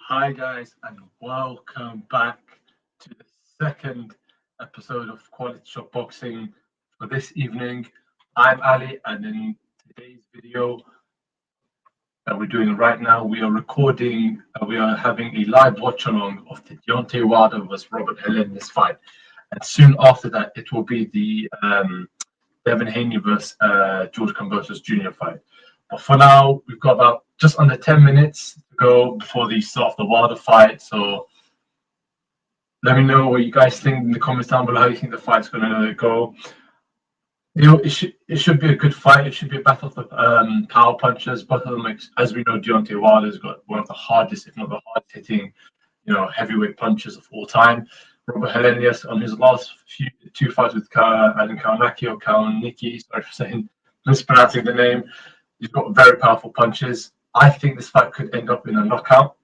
Hi guys, and welcome back to the second episode of Quality Shot Boxing for this evening. I'm Ali, and in today's video that we're doing right now, we are having a live watch along of the Deontay Wilder vs Robert Helenius fight, and soon after that, it will be the Devin Haney vs George Kambosos Jr. fight. But for now, we've got about just under 10 minutes to go before the start of the Wilder fight. So let me know what you guys think in the comments down below. How you think the fight's going to go? It should be a good fight. It should be a battle of the power punchers. Both of them, as we know, Deontay Wilder's got one of the hardest, if not the hardest hitting, heavyweight punchers of all time. Robert Helenius on his last two fights with Kalniki, sorry for mispronouncing the name. He's got very powerful punches. I think this fight could end up in a knockout.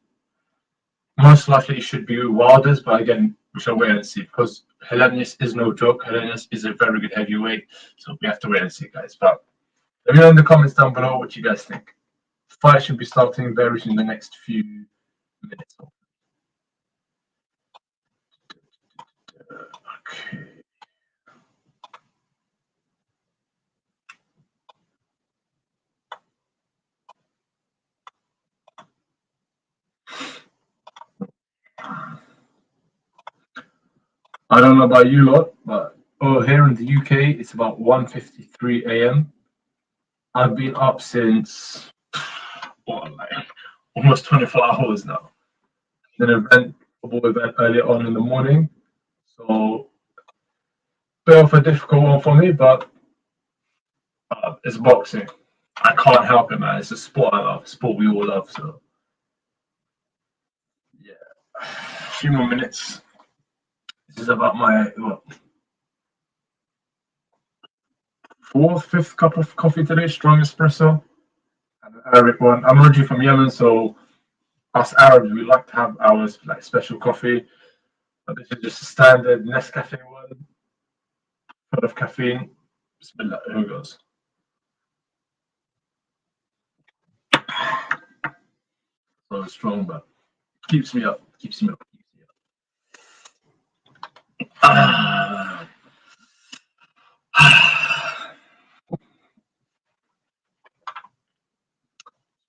Most likely it should be Wilder's, but again, we shall wait and see, because Helenius is no joke. Helenius is a very good heavyweight, so we have to wait and see, guys. But let me know in the comments down below what you guys think. The fight should be starting very soon in the next few minutes. Okay. I don't know about you lot, but here in the UK, it's about 1:53 a.m. I've been up since almost 24 hours now. An football event earlier on in the morning, so bit of a difficult one for me, but it's boxing. I can't help it, man. It's a sport I love, a sport we all love. So yeah, a few more minutes. This is about my fifth cup of coffee today, strong espresso. And an Arabic one. I'm originally from Yemen, so us Arabs, we like to have ours like special coffee. But this is just a standard Nescafe one, full of caffeine. Bismillah, here it goes. So strong, but keeps me up.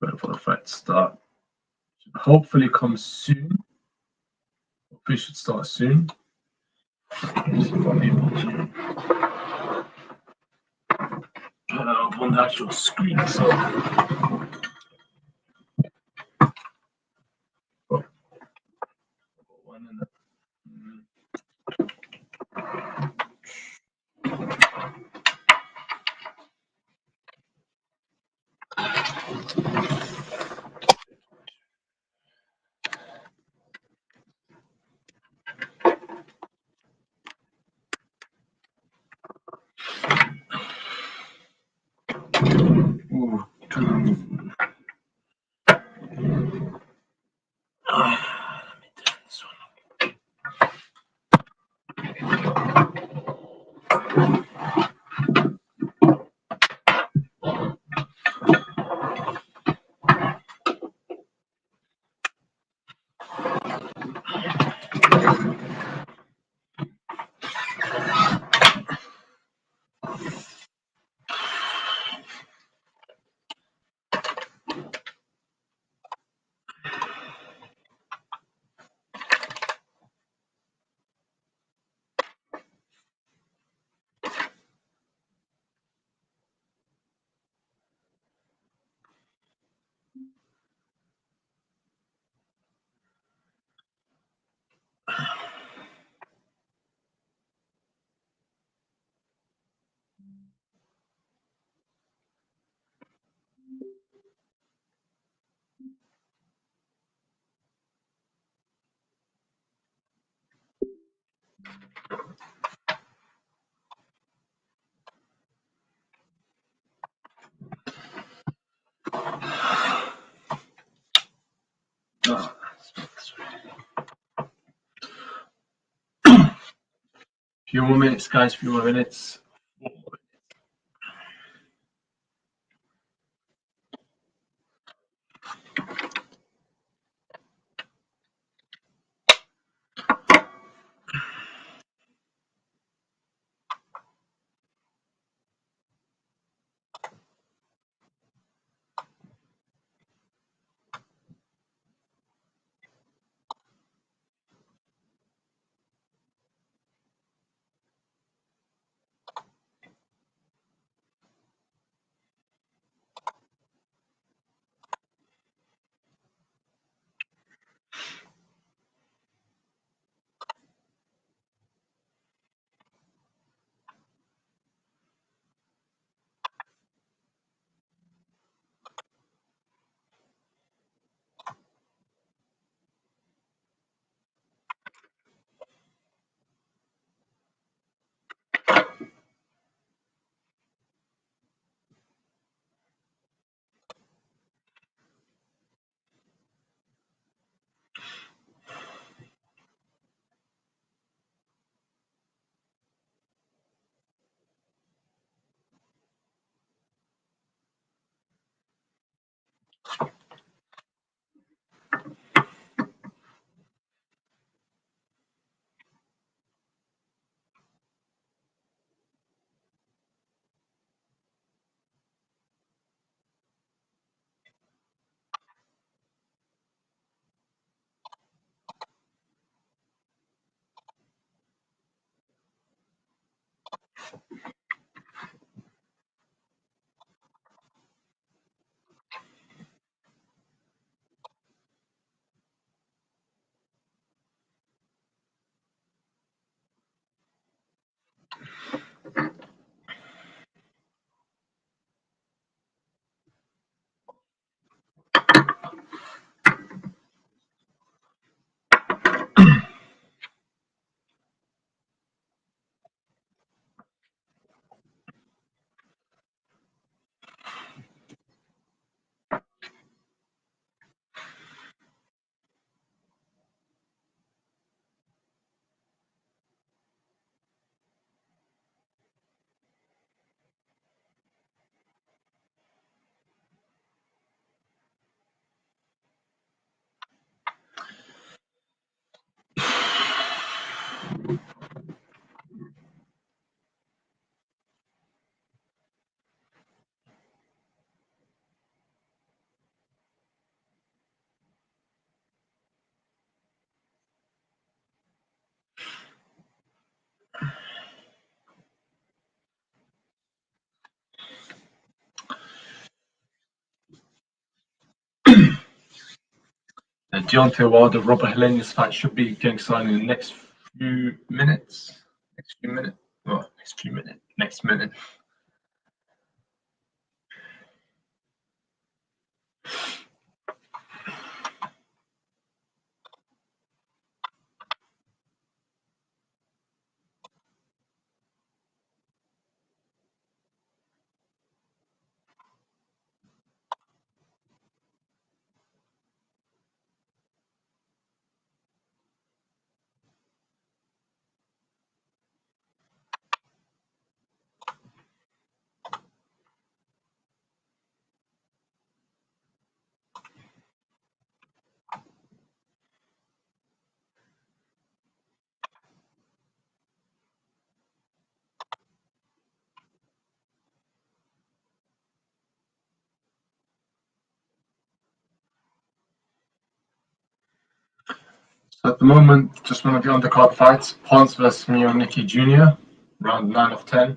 Waiting for the fight to start. Should hopefully come soon. Hopefully should start soon. On the actual screen, so one in the few more minutes, guys. Few more minutes. The Deontay Wilder Robert Helenius fight should be getting started in the next few minutes. Next minute. So at the moment, just one of the undercard fights, Ponce versus Maloney Jr., round 9 of 10.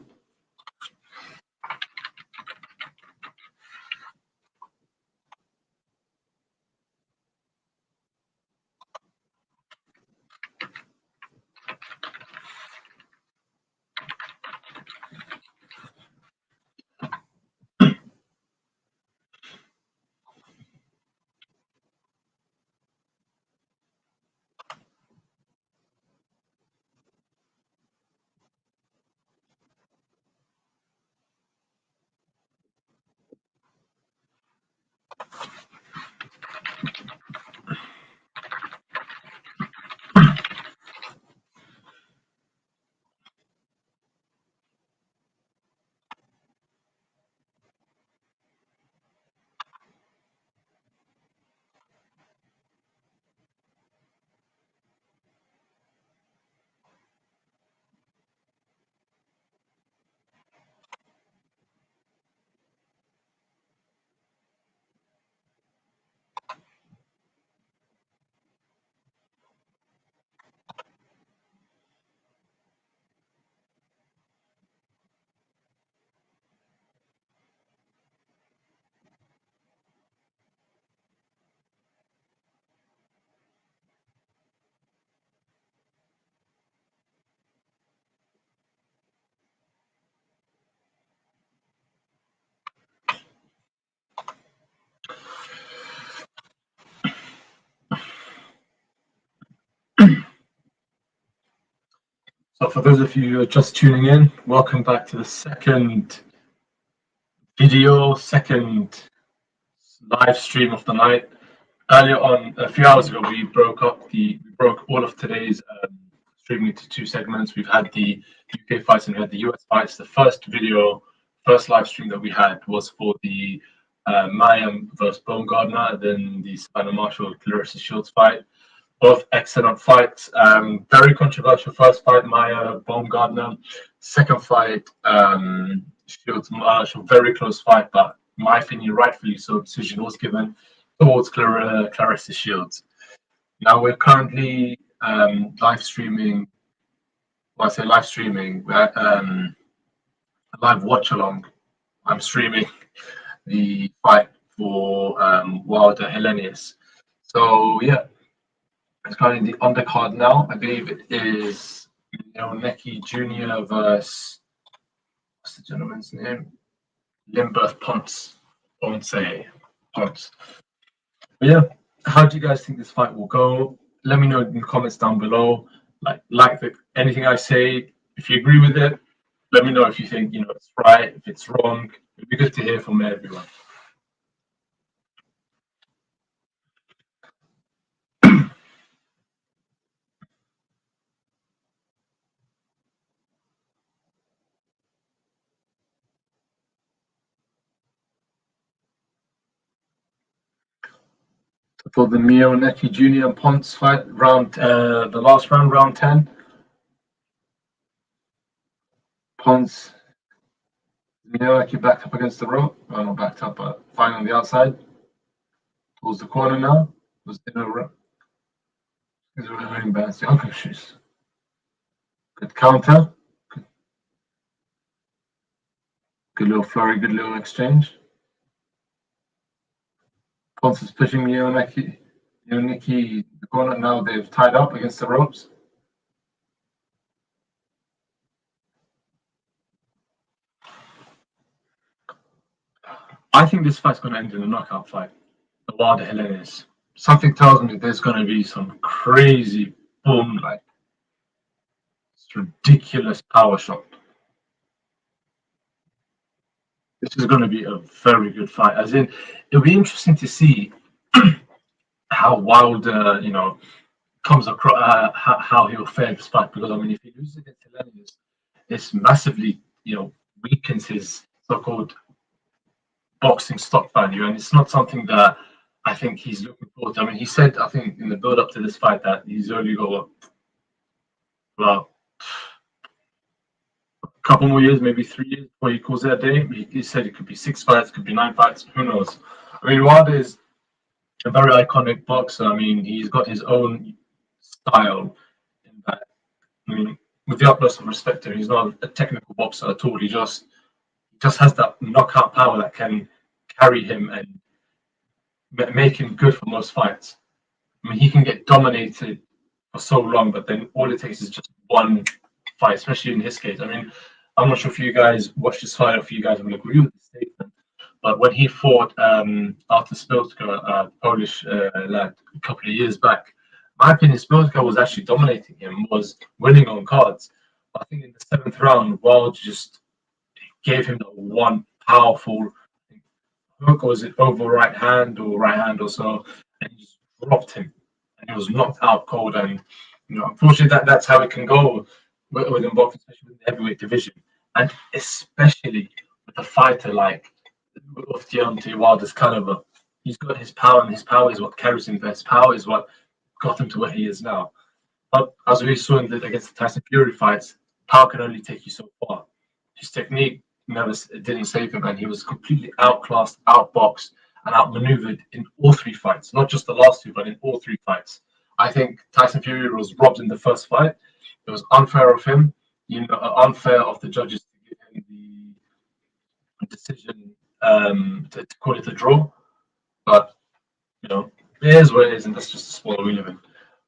So for those of you who are just tuning in, welcome back to the second live stream of the night. Earlier on, a few hours ago, we broke all of today's streaming into two segments. We've had the UK fights and we had the US fights. The first live stream that we had was for the Mayam versus Baumgartner, then the Savannah Marshall Clarissa Shields fight. Both excellent fights. Very controversial first fight, Maya Baumgartner. Second fight, Shields Marshall, very close fight, but my opinion, rightfully so, decision was given towards Clarissa Shields. Now we're currently live streaming. Well, I say live streaming. Live watch along. I'm streaming the fight for Wilder Helenius. So yeah, it's currently the undercard now. I believe it is Neki Jr. versus what's the gentleman's name? Limberth Ponce. Ponce. But yeah, how do you guys think this fight will go? Let me know in the comments down below. Anything I say. If you agree with it, let me know if you think it's right, if it's wrong. It'd be good to hear from everyone. For the Neki Jr. and Ponce fight, the last round, round 10. Ponce, Neki backed up against the rope. Well, not backed up, but fine on the outside. Towards the corner now. Was in a rope. He's really bad. The ankle shoes. Good counter. Good little flurry, good little exchange. Ponce is pushing Neki, the corner. Now they've tied up against the ropes. I think this fight's going to end in a knockout fight. The Wilder Helenius. Something tells me there's going to be some crazy boom, like ridiculous power shot. This is going to be a very good fight. As in, it'll be interesting to see how Wilder, comes across, how he'll fare this fight. Because I mean, if he loses against Helenius, this massively, weakens his so-called boxing stock value, and it's not something that I think he's looking forward to. I mean, he said, I think, in the build-up to this fight that he's only got a couple more years, maybe 3 years before he calls it a day. He said it could be 6 fights, could be 9 fights, who knows? I mean, Wilder is a very iconic boxer. I mean, he's got his own style in that. I mean, with the utmost of respect to him, he's not a technical boxer at all. He just has that knockout power that can carry him and make him good for most fights. I mean, he can get dominated for so long, but then all it takes is just one fight, especially in his case. I mean, I'm not sure if you guys watched this fight or if you guys will agree with the statement, but when he fought Artur Spilka, a Polish lad, a couple of years back, my opinion, Spilka was actually dominating him, was winning on cards. But I think in the 7th round, Wilder just gave him that one powerful hook, or was it over right hand or so, and he just dropped him, and he was knocked out cold. And unfortunately, that's how it can go within boxing, especially with the heavyweight division, and especially with a fighter like of Deontay Wilder's caliber. He's got his power, and his power is what carries him. His power is what got him to where he is now. But as we saw against the Tyson Fury fights, power can only take you so far. His technique didn't save him, and he was completely outclassed, outboxed, and outmaneuvered in all 3 fights. Not just the last 2, but in all 3 fights. I think Tyson Fury was robbed in the first fight. It was unfair of him, unfair of the judges to give him the decision to call it a draw. But it is what it is, and that's just the sport we live in.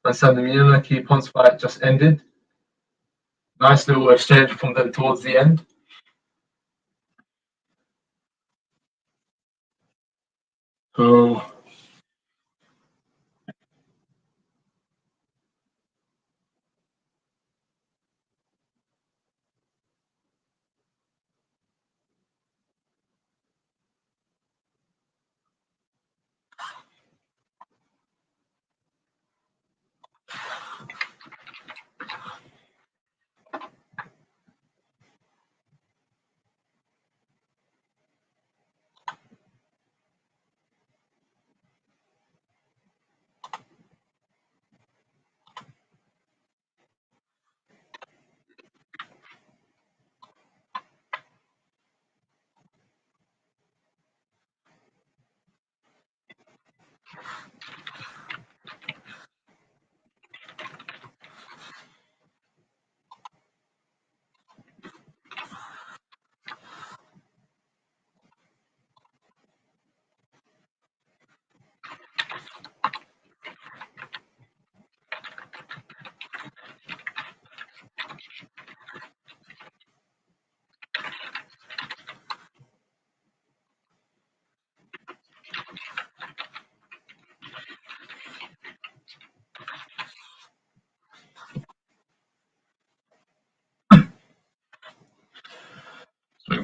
And so the Maloney Ponce fight just ended. Nice little exchange from them towards the end. So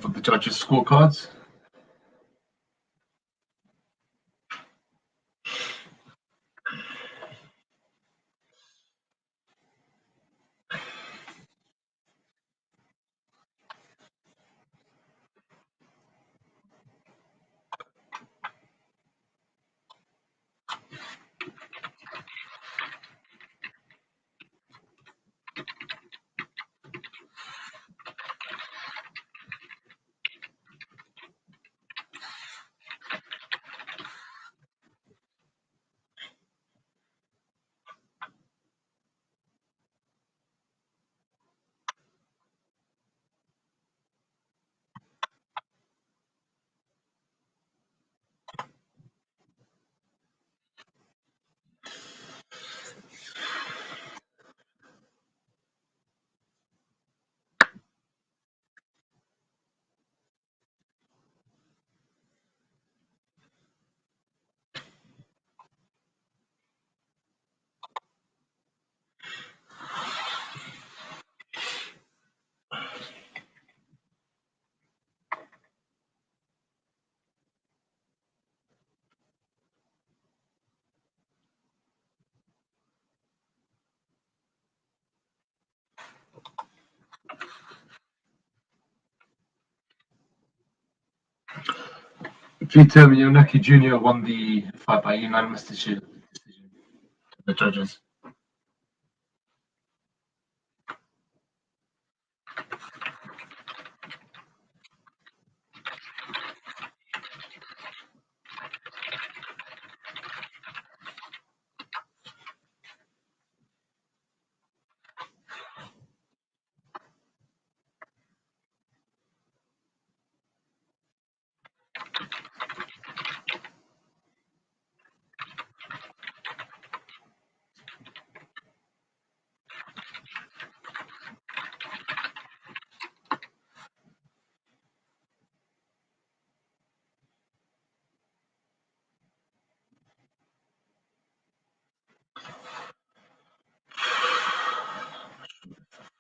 for the judges' scorecards. Peter Miyonaki Jr. won the fight by unanimous decision to the judges.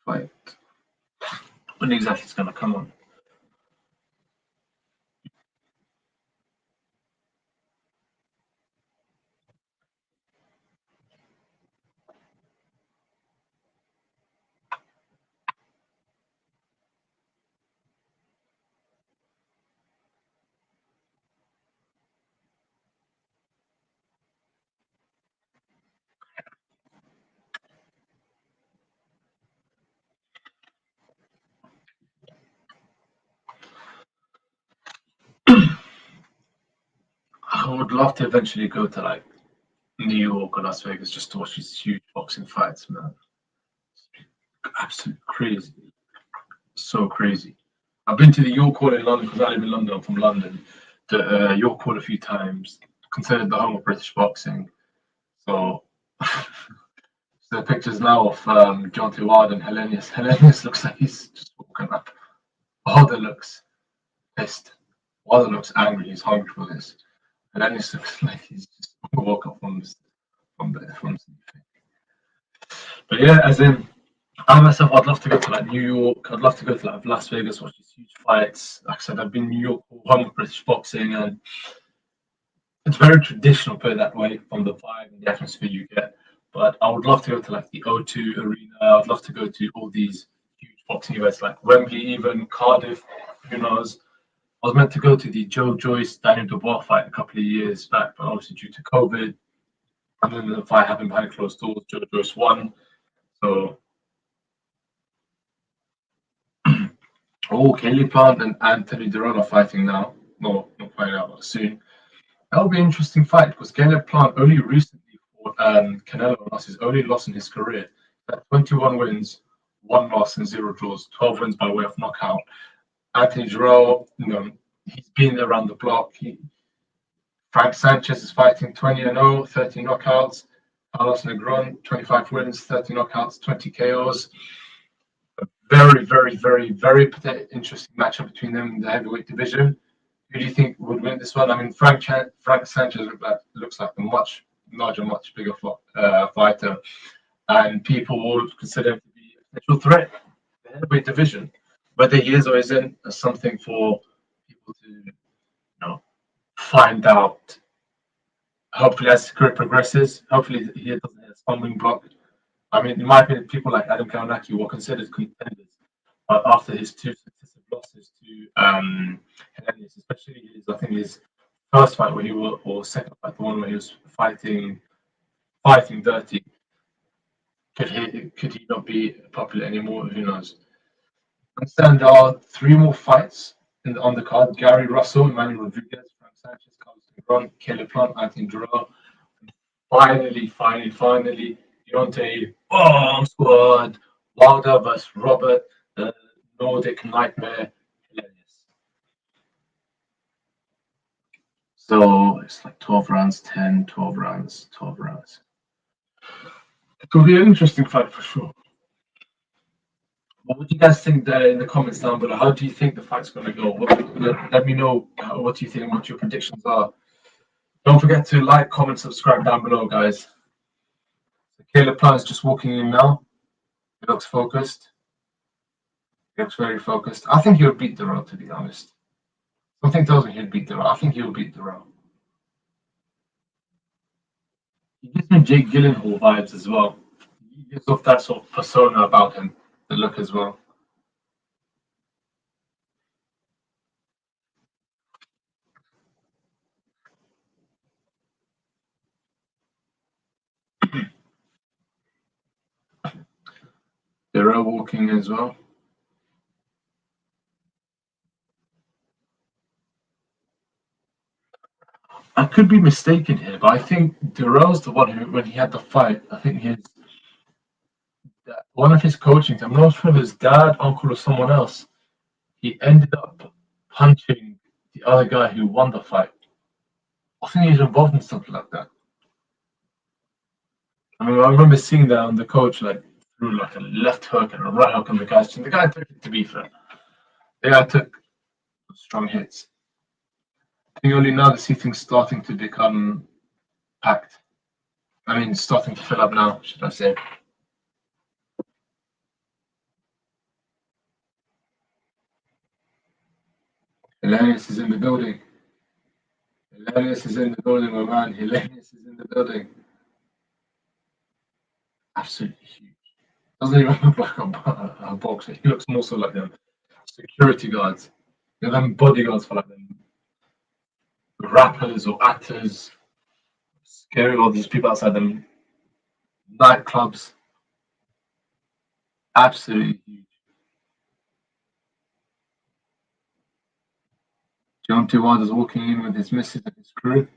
Fight. When exactly it's going to come on? I would love to eventually go to like New York or Las Vegas just to watch these huge boxing fights, man. Absolutely crazy. So crazy. I've been to the York Hall in London because I live in London. I'm from London. The York Hall a few times, considered the home of British boxing. So, the pictures now of Deontay Wilder and Helenius. Helenius looks like he's just woken up. Wilder looks pissed. Wilder looks angry. He's hungry for this. Helenius looks like he's just woke up from sleep. But yeah, as in, I myself, I'd love to go to like New York. I'd love to go to like Las Vegas, watch these huge fights. Like I said, I've been in New York, home of British boxing, and it's very traditional, put it that way, from the vibe and the atmosphere you get. But I would love to go to like the O2 Arena. I'd love to go to all these huge boxing events like Wembley, even Cardiff. Who knows? I was meant to go to the Joe Joyce Daniel Dubois fight a couple of years back, but obviously due to COVID, and then the fight happened behind closed doors. Joe Joyce won. So, Kelly Plant and Anthony Duran are fighting now. No, not fighting out soon. That'll be an interesting fight because Caleb Plant only recently fought Canelo, lost his only loss in his career. 21 wins, 1 loss, and 0 draws. 12 wins by way of knockout. Anthony Jarrell, he's been around the block. Frank Sanchez is fighting 20-0, 30 knockouts. Carlos Negron, 25 wins, 30 knockouts, 20 KOs. A very, very, very, very interesting matchup between them in the heavyweight division. Who do you think would win this one? I mean, Frank Sanchez looks like a much larger, much bigger fighter, and people will consider him to be a potential threat in the heavyweight division. Whether he is or isn't, is something for people to find out. Hopefully, as his career progresses, hopefully he doesn't hit a stumbling block. I mean, in my opinion, people like Adam Kaunaki were considered contenders, but after his two successive losses to Helenius, especially I think his first fight where he was, or second fight, the one where he was fighting dirty. Could he not be popular anymore? Who knows? I understand there are 3 more fights in the undercard: Gary Russell, Emmanuel Rodriguez, Frank Sanchez, Carlos Negron, Caleb Plant, Anthony Durrell. Finally, Deontay Squad, Wilder versus Robert, the Nordic Nightmare, Helenius. So it's like 12 rounds, 10, 12 rounds, 12 rounds. It will be an interesting fight for sure. What would you guys think there in the comments down below? How do you think the fight's going to go? Let me know what you think and what your predictions are. Don't forget to like, comment, subscribe down below, guys. So Caleb Plant is just walking in now. He looks focused. He looks very focused. I think he'll beat Durrell, to be honest. Something tells me he'll beat Durrell. I think he'll beat Durrell. He gives me Jake Gyllenhaal vibes as well. He gives off that sort of persona about him, the look as well. Durrell walking as well. I could be mistaken here, but I think Durrell's the one who, when he had the fight, I think one of his coaching, I'm not sure if his dad, uncle, or someone else, he ended up punching the other guy who won the fight. I think he's involved in something like that. I mean, I remember seeing that on the coach, like, threw like a left hook and a right hook on the guy's chin. The guy took it, to be fair. The guy took strong hits. I think only now the seating's starting to become packed. I mean, starting to fill up now, should I say. Helenius is in the building. Helenius is in the building, my man. Helenius is in the building. Absolutely huge. Doesn't even look like a boxer. He looks more so like them security guards. You know, them bodyguards for like them rappers or actors. Scary, all these people outside them nightclubs. Absolutely huge. Deontay Wilder's walking in with his missus and his crew.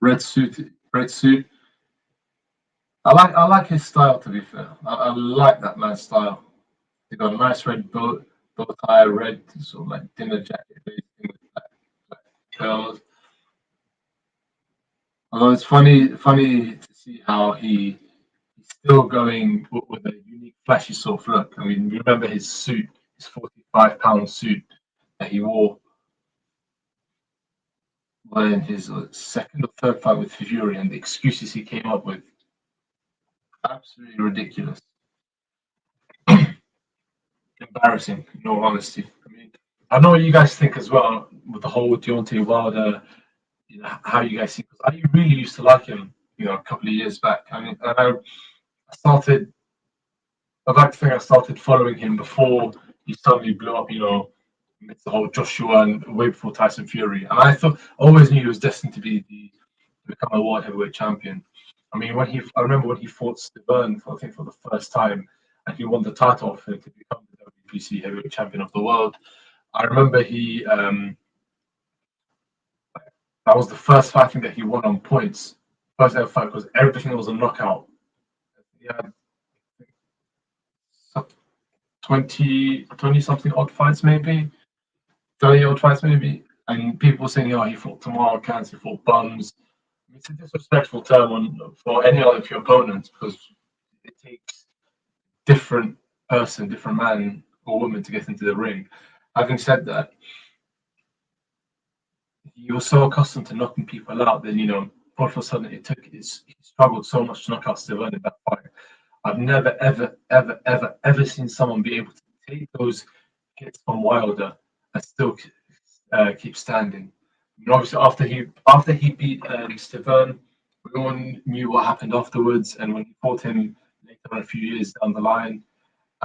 Red suit. I like his style, to be fair. I like that man's style. He got a nice red bow tie, red sort of like dinner jacket with black curls. Although it's funny to see how he's still going with a unique, flashy sort of look. I mean, remember his suit, his 45-pound suit that he wore in his second or third fight with Fury, and the excuses he came up with. Absolutely ridiculous. Embarrassing, in all honesty. I mean, I know what you guys think as well with the whole Deontay Wilder, how you guys see, because I really used to like him, a couple of years back. I mean, I'd like to think I started following him before he suddenly blew up, amidst the whole Joshua and way before Tyson Fury. And I always knew he was destined to become a world heavyweight champion. I mean, I remember when he fought Devin, for the first time, and he won the title off him to become the WBC heavyweight champion of the world. I remember that was the first fighting that he won on points. First ever fight, because everything was a knockout. He had 20 something odd fights, maybe 30 odd fights, maybe. And people saying, he fought tomorrow cans, he fought bums. It's a disrespectful term for any of your opponents, because it takes different man or woman to get into the ring. Having said that, he was so accustomed to knocking people out that, all of a sudden he struggled so much to knock out Steven in that fight. I've never, ever seen someone be able to take those hits from Wilder and still keep standing. And obviously, after he beat Steven, we all knew what happened afterwards. And when he fought him later on, a few years down the line,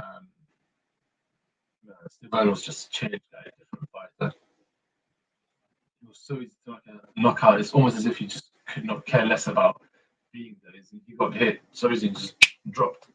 um, Steven was just changed at a different fighter. It was so easy to knock out. It's almost as if he just could not care less about being there. He got hit so easy, and just dropped.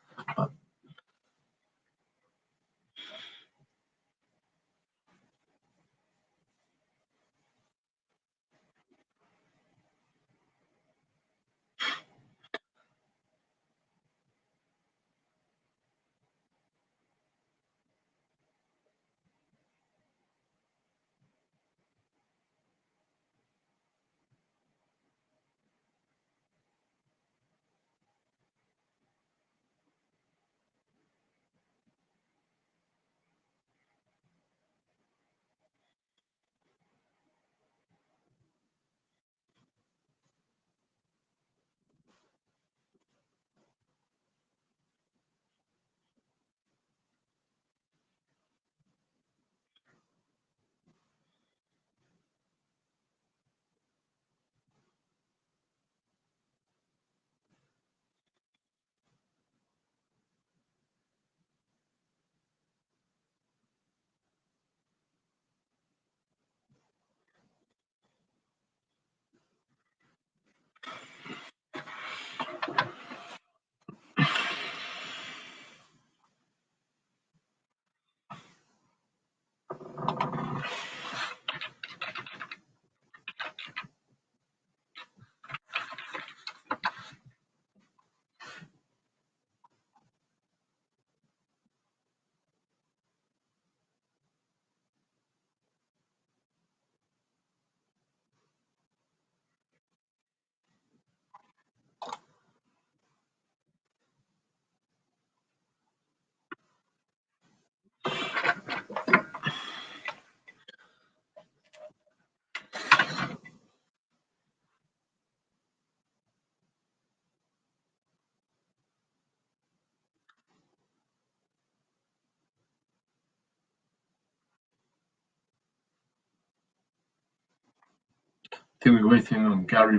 I think we're waiting on Gary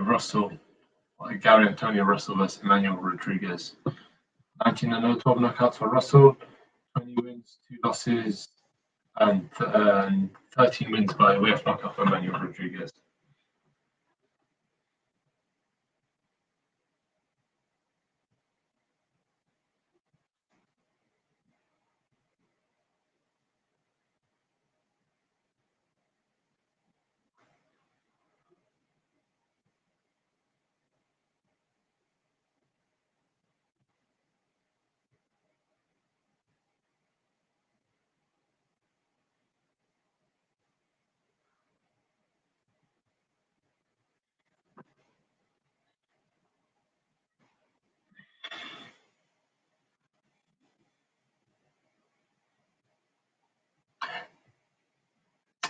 Antonio Russell versus Emmanuel Rodriguez. 19-0, 12 knockouts for Russell, 20 wins, 2 losses, and 13 wins by way of knockout for Emmanuel Rodriguez.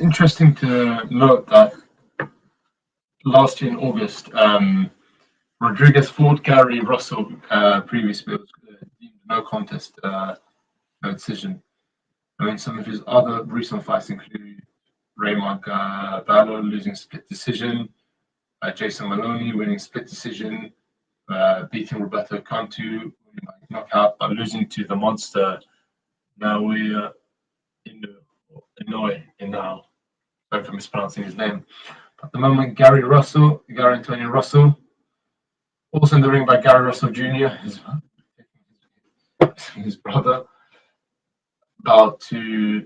Interesting to note that last year in August, Rodriguez fought Gary Russell previously. It was deemed no contest, no decision. I mean, some of his other recent fights include Raymond Ballo losing split decision, Jason Maloney winning split decision, beating Roberto Cantu winning by knockout, but losing to the monster Naoya Inoue. Sorry for mispronouncing his name. At the moment, Gary Antonio Russell, also in the ring by Gary Russell Jr., his brother, about to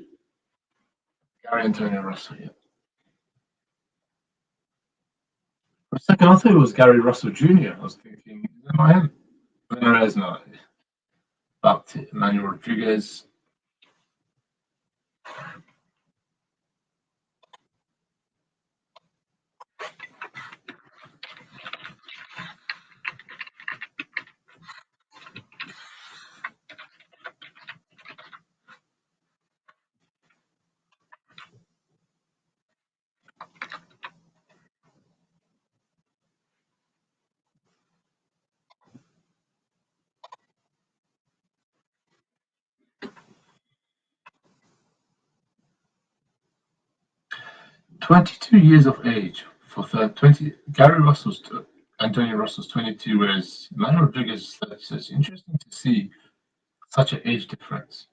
Gary Antonio Russell. Yeah. For a second, I thought it was Gary Russell Jr. I was thinking, is that not him? But no, it is not. Back to Emmanuel Rodriguez. 22 years of age for 20. Gary Russell's Antonio Russell's 22, whereas Manuel Rodriguez is 30. So it's interesting to see such an age difference.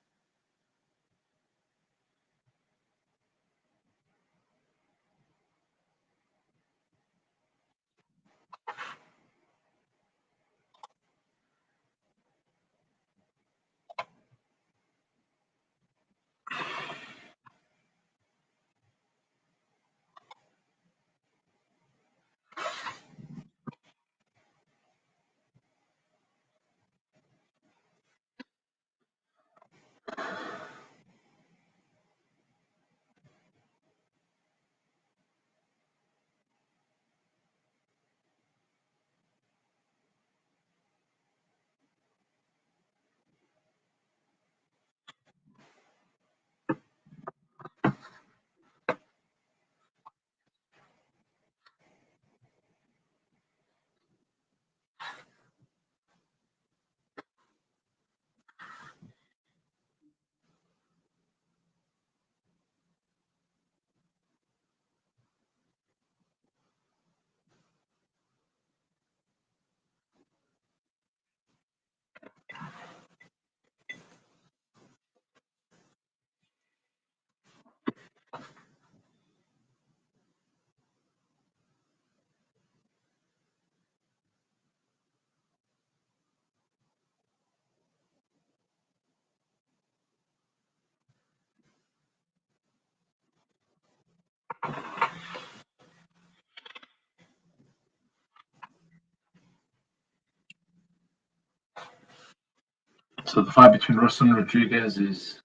So the fight between Russell and Rodriguez is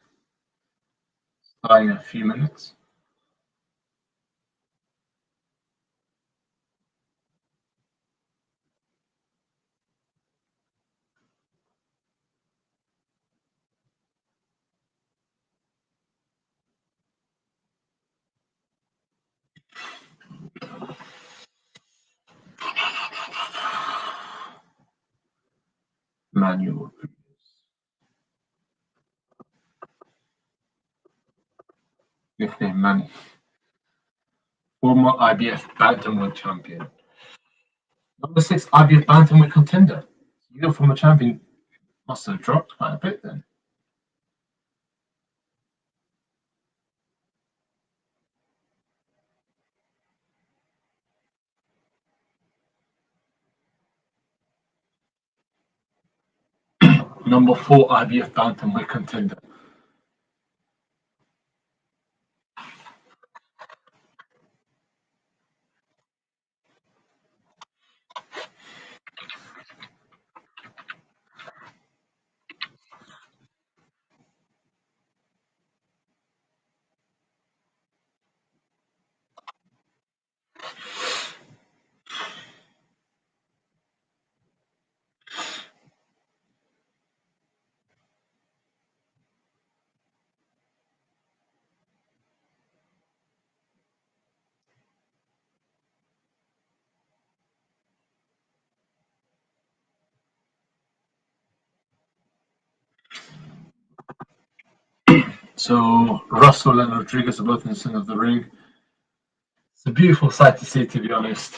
starting in a few minutes. Manuel Rodriguez. Nickname Manny. Former IBF bantamweight champion. Number 6 IBF bantamweight contender. You go from a champion, must have dropped quite a bit then. Number 4 IBF bantamweight contender. So Russell and Rodriguez are both in the center of the ring. It's a beautiful sight to see, to be honest.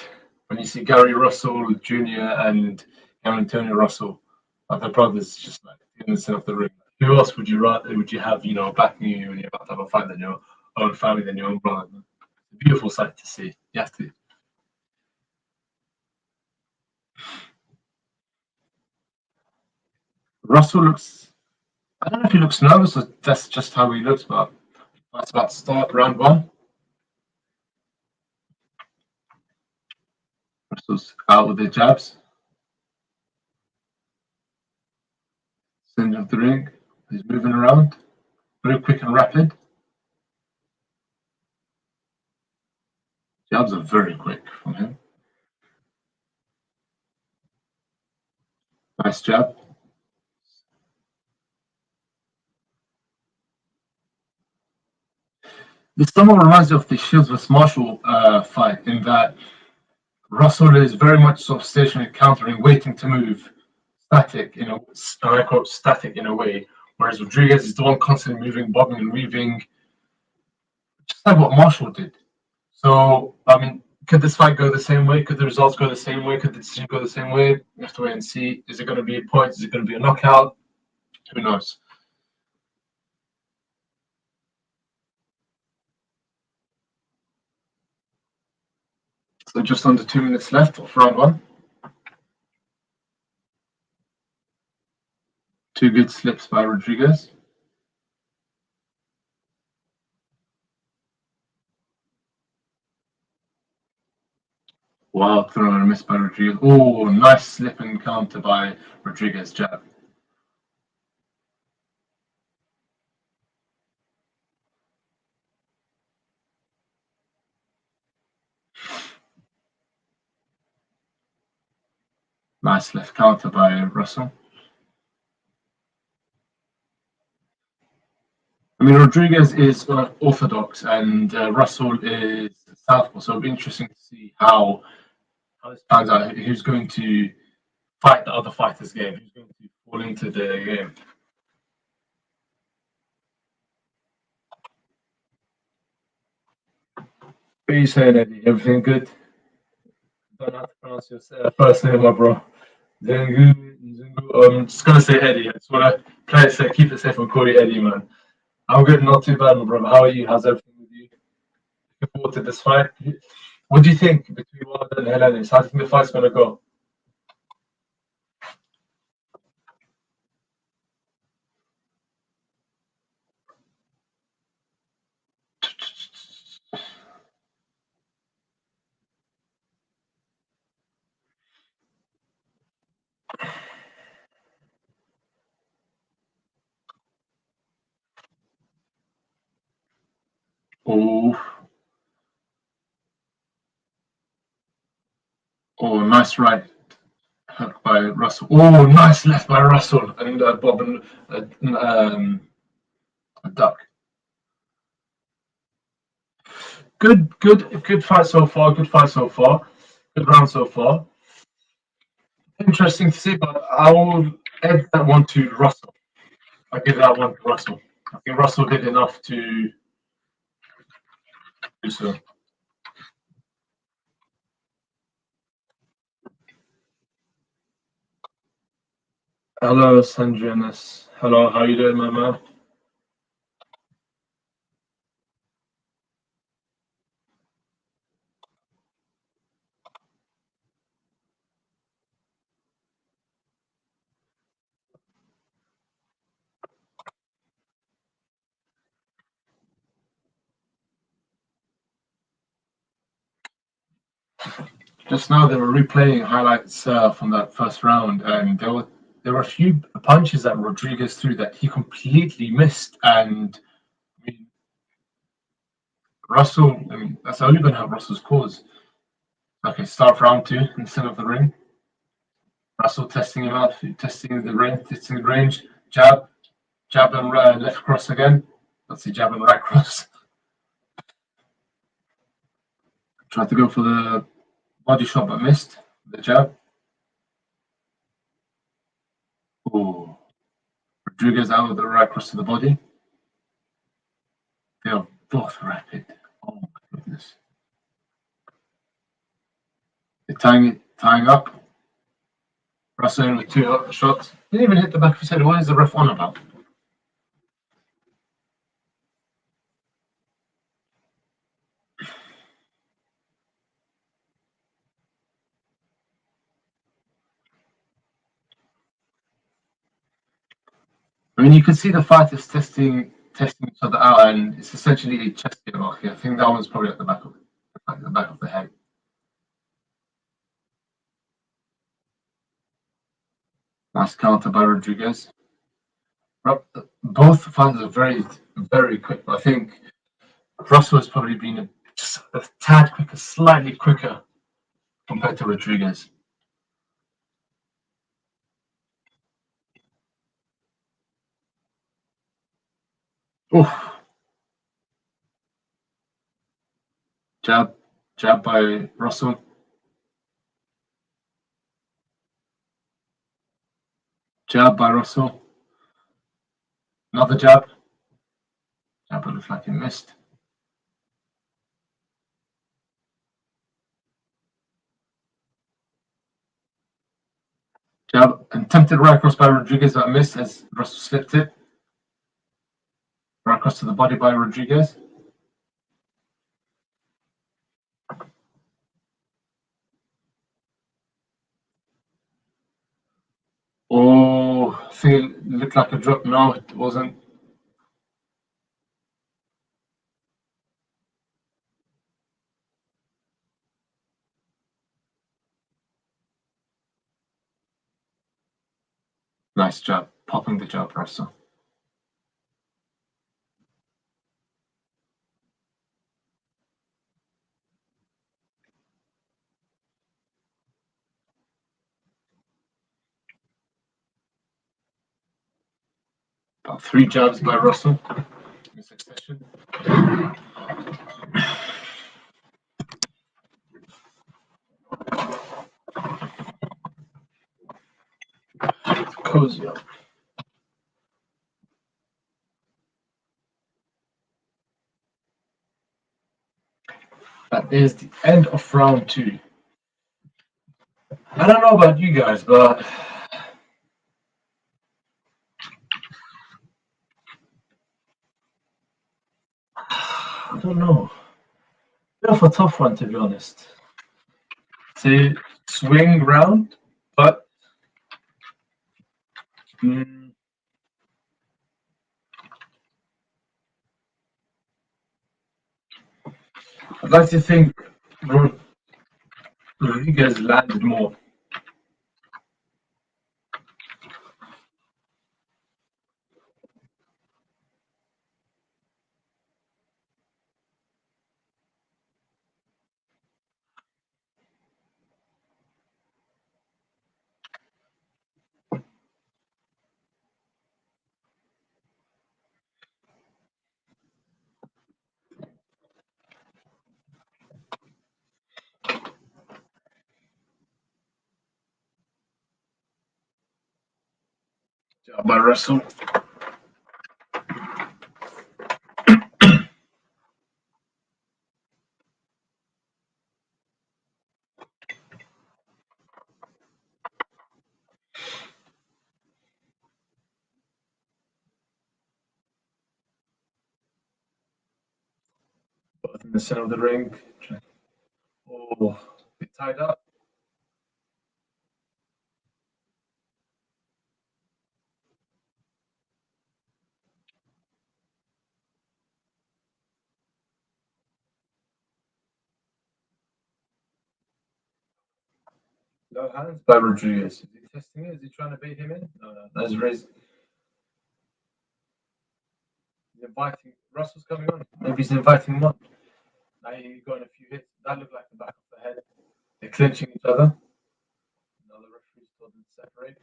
When you see Gary Russell Jr. and Antonio Russell, like the brothers, just like in the center of the ring. Who else would you have, backing you when you're about to have a fight than your own family, than your own brother? It's a beautiful sight to see. You have to. Russell looks. I don't know if he looks nervous or that's just how he looks, but that's about to start round 1. Russell's out with the jabs. Center of the ring. He's moving around. Very quick and rapid. Jabs are very quick from him. Nice jab. This somewhat reminds me of the Shields vs Marshall fight in that Russell is very much sort of stationary, countering, waiting to move, static, and I quote, static in a way, whereas Rodriguez is the one constantly moving, bobbing and weaving, just like what Marshall did. So, I mean, could this fight go the same way? Could the results go the same way? Could the decision go the same way? We have to wait and see. Is it going to be a point? Is it going to be a knockout? Who knows? So just under 2 minutes left of round one. Two good slips by Rodriguez. Wow, throw and a miss by Rodriguez. Oh, nice slip and counter by Rodriguez jab. Nice left counter by Russell. I mean, Rodriguez is orthodox and Russell is southpaw, so it'll be interesting to see how this pans out. Who's going to fight the other fighter's game? Who's going to fall into the game? What are you saying, Eddie? Everything good? Don't know how to pronounce your first name, my bro. Zungu. I'm just gonna say Eddie. I just wanna play it safe, keep it safe, and call you Eddie, man. I'm good, not too bad, my brother. How are you? How's everything with you? Looking forward to this fight. What do you think between Wilder and Helenius? How do you think the fight's gonna go? Oh, oh, nice right hook by Russell. Oh, nice left by Russell, and Bob and a duck. Good fight so far. Good fight so far. Good round so far. Interesting to see, but I will add that one to Russell. I give that one to Russell. I think Russell did enough to do so. Hello, Sandrianis. Hello, how you doing, my man? Just now they were replaying highlights from that first round, and there were a few punches that Rodriguez threw that he completely missed. And I mean, Russell, I mean, that's only going to have Russell's cause. Okay, start round two in the center of the ring. Russell testing him out, testing the range, jab, jab and left cross again. Let's see, jab and right cross. Tried to go for the body shot but missed the jab. Oh, Rodriguez out with the right cross to the body. They are both rapid. Oh my goodness. They're tying up. Russell in with two shots. Didn't even hit the back of his head. What is the ref on about? I mean, you can see the fighters testing each other out, and it's essentially a chest game. Okay, I think that one's probably at the back of the head. Nice counter by Rodriguez. Both fighters are very, very quick. I think Russell has probably been just a tad quicker, slightly quicker compared to Rodriguez. Oof. Jab by Russell. Jab by Russell. Another jab. Jab looks like he missed. Jab, attempted right cross by Rodriguez that missed as Russell slipped it. Right cross to the body by Rodriguez. Oh, I think it looked like a drop. No, it wasn't. Nice jab, popping the jab, Russell. About 3 jabs by Russell in succession. Cozy up. That is the end of round 2. I don't know about you guys, but I don't know. Bit of a tough one, to be honest. To swing round, but I'd like to think Rodriguez landed more. Job by Russell. Both in the center of the ring. Oh, bit tied up. No hands by Rodriguez. Is he testing it? Is he trying to bait him in? No, that's raised. He's inviting. Russell's coming on. Maybe he's inviting him on. Now he got a few hits. That looked like the back of the head. They're clinching each other. Now the referee's told them to separate.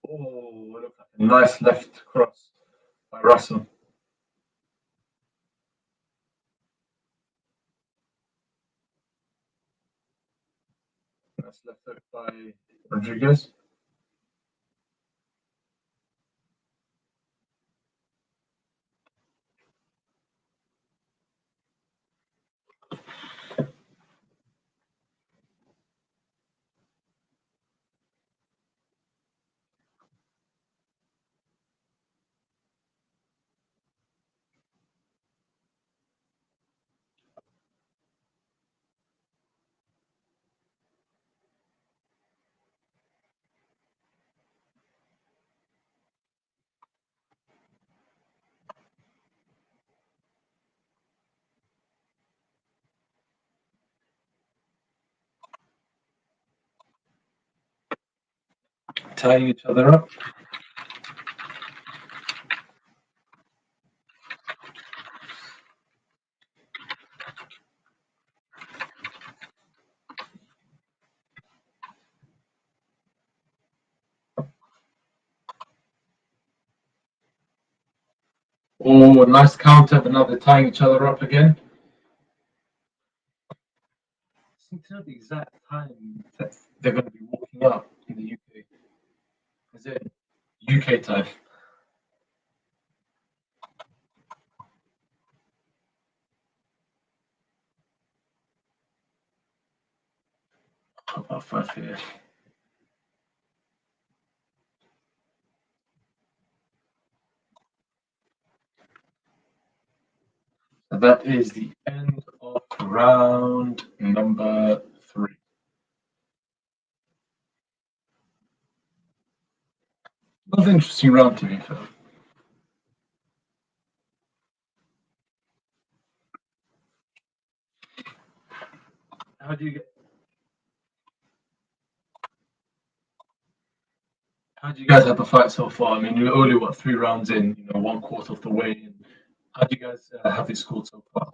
Oh, it looked like a nice left cross by Russell. Nice left hook by Rodriguez. Tying each other up. Oh, nice counter, but now they're tying each other up again. I seem to know the exact time that they're going to be walking out in the UK. Is it UK time? top up 5 here. So that is the end of round number 3. Another interesting round to be fair. How do you guys have the fight so far? I mean, you're only 3 rounds in, 1/4 of the way in. How do you guys have it scored so far?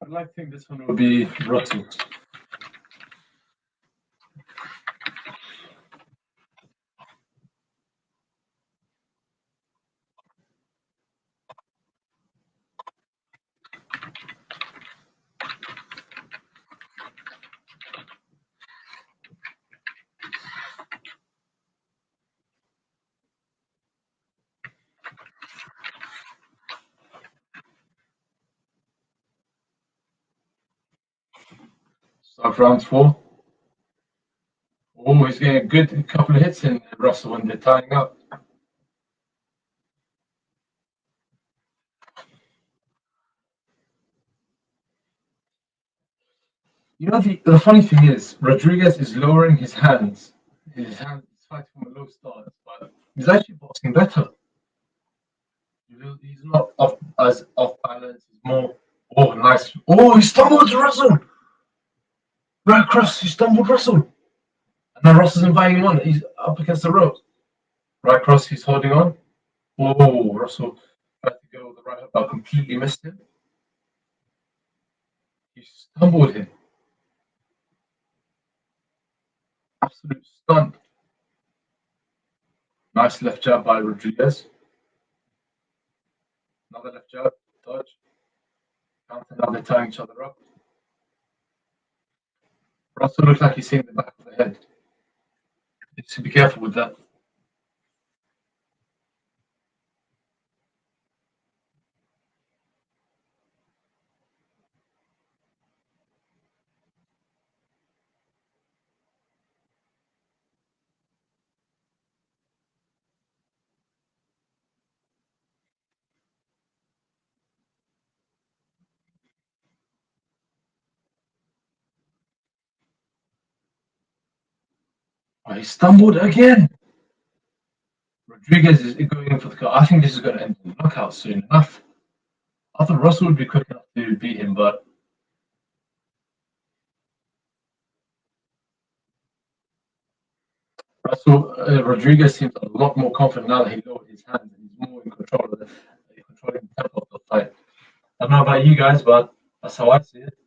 I'd like to think this one will be Russell. Start round 4. Oh, he's getting a good couple of hits in Russell when they're tying up. The funny thing is, Rodriguez is lowering his hands. His hands is fighting from a low start, but he's actually boxing better. He's not as off balance. He's more. Oh, nice. Oh, he stumbled Russell. Right across, he stumbled Russell. And then Russell's inviting him on. He's up against the ropes. Right across, he's holding on. Oh, Russell tried to go with the right hook, but completely missed him. He stumbled him. Absolute stunt. Nice left jab by Rodriguez. Another left jab, dodge. Counter, now they're tying each other up. Russell looks like he's seeing the back of the head. You should be careful with that. Oh, he stumbled again. Rodriguez is going in for the cut. I think this is going to end in a knockout soon enough. I thought Russell would be quick enough to beat him, but Rodriguez seems a lot more confident now that he lowered his hands and he's more in control of controlling the tempo of the fight. I don't know about you guys, but that's how I see it.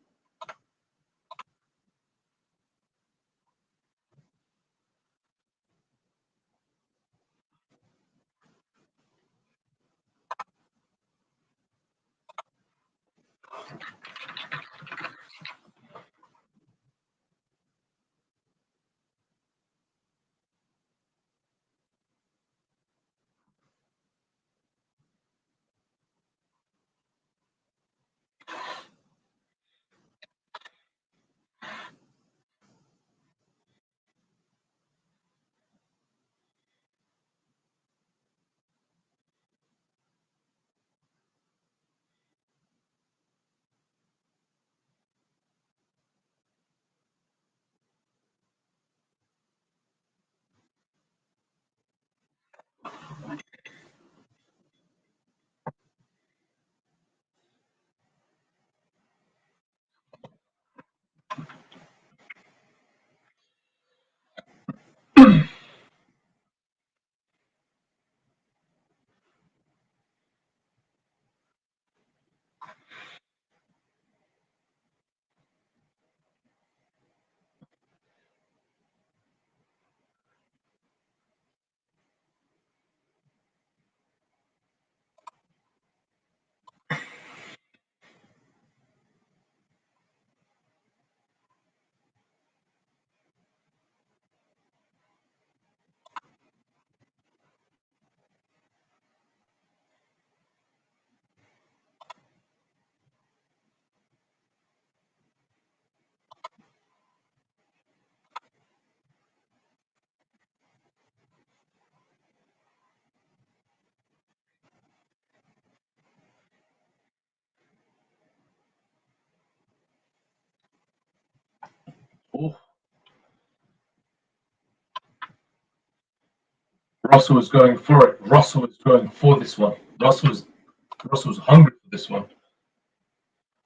Russell was going for it. Russell was going for this one. Russell was hungry for this one.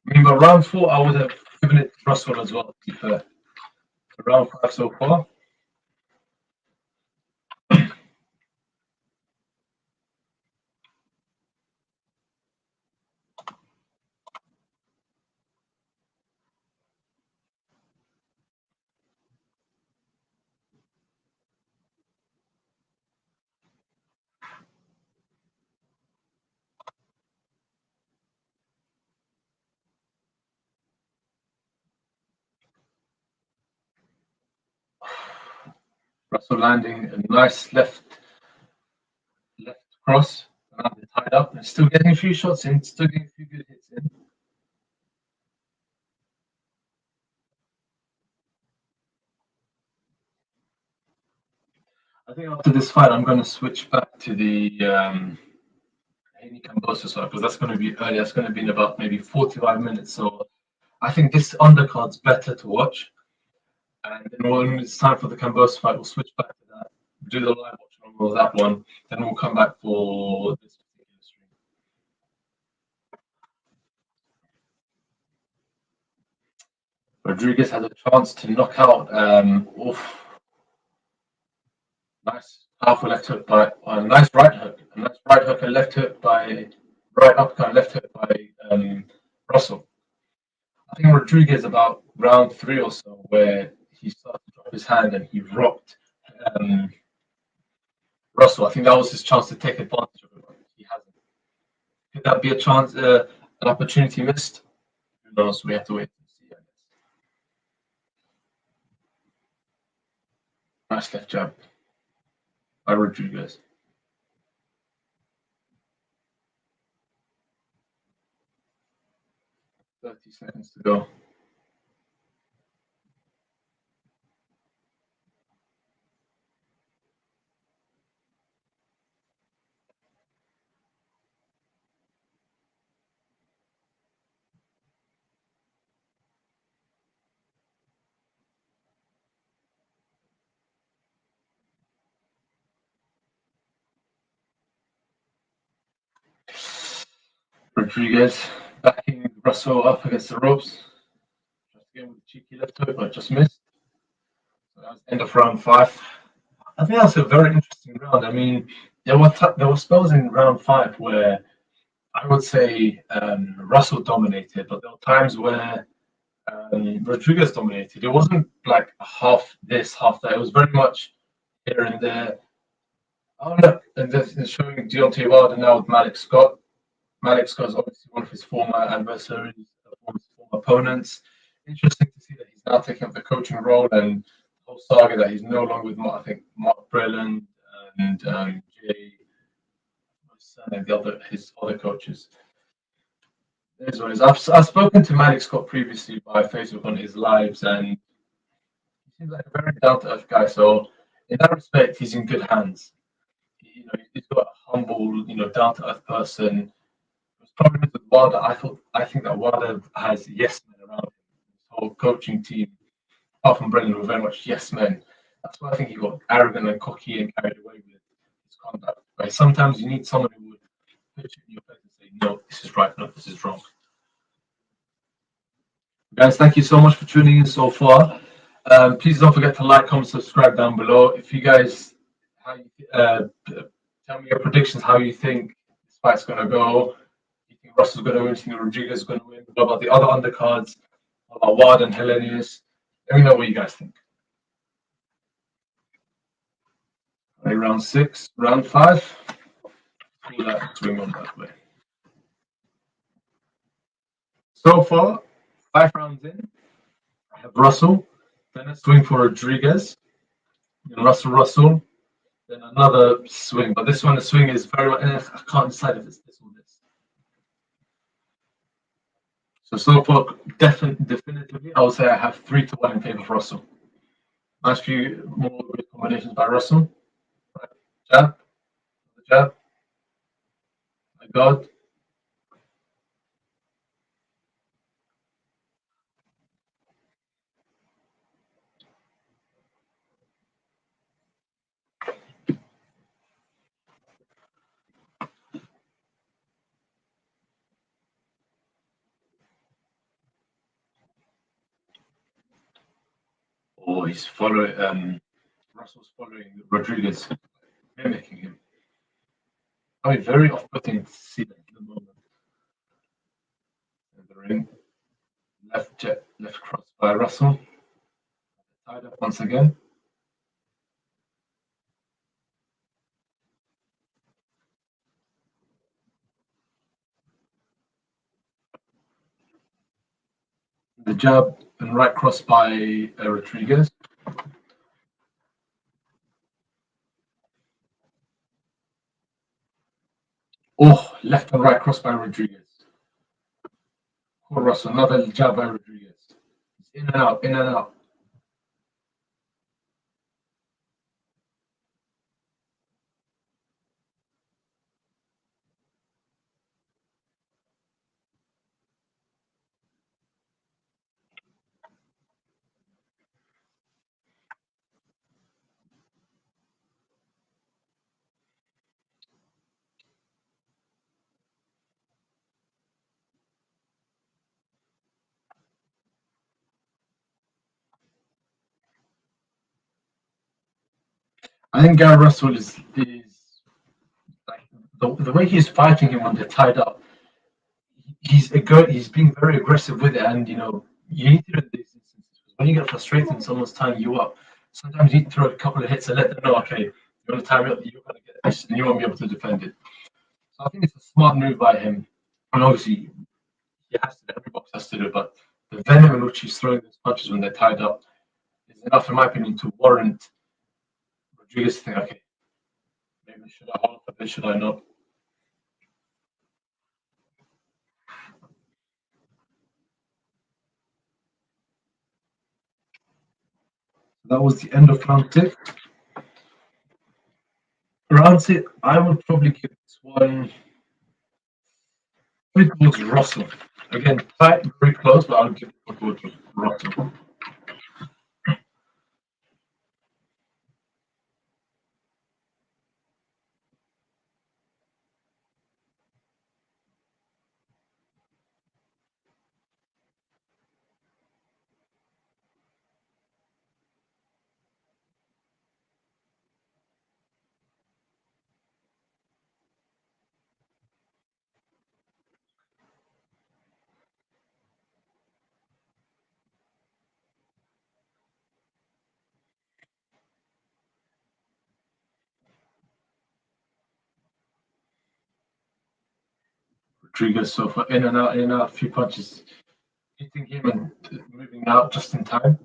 I mean, but round 4, I would have given it to Russell as well, to be fair. Round 5 so far. Russell landing a nice left cross. Now they're tied up and still getting a few shots in, still getting a few good hits in. I think after this fight, I'm going to switch back to the Haney Kambosos fight because that's going to be early. That's going to be in about maybe 45 minutes. So I think this undercard's better to watch. And then when it's time for the Kambosos fight, we'll switch back to that, do the live watch on that one, then we'll come back for this particular stream. Rodriguez had a chance to knock out. Nice powerful left hook by a nice right hook, a nice right hook and left hook by right uppercut and left hook by Russell. I think Rodriguez about round 3 or so where he started to drop his hand and he rocked Russell. I think that was his chance to take advantage of it. But he hasn't. Could that be a chance, an opportunity missed? Who knows? We have to wait and see. I guess. Nice left jab by Rodriguez. 30 seconds to go. Rodriguez backing Russell up against the ropes. Just again with a cheeky left hook, but just missed. So that was the end of round 5. I think that's a very interesting round. I mean, there were spells in round 5 where I would say Russell dominated, but there were times where Rodriguez dominated. It wasn't like half this, half that. It was very much here and there. I don't know. And they're showing Deontay Wilder now with Malik Scott. Malik Scott is obviously one of his former adversaries, one of his former opponents. Interesting to see that he's now taking up the coaching role and the whole saga that he's no longer with, I think, Mark Breland and Jay and his other coaches. I've spoken to Malik Scott previously by Facebook on his lives, and he seems like a very down to earth guy. So in that respect, he's in good hands. He's got a humble, down to earth person. The problem is with Wilder. I think that Wilder has yes men around him. His whole coaching team, apart from Brendan, were very much yes men. That's why I think he got arrogant and cocky and carried away with his conduct. Right? Sometimes you need someone who would put you in your place and say, "No, this is right. No, this is wrong." Guys, thank you so much for tuning in so far. Please don't forget to like, comment, subscribe down below. If you guys tell me your predictions, how you think this fight's going to go. You think Russell's going to win? You think Rodriguez is going to win? What about the other undercards? What about Wilder and Helenius? Let me know what you guys think. Okay, round 6, round 5. Pull that swing on that way. So far, 5 rounds in. I have Russell, then a swing for Rodriguez, then Russell, then another swing. But this one, the swing is very much, I can't decide if it's this or this. So far, definitively, I would say I have 3-1 in favor of Russell. Nice few more good combinations by Russell. Right. Jab, my God. Oh, he's following. Russell's following Rodriguez, mimicking him. I mean, very off-putting to see that at the moment. In the ring, left cross by Russell. Tied up once again. The jab and right cross by Rodriguez. Oh, left and right cross by Rodriguez. Oh, Russell, another jab by Rodriguez. It's in and out, in and out. I think Gary Russell is like the way he's fighting him when they're tied up. He's being very aggressive with it, and you need to do these instances. When you get frustrated and someone's tying you up, sometimes you need to throw a couple of hits and let them know, okay, you're going to tie me up, you're going to get this, and you won't be able to defend it. So I think it's a smart move by him, and obviously he has to. Every boxer has to do it, but the venom in which he's throwing those punches when they're tied up is enough, in my opinion, to warrant Rodriguez to think, okay, maybe should I hold for this, should I not? That was the end of round 6. Round 6, I would probably give this one towards Russell. Again, tight, very close, but I'll give it towards Russell. Rodriguez so far in and out, a few punches, hitting him and moving out just in time.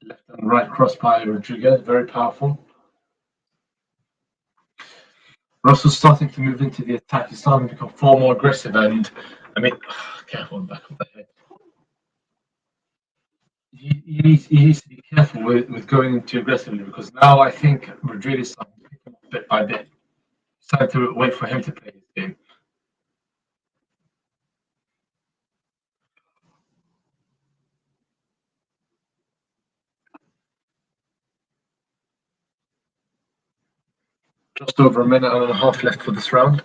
Left and right cross by Rodriguez, very powerful. Russell's starting to move into the attack. He's starting to become far more aggressive, and I mean, careful on the back of the head. He needs to be careful with going too aggressively, because now I think Rodriguez is starting to pick him up bit by bit. It's time to wait for him to play his game. Just over a minute and a half left for this round.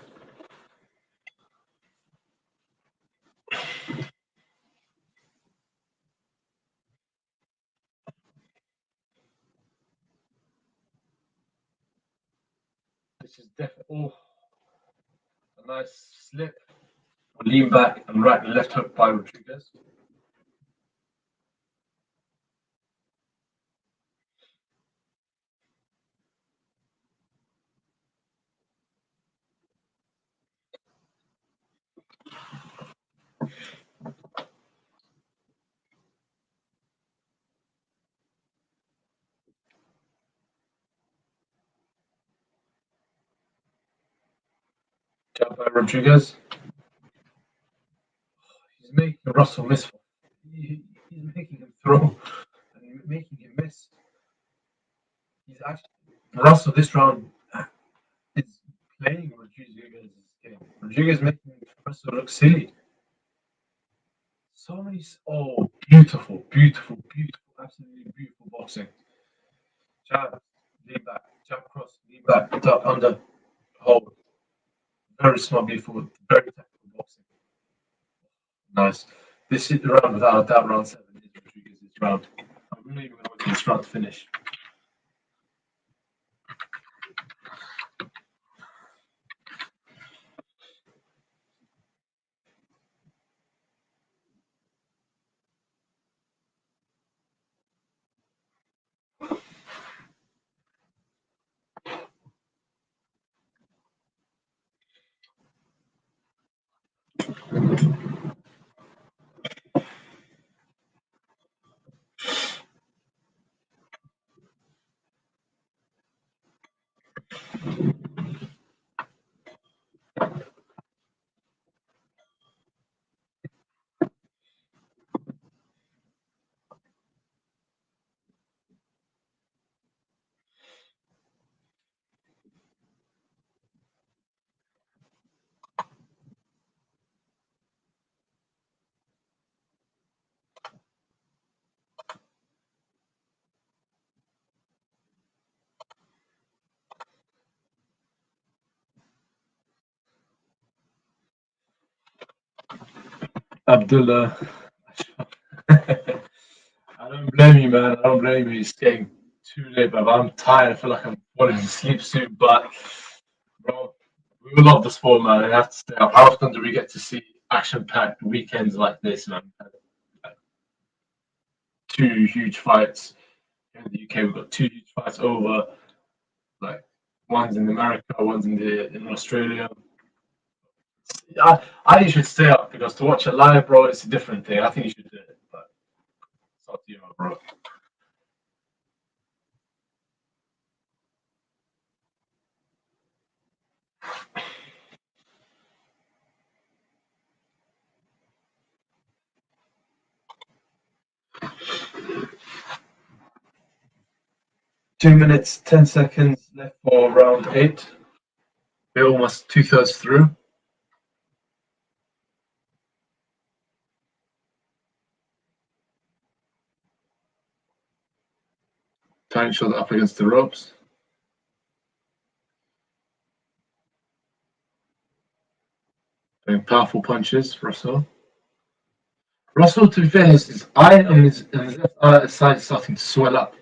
This is definitely a nice slip. Lean back and right and left hook by Rodriguez. Jab by Rodriguez. He's making Russell miss. He's making him throw and making him miss. He's actually Russell this round is playing Rodriguez's game. Rodriguez making Russell look silly. So many. Oh, beautiful, beautiful, beautiful, absolutely beautiful boxing. Jab, lean back, jab cross, lean back, duck under, hold. Very smart, beautiful, very technical boxing. Nice. This is the round without a doubt. Round 7 is Rodriguez's round. I'm not even going to wait for this round to finish. Abdullah. I don't blame you, man. I don't blame you. It's getting too late, but I'm tired. I feel like I'm falling asleep soon. But, bro, we love the sport, man. I have to stay up. How often do we get to see action-packed weekends like this, man? Like, 2 huge fights in the UK. We've got 2 huge fights over. Like, one's in America, one's in Australia. I think you should stay up because to watch it live, bro, it's a different thing. I think you should do it, but it's up to you, bro. 2 minutes, 10 seconds left for round 8. We're almost 2/3 through. Tying shoulder up against the ropes. Doing powerful punches, Russell. Russell, to be fair, his eye and his left eye side is starting to swell up.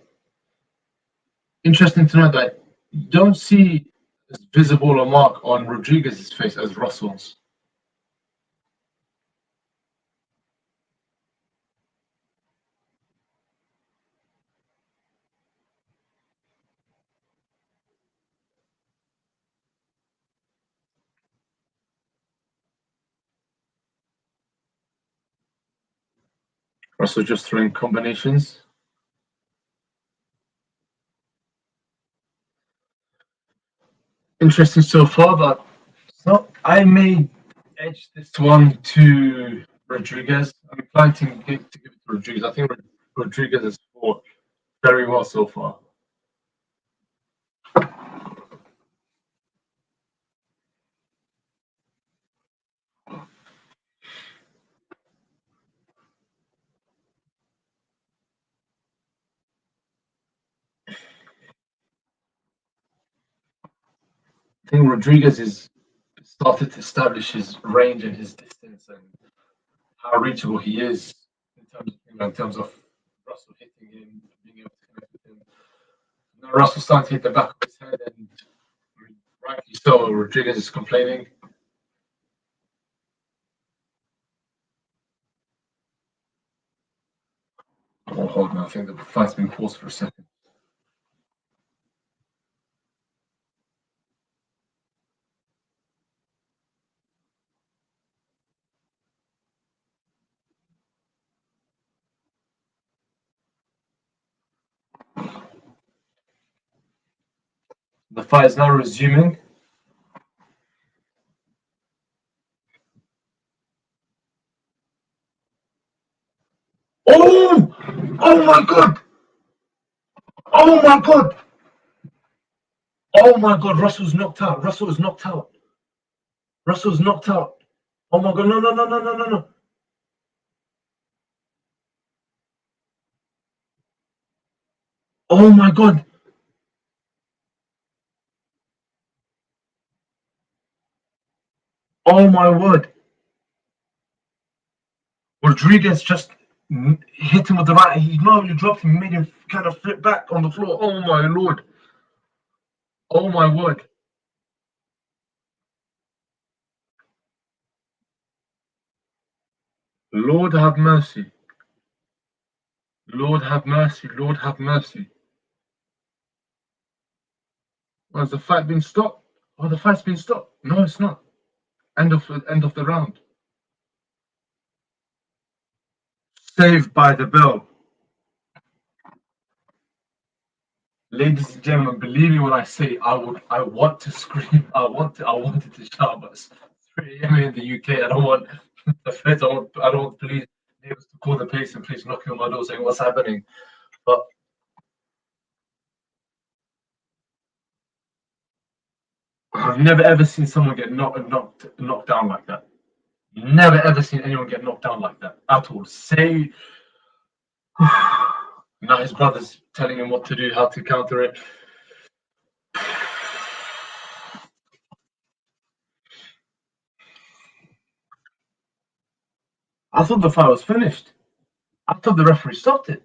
Interesting to note that you don't see as visible a mark on Rodriguez's face as Russell's. Russell just throwing combinations. Interesting so far, but so I may edge this one to Rodriguez. I'm planning to give it to Rodriguez. I think Rodriguez has fought very well so far. I think Rodriguez is started to establish his range and his distance and how reachable he is in terms of Russell hitting him, being able to connect with him. Now Russell starting to hit the back of his head, and rightly so. Rodriguez is complaining. Oh, hold on. I think the fight's been paused for a second. The fight is now resuming. Oh! Oh my god! Oh my god! Oh my god! Russell's knocked out. Russell's knocked out. Russell's knocked out. Oh my god! No! No! No! No! No! No! No! Oh my God. Oh my word. Rodriguez just hit him with the right. He normally dropped him, made him kind of flip back on the floor. Oh my Lord. Oh my word. Lord have mercy. Lord have mercy. Lord have mercy. Has the fight been stopped? Oh, the fight's been stopped. No, it's not. End of the round. Saved by the bell. Ladies and gentlemen, believe me when I say I want to scream. I wanted to shout, but it's 3 a.m. in the UK. I don't want the feds. I don't want police neighbors to call the police and police knocking on my door saying what's happening. But I've never ever seen someone get knocked down like that. Never ever seen anyone get knocked down like that at all. Say now his brother's telling him what to do, how to counter it. I thought the fight was finished. I thought the referee stopped it.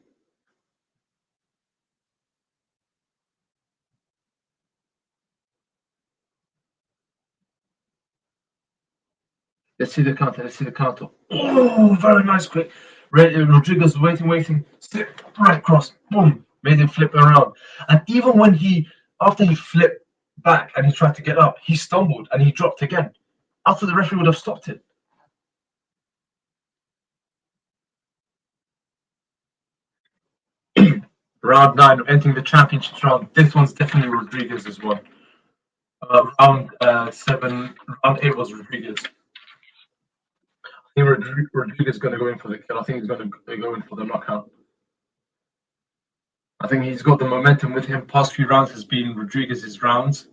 Let's see the counter. Let's see the counter. Oh, very nice, quick. Rodriguez waiting. Slip right cross. Boom. Made him flip around. And even when after he flipped back and he tried to get up, he stumbled and he dropped again. After the referee would have stopped it. Round 9, entering the championship round. This one's definitely Rodriguez's one. Round 7, round 8 was Rodriguez. I think Rodriguez is going to go in for the kill. I think he's going to go in for the knockout. I think he's got the momentum with him. Past few rounds has been Rodriguez's rounds.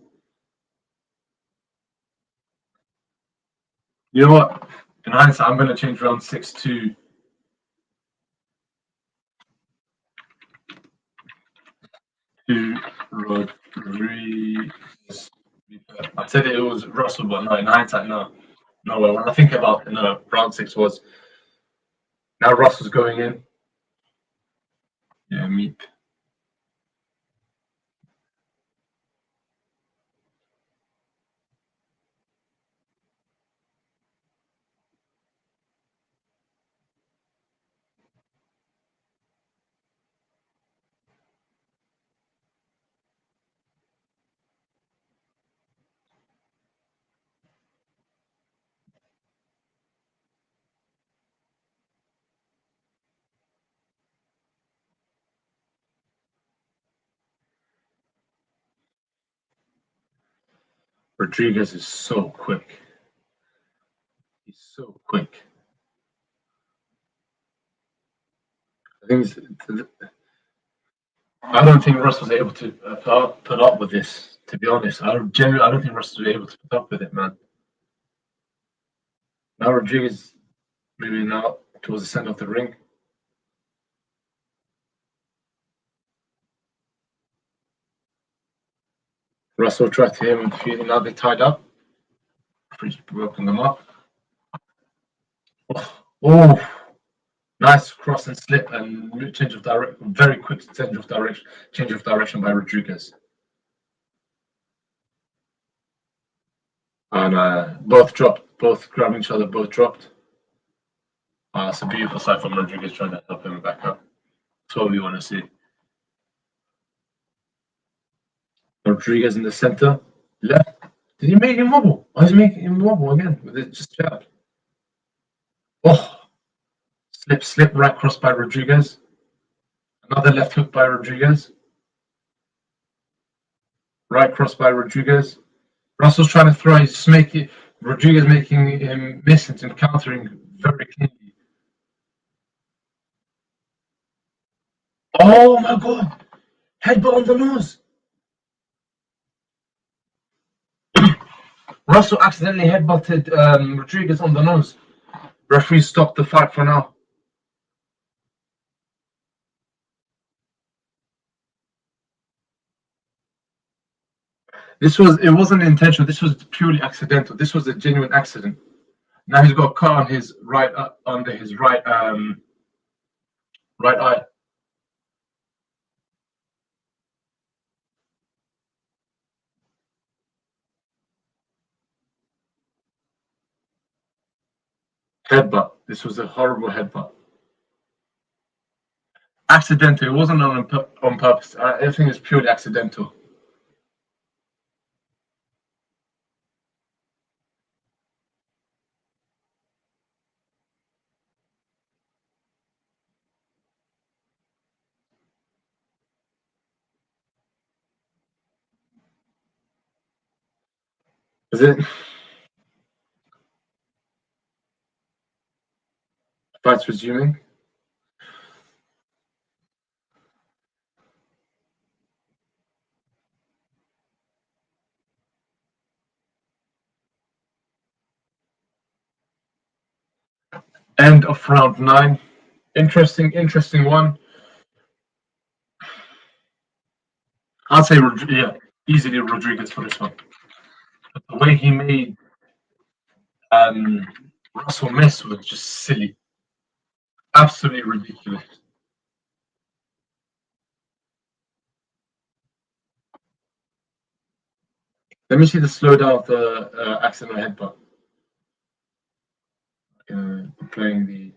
You know what? In hindsight, I'm going to change round 6 to Rodriguez. I said it was Russell, but no, in hindsight, no. No, when I think about it, no, round 6 was. Now Russell's going in. Yeah, meep. Rodriguez is so quick. He's so quick. I don't think Russ was able to put up with this. To be honest, I don't think Russ was able to put up with it, man. Now Rodriguez maybe now towards the center of the ring. Russell tried to hit him with the feet. Now they tied up. Freeze broken them up. Oh, nice cross and slip and change of direction. Very quick change of direction by Rodriguez. And both dropped, both grabbing each other, both dropped. It's a beautiful sight from Rodriguez trying to help him back up. That's what we want to see. Rodriguez in the center, left. Did he make him wobble? Oh, he's making him wobble again with it just jab. Oh, slip, right cross by Rodriguez. Another left hook by Rodriguez. Right cross by Rodriguez. Russell's trying to throw. He's making Rodriguez making him miss and countering very cleanly. Oh my God! Headbutt on the nose. Russell accidentally headbutted Rodriguez on the nose. Referee stopped the fight for now. It wasn't intentional. This was purely accidental. This was a genuine accident. Now he's got a cut on his right, under his right right eye. Headbutt. This was a horrible headbutt. Accidental. It wasn't on purpose. Everything is purely accidental. Is it? Fights resuming. End of round 9. Interesting one. I'd say, easily Rodriguez for this one. But the way he made Russell miss was just silly. Absolutely ridiculous. Let me see the slowdown of the accidental headbutt. Playing the.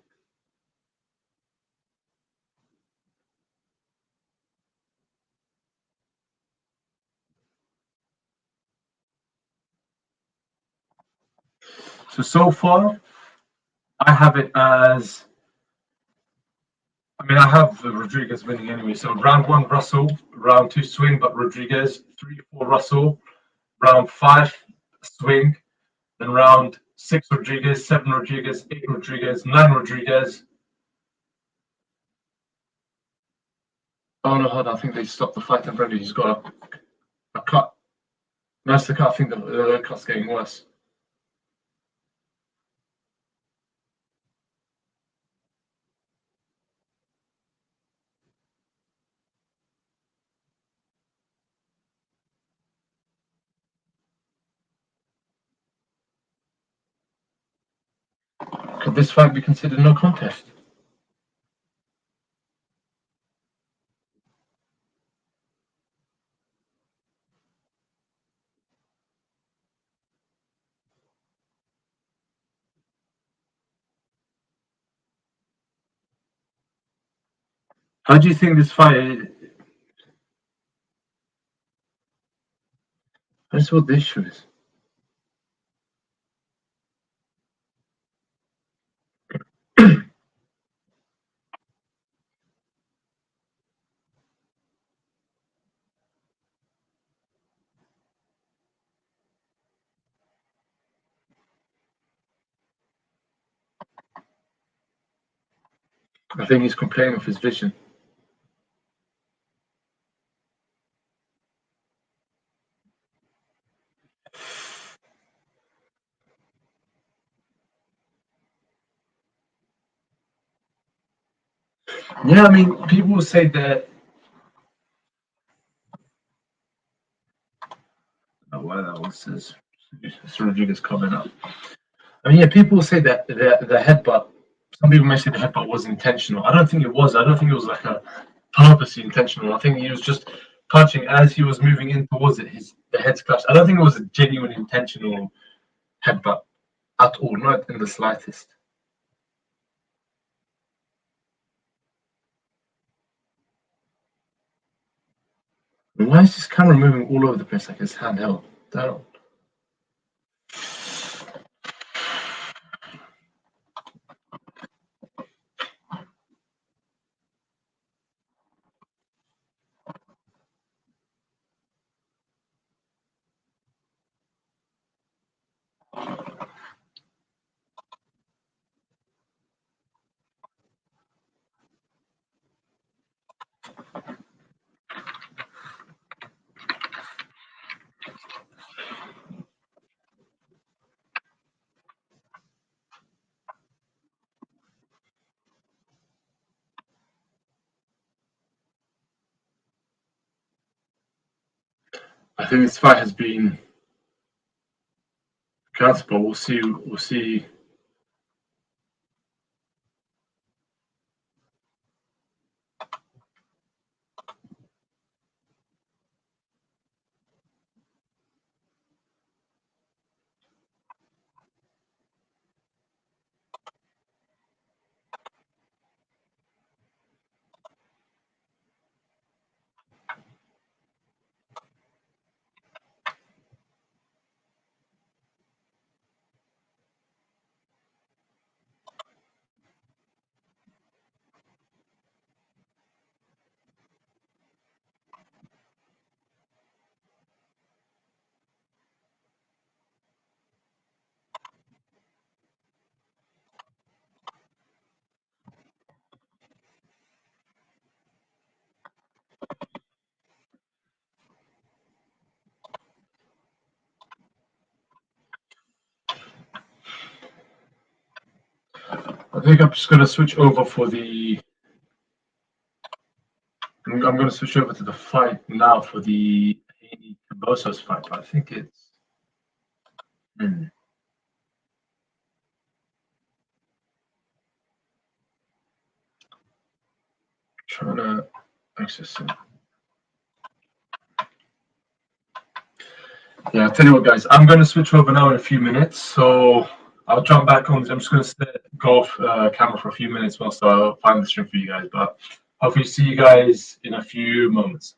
So far, I have it as. I have Rodriguez winning anyway. So round 1, Russell. Round 2, swing, but Rodriguez. 3, 4, Russell. Round 5, swing. Then round 6, Rodriguez. 7, Rodriguez. 8, Rodriguez. 9, Rodriguez. Oh no, hold on. I think they stopped the fight already. He's got a cut. That's the cut. I think the cut's getting worse. Could this fight be considered no contest? How do you think this fight? That's what the issue is. I think he's complaining of his vision. Yeah, people will say that. Oh, why that one says Rodriguez coming up. People will say that the headbutt. Some people may say the headbutt was intentional. I don't think it was. I don't think it was like a purposely intentional. I think he was just punching as he was moving in towards it. The heads clashed. I don't think it was a genuine intentional headbutt at all, not in the slightest. Why is this camera moving all over the place like it's handheld? That. I think this fight has been accountable. We'll see. We'll see. I think I'm just going to switch over for the. I'm going to switch over to the fight now for the Haney Kambosos fight. I think it's. Trying to access it. Yeah, I'll tell you what, guys. I'm going to switch over now in a few minutes. So I'll jump back on. I'm just going to go off camera for a few minutes whilst I find the stream for you guys. But hopefully, see you guys in a few moments.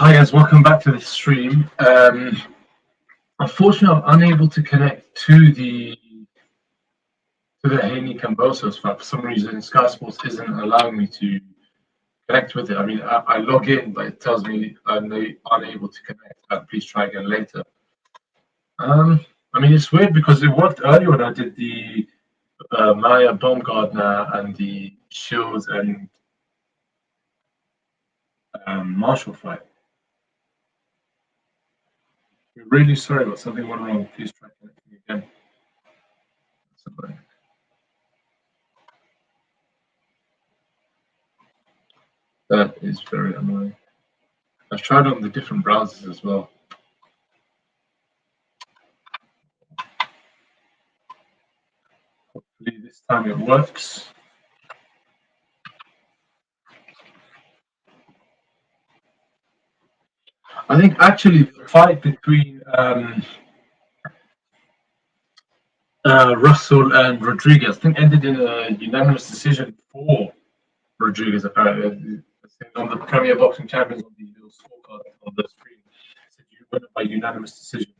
Hi guys, welcome back to the stream. Unfortunately, I'm unable to connect to the Haney Kambosos fight. For some reason, Sky Sports isn't allowing me to connect with it. I mean, I log in, but it tells me I'm unable to connect. Please try again later. I mean, it's weird because it worked earlier when I did the Maya Baumgartner and the Shields and Marshall fight. I'm really sorry, but something went wrong. Please try connecting again. That is very annoying. I've tried on the different browsers as well. Hopefully this time it works. I think actually the fight between Russell and Rodriguez, I think, ended in a unanimous decision for Rodriguez, apparently. On the Premier Boxing Champions on the little scorecard on the screen, it said you won by unanimous decision.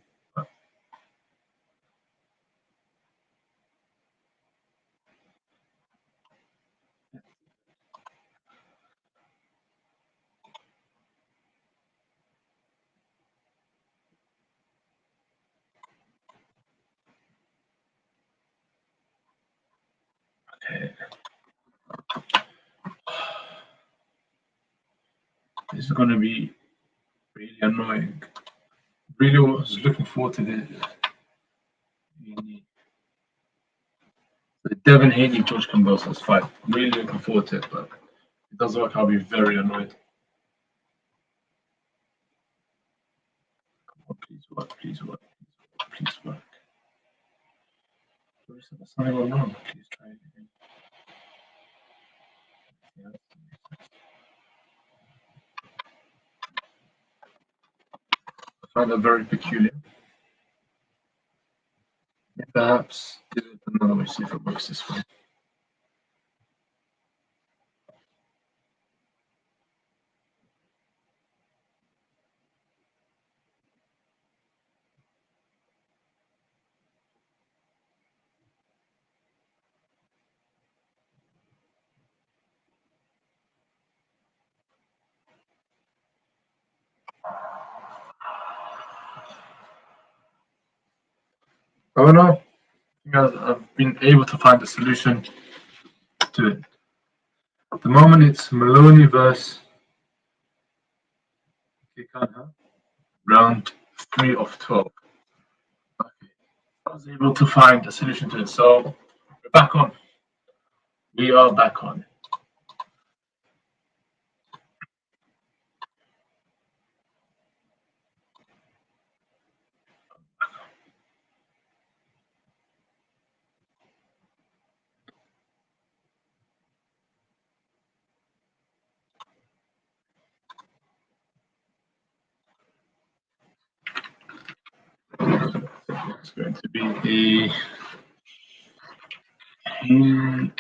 Okay. This is going to be really annoying. Really was looking forward to the Devin Haney George Kambosos fight. I'm really looking forward to it, but if it doesn't work, I'll be very annoyed. Oh, please work, please work, please work. Something went wrong. Please try it again. Yeah. I find that very peculiar. Perhaps do it another way, see if it works this way. Oh no, I've been able to find a solution to it. At the moment, it's Maloney versus Keikana, round 3 of 12. Okay, I was able to find a solution to it, so we're back on. We are back on. It's going to be the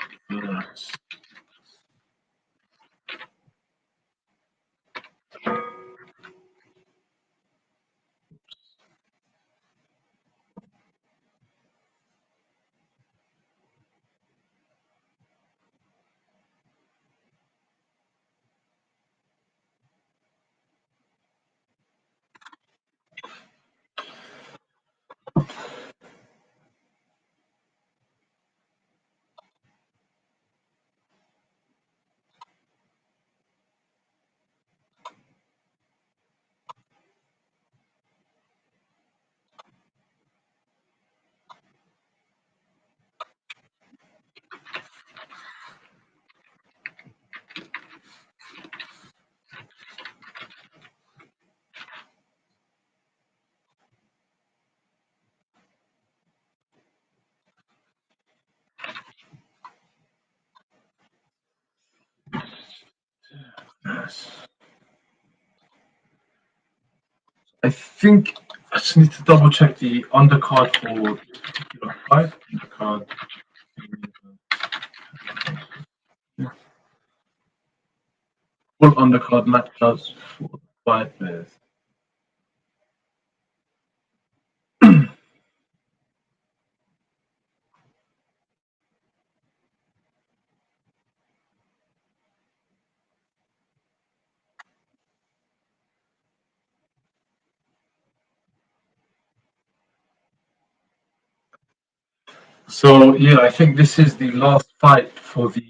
Yes. I think I just need to double check the undercard for this particular fight. Undercard. Full undercard matchups for the fight. So yeah, I think this is the last fight for the.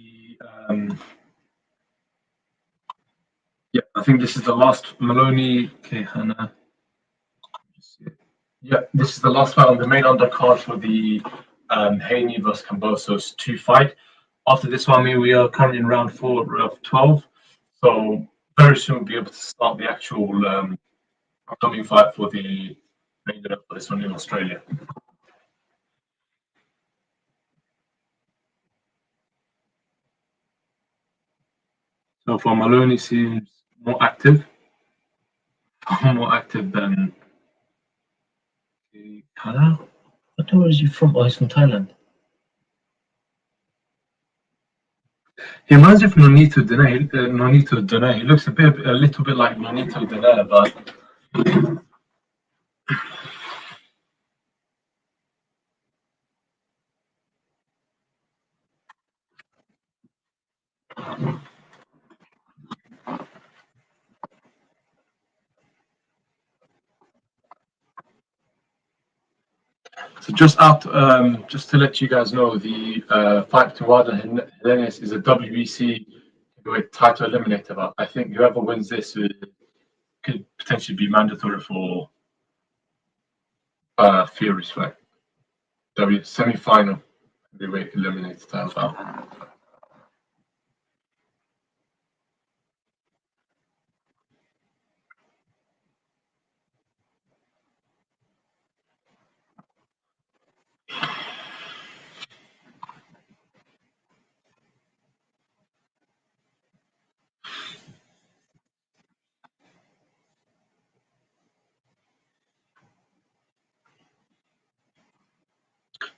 Yeah, I think this is the last Maloney Keikana. Yeah, this is the last fight on the main undercard for the Haney versus Kambosos 2 fight. After this one, we are currently in round 4 of 12. So very soon we'll be able to start the actual upcoming fight for the main event for this one in Australia. So for Maloney seems more active, more active than Keikana. I don't know where is he from. Oh, he's from Thailand. He reminds me of Nonito Dene. He looks a little bit like Nonito Dene, but so just to let you guys know, the fight to Wilder Helenius is a WBC heavyweight title eliminator. But I think whoever wins this could potentially be mandatory for Fury's fight. W semi-final heavyweight eliminator title bout.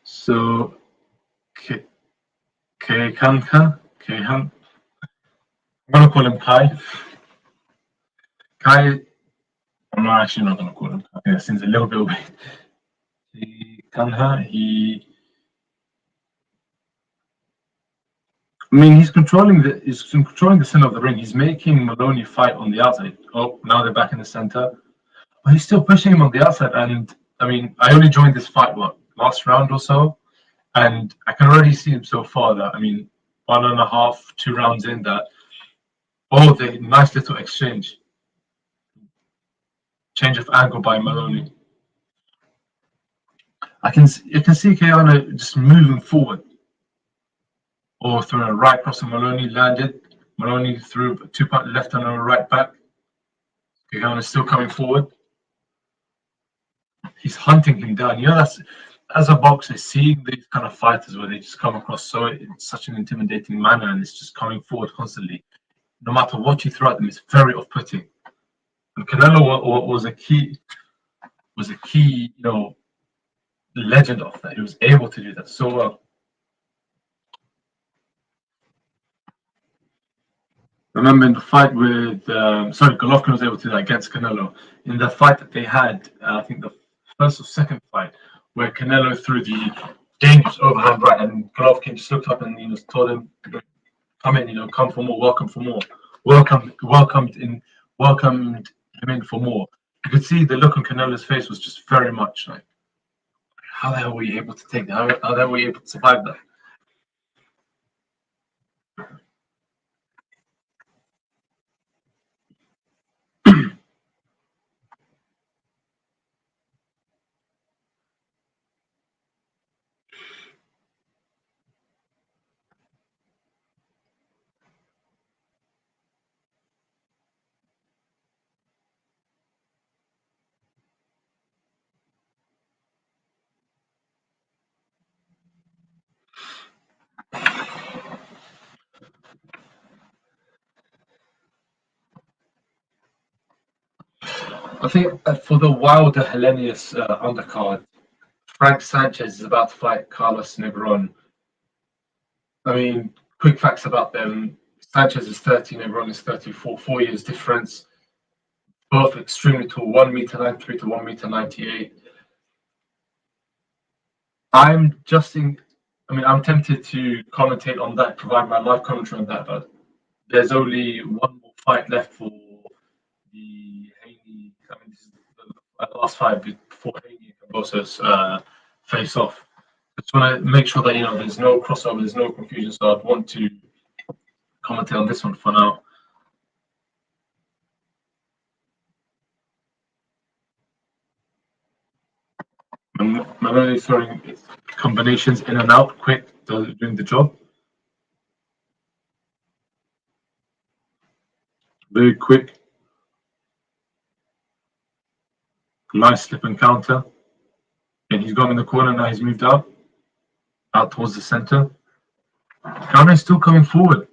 So Keikana, I'm gonna call him Kai. Kai, I'm not actually not gonna call him Kai. Yeah, seems a little bit weird. Keikana, I mean, he's controlling the center of the ring. He's making Maloney fight on the outside. Oh, now they're back in the center, but he's still pushing him on the outside. And I mean, I only joined this fight last round or so, and I can already see him so far that I mean, 1.5, 2 rounds in that. Oh, the nice little change of angle by Maloney. You can see Keikana just moving forward, or throwing a right cross and Maloney landed. Maloney threw a 2-point left and a right back. Keikana is still coming forward. He's hunting him down. You know, that's as a boxer, seeing these kind of fighters where they just come across so in such an intimidating manner and it's just coming forward constantly. No matter what you throw at them, it's very off-putting. And Canelo was a key, legend of that. He was able to do that so well. Remember in the fight with, Golovkin was able to do that against Canelo. In the fight that they had, I think the first or second fight, where Canelo threw the dangerous overhand right, and Golovkin just looked up and told him, "Come in, come for more, welcome for more, welcomed him in for more." You could see the look on Canelo's face was just very much like, "How the hell were you able to take that? How the hell were you able to survive that?" I think for the Wilder Helenius undercard, Frank Sanchez is about to fight Carlos Negron. I mean, quick facts about them. Sanchez is 30, Negron is 34, 4 years difference. Both extremely tall, 1 meter 93 to 1 meter 98. I'm tempted to commentate on that, provide my live commentary on that, but there's only one more fight left for the Haney. This is the last fight before Haney and Kambosos face off. I just want to make sure that there's no crossover, there's no confusion. So I'd want to commentate on this one for now. Maloney throwing combinations in and out, quick, doing the job. Very quick. Nice slip and counter. And he's gone in the corner, now he's moved out towards the center. Keikana is still coming forward.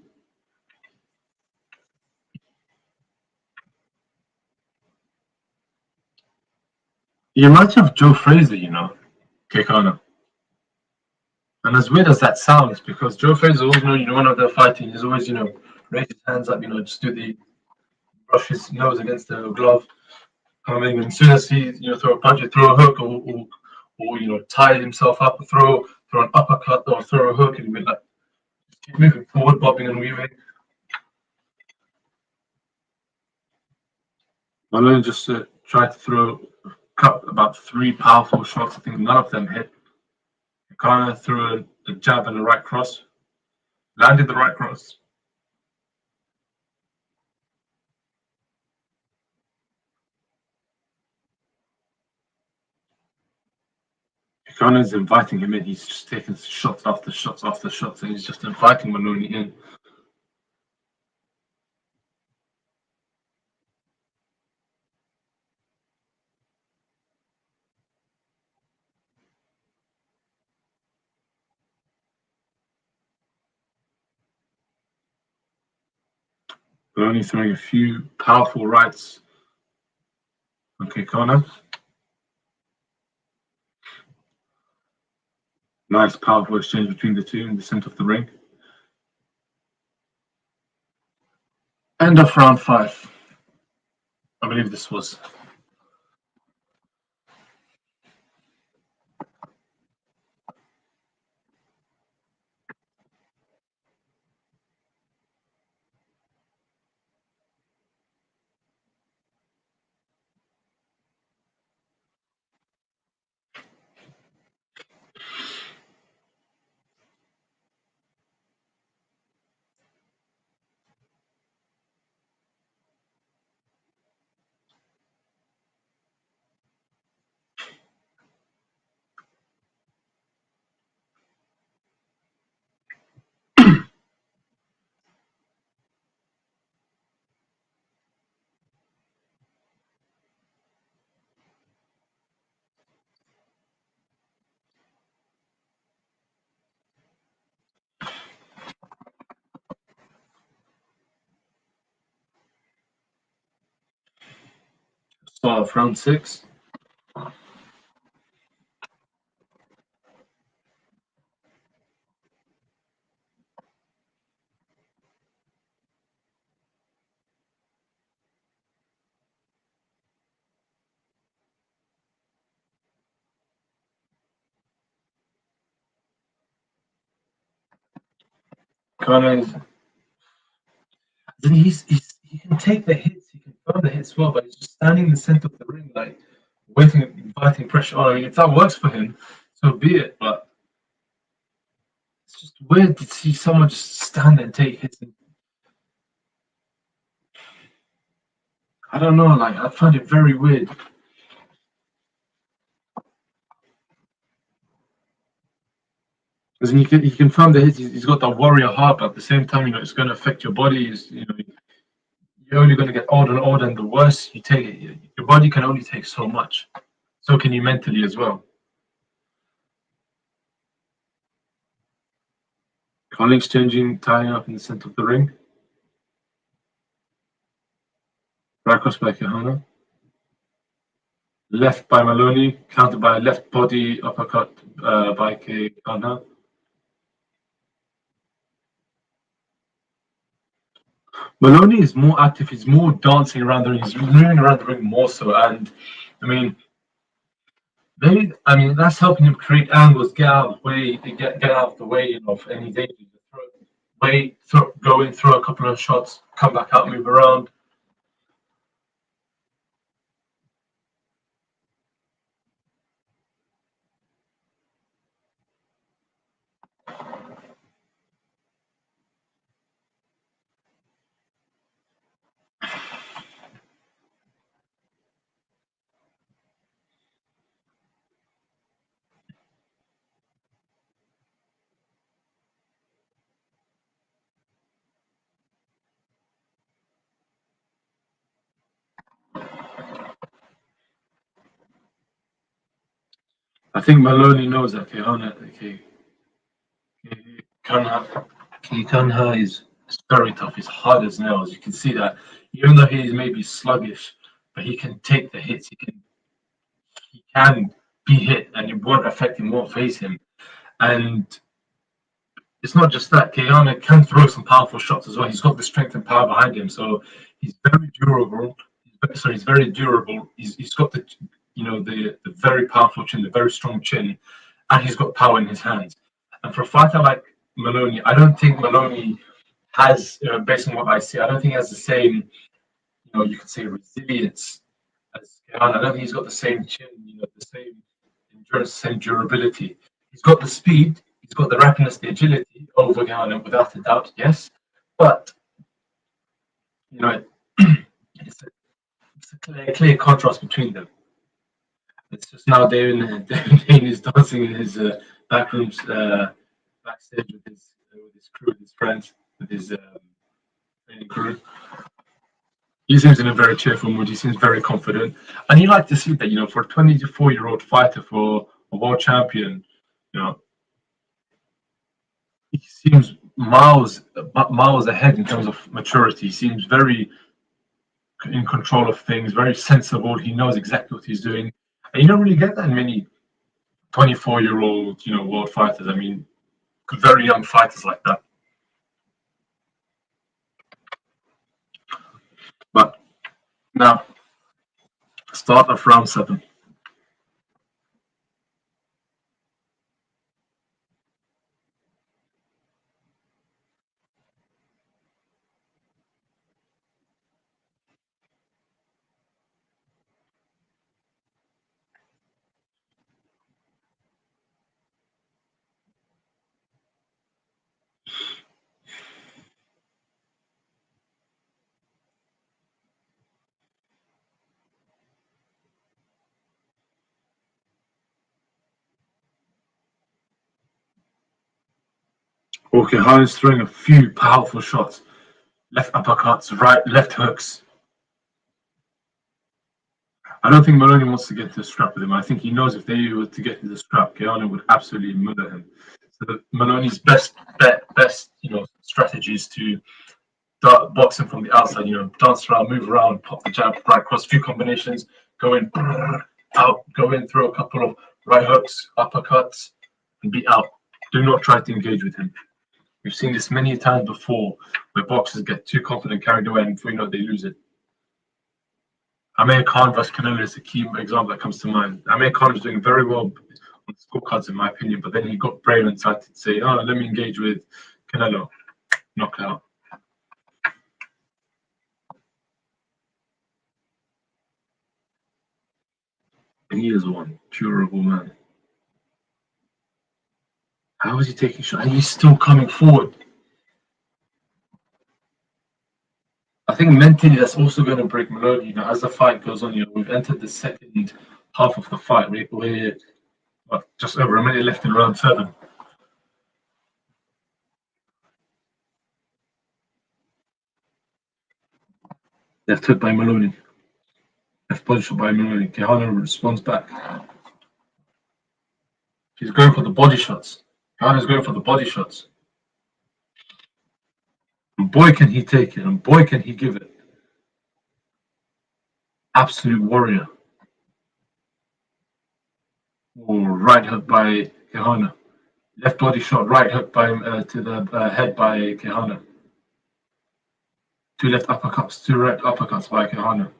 He reminds me of Joe Frazier, Keikana. And as weird as that sounds, because Joe Frazier always one of the fighting, he's always, raise his hands up, just brush his nose against the glove. And as soon as he, throw a punch, throw a hook, or tie himself up, throw an uppercut or throw a hook, and he'll be like, keep moving forward, bobbing and weaving. Maloney just tried to throw about 3 powerful shots. I think none of them hit. Keikana threw a jab and a right cross. Landed the right cross. Keikana is inviting him in. He's just taking shots after shots after shots, and he's just inviting Maloney in. Maloney throwing a few powerful rights on Keikana. Nice, powerful exchange between the two in the center of the ring. End of round 5. I believe this was. Start of round 6. Keikana is. Then he can take the hits, he can throw the hits well, but he's just standing in the center of the ring, like waiting, inviting pressure on. I mean, if that works for him, so be it. But it's just weird to see someone just stand and take hits. I don't know, like I find it very weird. Because he can find the hits. He's got that warrior heart, but at the same time, it's going to affect your body. You're only going to get older and older, and the worse you take it, your body can only take so much. So can you mentally as well. Colin exchanging, tying up in the center of the ring. Right cross by Keikana. Left by Maloney, countered by a left body uppercut by Keikana. Maloney is more active. He's more dancing around the ring. He's moving around the ring more so. And I mean, that's helping him create angles, get out of the way, get out of the way of any danger. Go in, throw a couple of shots, come back out, move around. I think Maloney knows that Keikana is very tough. He's hard as nails. You can see that, even though he's maybe sluggish, but he can take the hits. He can be hit, and it won't affect him, won't phase him. And it's not just that. Keikana can throw some powerful shots as well. He's got the strength and power behind him, so he's very durable. He's very durable. He's got the very powerful chin, the very strong chin, and he's got power in his hands. And for a fighter like Maloney, I don't think Maloney has, based on what I see, I don't think he has the same, you could say resilience as Keanu. I don't think he's got the same chin, the same endurance, same durability. He's got the speed, he's got the rapidness, the agility over Keanu, without a doubt, yes. But, it's a clear contrast between them. It's just now Devin is dancing in his back rooms, backstage with his crew, with his friends, with his training crew. He seems in a very cheerful mood. He seems very confident, and you like to see that. For a 24-year-old fighter, for a world champion, he seems miles ahead in terms of maturity. He seems very in control of things, very sensible. He knows exactly what he's doing, and you don't really get that in many 24-year-old, world fighters. I mean, very young fighters like that. But now, start of round 7. Okay, Haney's throwing a few powerful shots. Left uppercuts, right, left hooks. I don't think Maloney wants to get to the scrap with him. I think he knows if they were to get to the scrap, Keanu would absolutely murder him. So Maloney's best strategy is to box him from the outside. Dance around, move around, pop the jab, right cross, few combinations, go in, out, go in, throw a couple of right hooks, uppercuts, and be out. Do not try to engage with him. We've seen this many times before, where boxers get too confident, carried away, and before you know it, they lose it. Amir Khan versus Canelo is a key example that comes to mind. Amir Khan was doing very well on scorecards, in my opinion, but then he got brave and decided to say, "Oh, let me engage with Canelo." Knockout. And he is one durable man. How is he taking shots? And he's still coming forward. I think mentally that's also going to break Maloney. As the fight goes on, we've entered the second half of the fight. We're just over a minute left in round 7. Left hook by Maloney. Left body shot by Maloney. Keikana responds back. He's going for the body shots. Keikana's going for the body shots. And boy, can he take it. And boy, can he give it. Absolute warrior. Right hook by Keikana. Left body shot, right hook by to the head by Keikana. 2 left uppercuts, 2 right uppercuts by Keikana.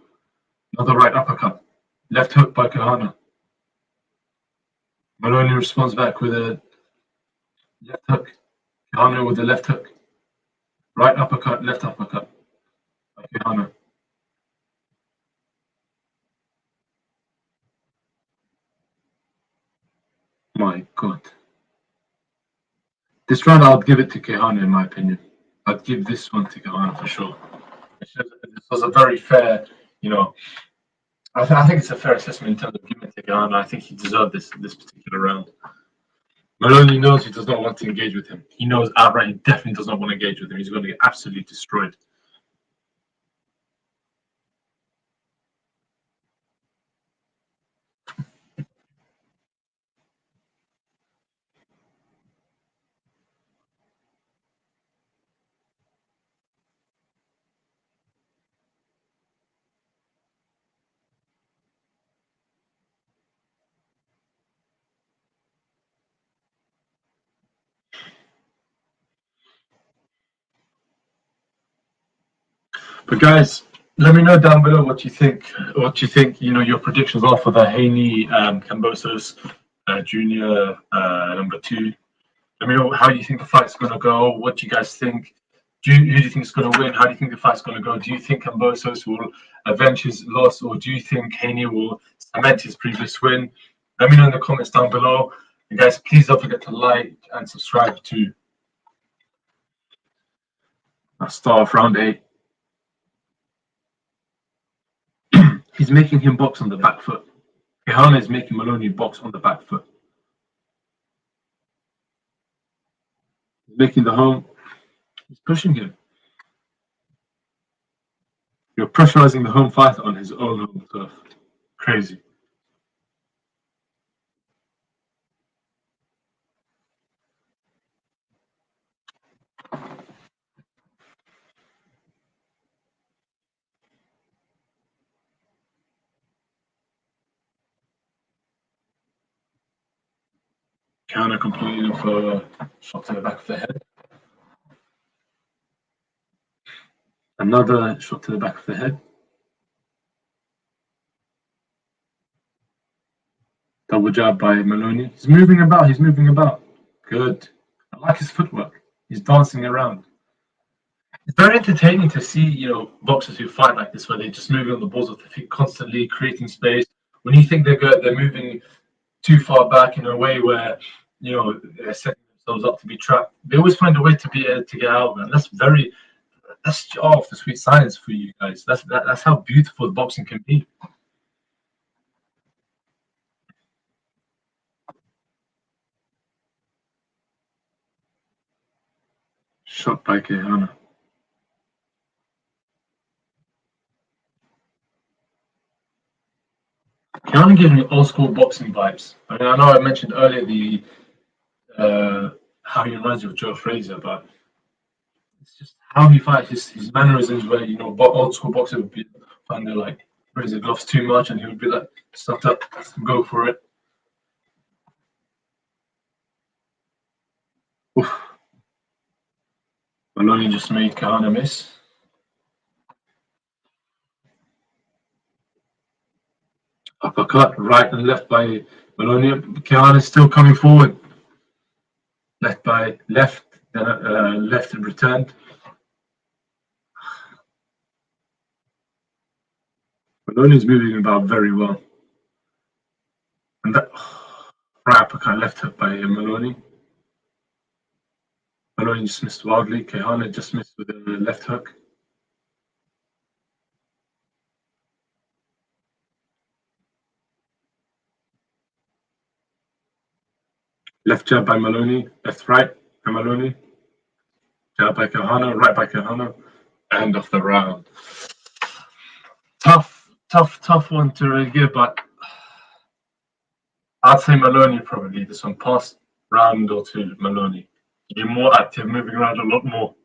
Another right uppercut. Left hook by Keikana. Maloney responds back with a left hook. Keikana with the left hook. Right uppercut, left uppercut by Keikana. My God. This round, I'll give it to Keikana, in my opinion. I'd give this one to Keikana for sure. This was a very fair, I think it's a fair assessment in terms of giving it to Keikana. I think he deserved this particular round. Maloney knows he does not want to engage with him. He knows outright he definitely does not want to engage with him. He's going to get absolutely destroyed. But guys, let me know down below what you think. What you think, your predictions are for the Haney Kambosos Junior #2. Let me know how you think the fight's going to go. What do you guys think? Who do you think is going to win? How do you think the fight's going to go? Do you think Kambosos will avenge his loss, or do you think Haney will cement his previous win? Let me know in the comments down below. And guys, please don't forget to like and subscribe to start off round 8. He's making him box on the back foot. Keikana is making Maloney box on the back foot. He's making the home. He's pushing him. You're pressurizing the home fighter on his own home turf. Crazy. Keikana completing for a shot to the back of the head. Another shot to the back of the head. Double jab by Maloney. He's moving about. He's moving about. Good. I like his footwork. He's dancing around. It's very entertaining to see, boxers who fight like this, where they're just moving on the balls of their feet, constantly creating space. When you think they're good, they're moving too far back in a way where, they're setting themselves up to be trapped. They always find a way to get out of it. And that's the sweet science for you guys. That's how beautiful boxing can be. Shot by Keikana. Keikana gives me old school boxing vibes. I mean, I know I mentioned earlier how he reminds you of Joe Frazier, but it's just how he fights, his mannerisms, where old school boxer would be find like raise the gloves too much, and he would be like, "Stop up, go for it." Oof. Maloney just made Keikana miss. Uppercut, right and left by Maloney. Keikana is still coming forward. Left by left, then left and returned. Maloney's moving about very well. And that right uppercut, left hook by Maloney. Maloney just missed wildly. Keikana just missed with a left hook. Left jab by Maloney, left right by Maloney. Jab by Keikana, right by Keikana. End of the round. Tough one to really give, but I'd say Maloney probably this one. Past round or two, Maloney. You're more active, moving around a lot more.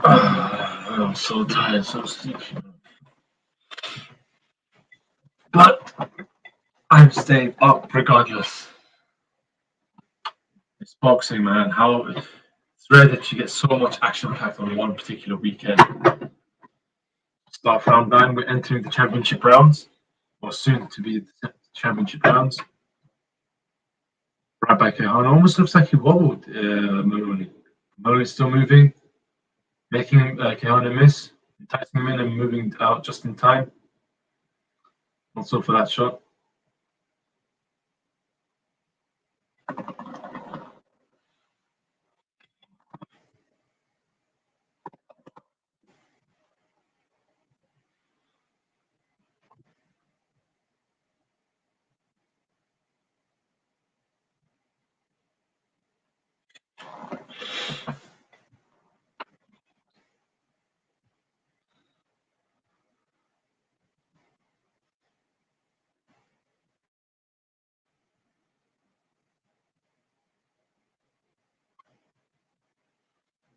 I'm so tired, so sleepy. But I'm staying up regardless. It's boxing, man. It's rare that you get so much action packed on one particular weekend. Start round 9. We're entering the championship rounds, or soon to be the championship rounds. Right by Keikana. Almost looks like he wobbled Maloney. Maloney's still moving, making Keikana miss, enticing him in and moving out just in time. Also for that shot.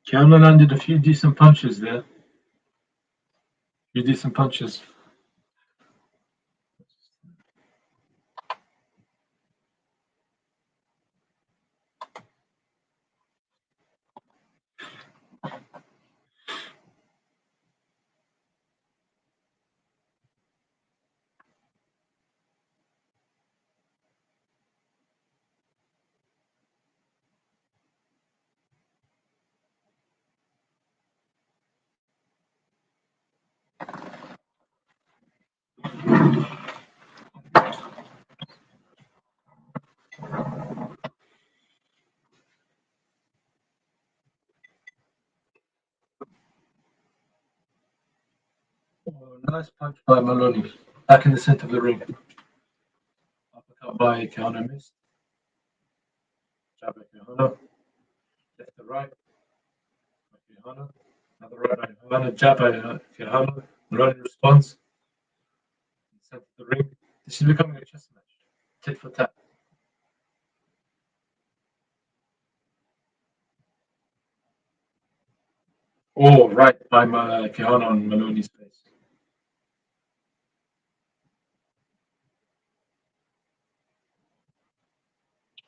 Keikana landed a few decent punches there. Few decent punches. Oh, nice punch by Maloney. Back in the center of the ring. Uppercut by Keikana missed. Jab by Keikana. Left to right. Keikana. Another right by Keikana. Jab by Keikana. Maloney responds. Center of the ring. This is becoming a chess match. Tit for tat. Oh, right by Keikana on Maloney's face.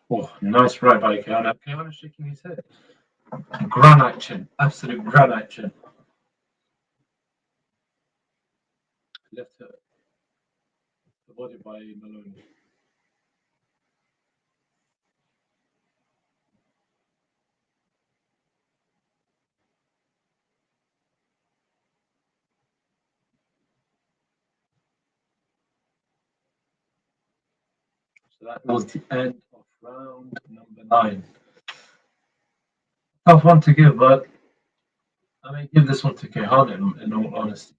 Oh, nice right by Keikana. Keikana shaking his head. Granite chin. Absolute granite chin. Left hook. The body by Maloney. So that was the end of round number 9. Tough one to give, but I may give this one to Keikana in all honesty.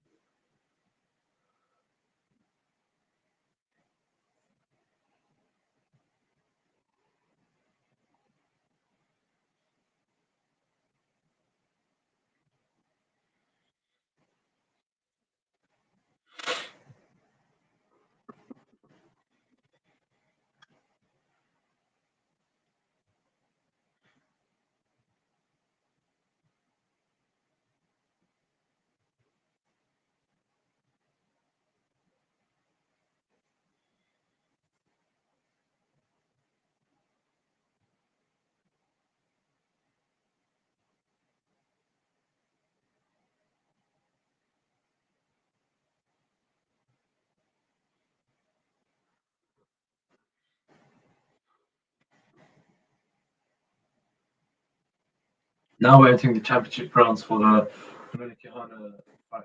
Now we're entering the championship rounds for the Keikana fight.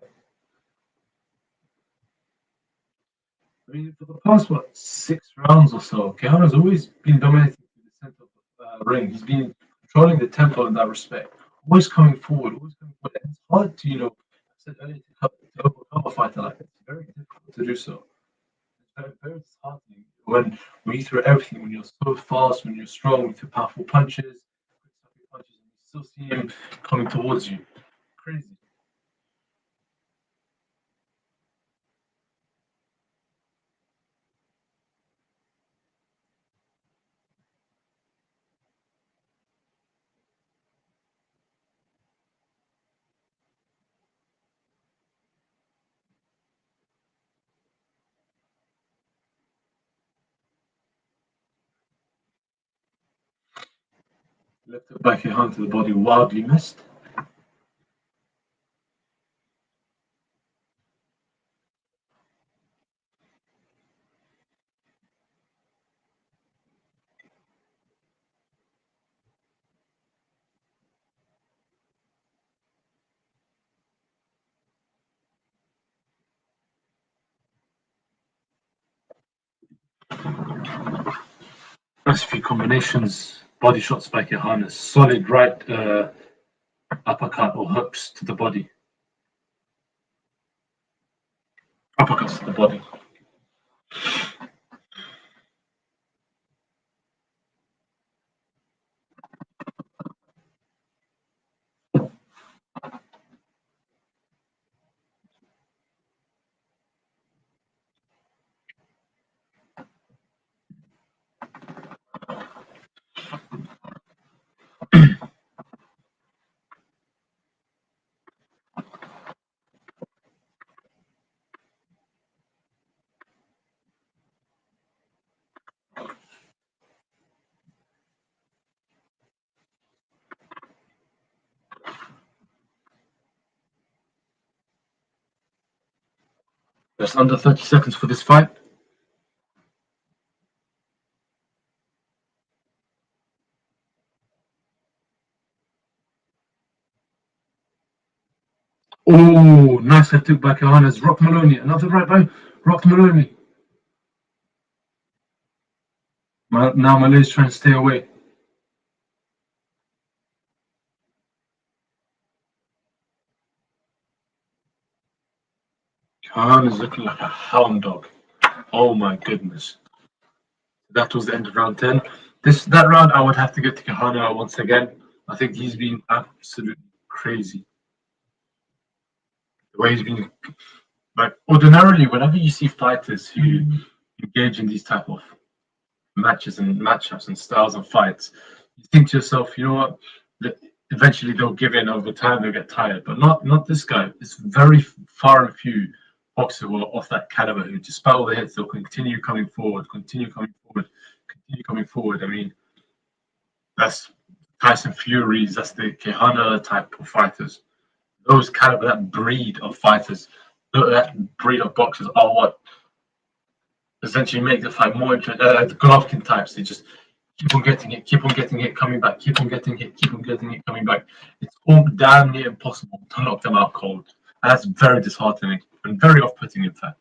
I mean, for the past, 6 rounds or so, Keikana's always been dominating through the center of the ring. He's been controlling the tempo in that respect. Always coming forward, always coming forward. And it's hard to, I said earlier, to overcome a fighter like that. It's very difficult to do so. It's very, very disheartening when you throw everything, when you're so fast, when you're strong, with your powerful punches, quick punches, and you still see him coming towards you. Crazy. Left hook back hand to the body, wildly missed. Nice few combinations, body shots by Keikana. Solid right uppercut or hooks to the body. Uppercuts to the body. Just under 30 seconds for this fight. Oh, nice left hook by Keikana's. Rock Maloney, another right by Rock Maloney. Now Maloney's trying to stay away. Keikana's looking like a hound dog. Oh my goodness. That was the end of round 10. That round I would have to give to Keikana once again. I think he's been absolutely crazy. The way he's been, like, ordinarily, whenever you see fighters who engage in these type of matches and matchups and styles of fights, you think to yourself, you know what? Eventually they'll give in over time, they'll get tired. But not this guy. It's very far and few boxers who are of that caliber who, despite all the hits, they'll continue coming forward, continue coming forward, continue coming forward. I mean, that's Tyson Furies, that's the Keikana type of fighters. Those caliber, that breed of fighters, that breed of boxers are what essentially make the fight more interesting. The Golovkin types, they just keep on getting it, coming back, keep on getting it, coming back. It's all damn near impossible to knock them out cold. And that's very disheartening and very off-putting, in fact.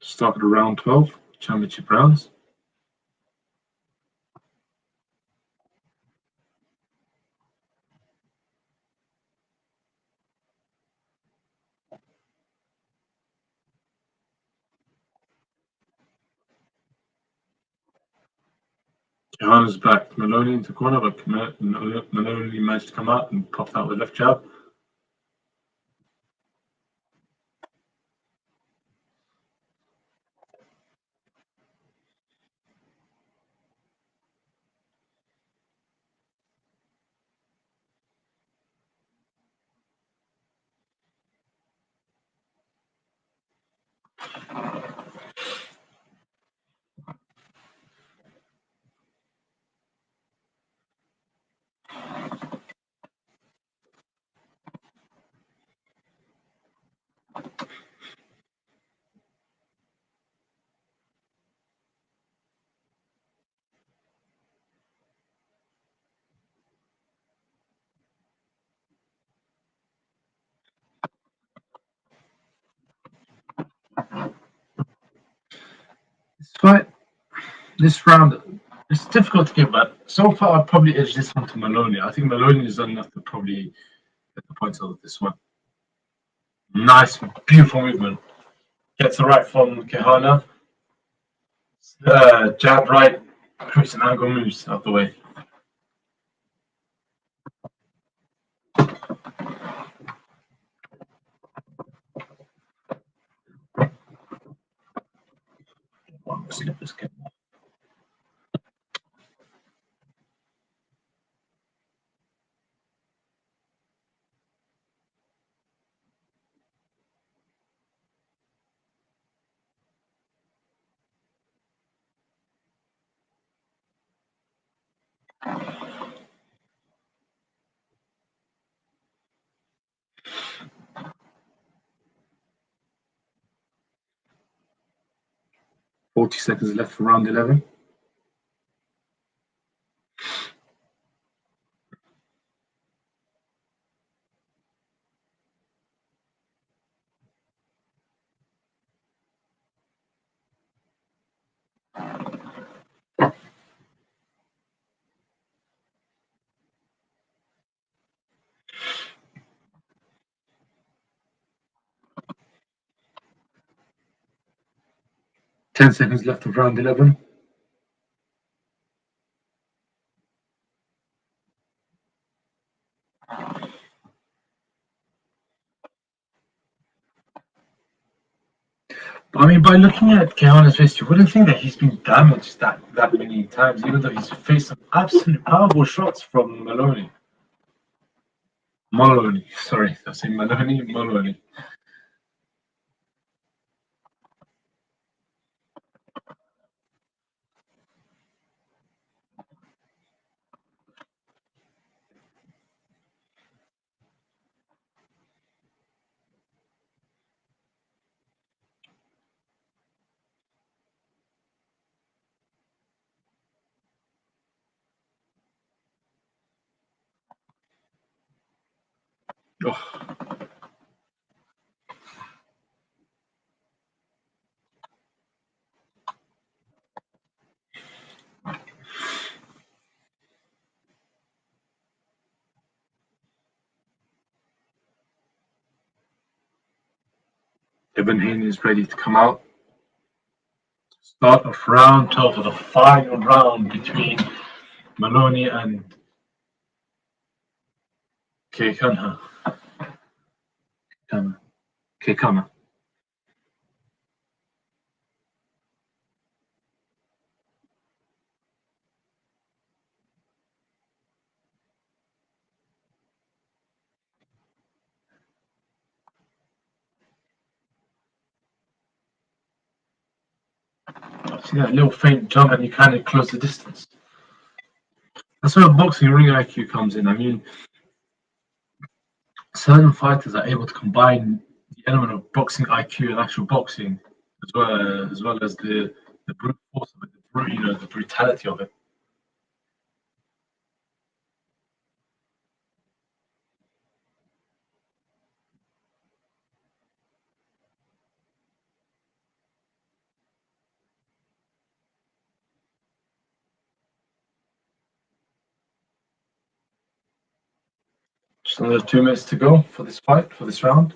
Started around 12, championship rounds. Keikana's back. Maloney into corner, but Maloney managed to come out and popped out with left jab. This round, it's difficult to give, but so far I'd probably edge this one to Maloney. I think Maloney has done enough to probably get the points out of this one. Nice, beautiful movement. Gets the right from Keikana. Jab right, creates an angle, moves out the way. See if this can. $40 left for round 11. $10 left of round 11. I mean, by looking at Keikana's face, you wouldn't think that he's been damaged that many times, even though he's faced some absolute powerful shots from Maloney. Sorry, I say Maloney. Oh. Devin Haney is ready to come out. Start of round 12 of the final round between Maloney and Keikana. Keikana. See that little faint jump and you kind of close the distance. That's where boxing ring IQ comes in. I mean, certain fighters are able to combine the element of boxing IQ and actual boxing, as well as the brute force of it, the brutality of it. Just another 2 minutes to go for this fight, for this round.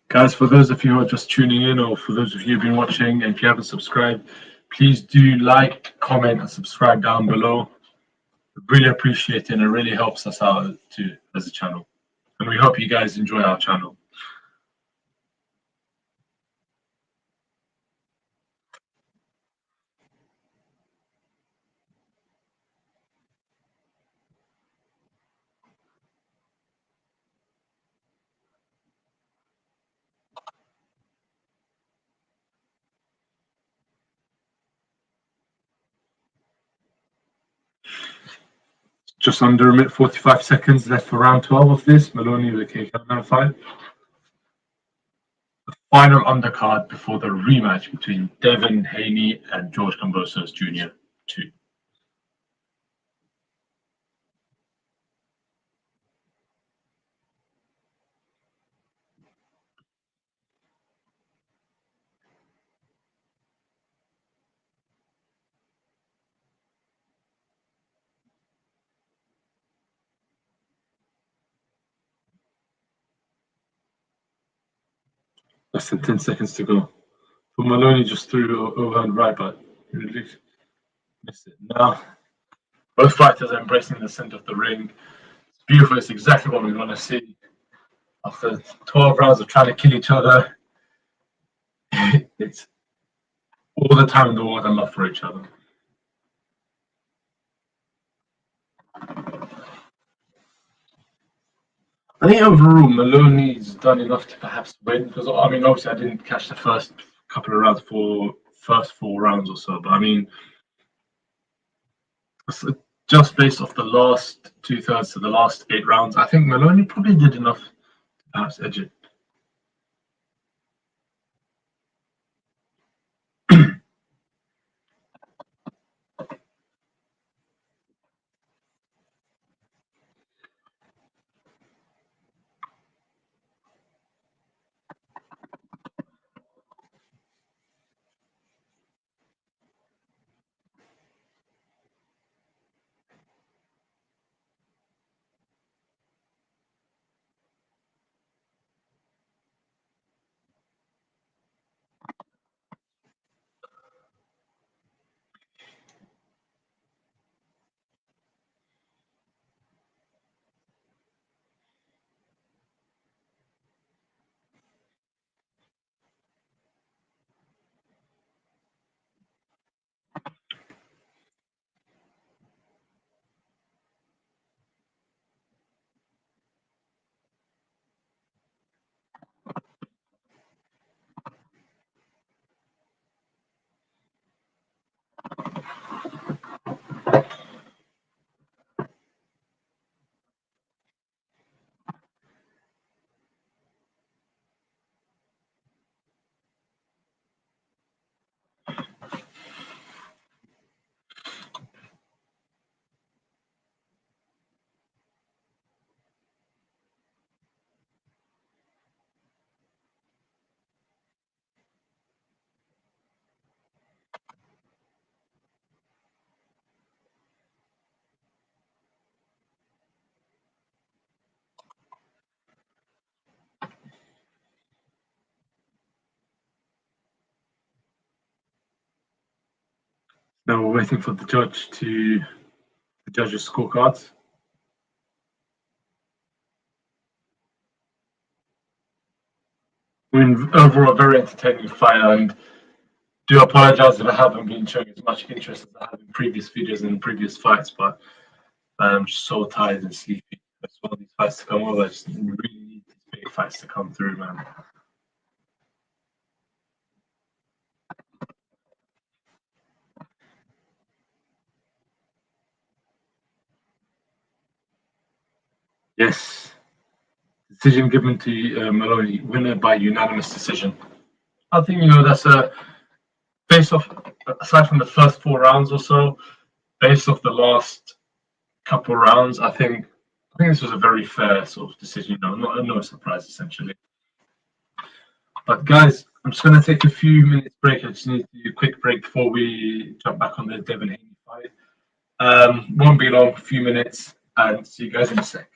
Guys, for those of you who are just tuning in, or for those of you who've been watching, and if you haven't subscribed, please do like, comment, and subscribe down below. We really appreciate it, and it really helps us out too as a channel. And we hope you guys enjoy our channel. Just under a minute 45 seconds left for round 12 of this. Maloney with a Keikana fight. The final undercard before the rematch between Devin, Haney, and George Kambosos Jr. 2. Less than 10 seconds to go. But Maloney just threw overhand right, but he really missed it. Now, both fighters are embracing the center of the ring. It's beautiful. It's exactly what we want to see. After 12 rounds of trying to kill each other, it's all the time in the world and love for each other. I think overall Maloney's done enough to perhaps win, because I mean obviously I didn't catch the first couple of rounds for first 4 rounds or so, but I mean just based off the last 2/3 to the last 8 rounds, I think Maloney probably did enough to perhaps edge it. Now we're waiting for the judges' scorecards. I mean, overall, a very entertaining fight, and do apologize if I haven't been showing as much interest as I have in previous videos and previous fights, but I'm just so tired and sleepy. I just want these fights to come over. I just really need these big fights to come through, man. Yes. Decision given to Maloney, winner by unanimous decision. I think, that's based off, aside from the first 4 rounds or so, based off the last couple rounds, I think this was a very fair sort of decision. No surprise essentially. But guys, I'm just going to take a few minutes break. I just need to do a quick break before we jump back on the Devin Haney fight. Won't be long, a few minutes, and see you guys in a sec.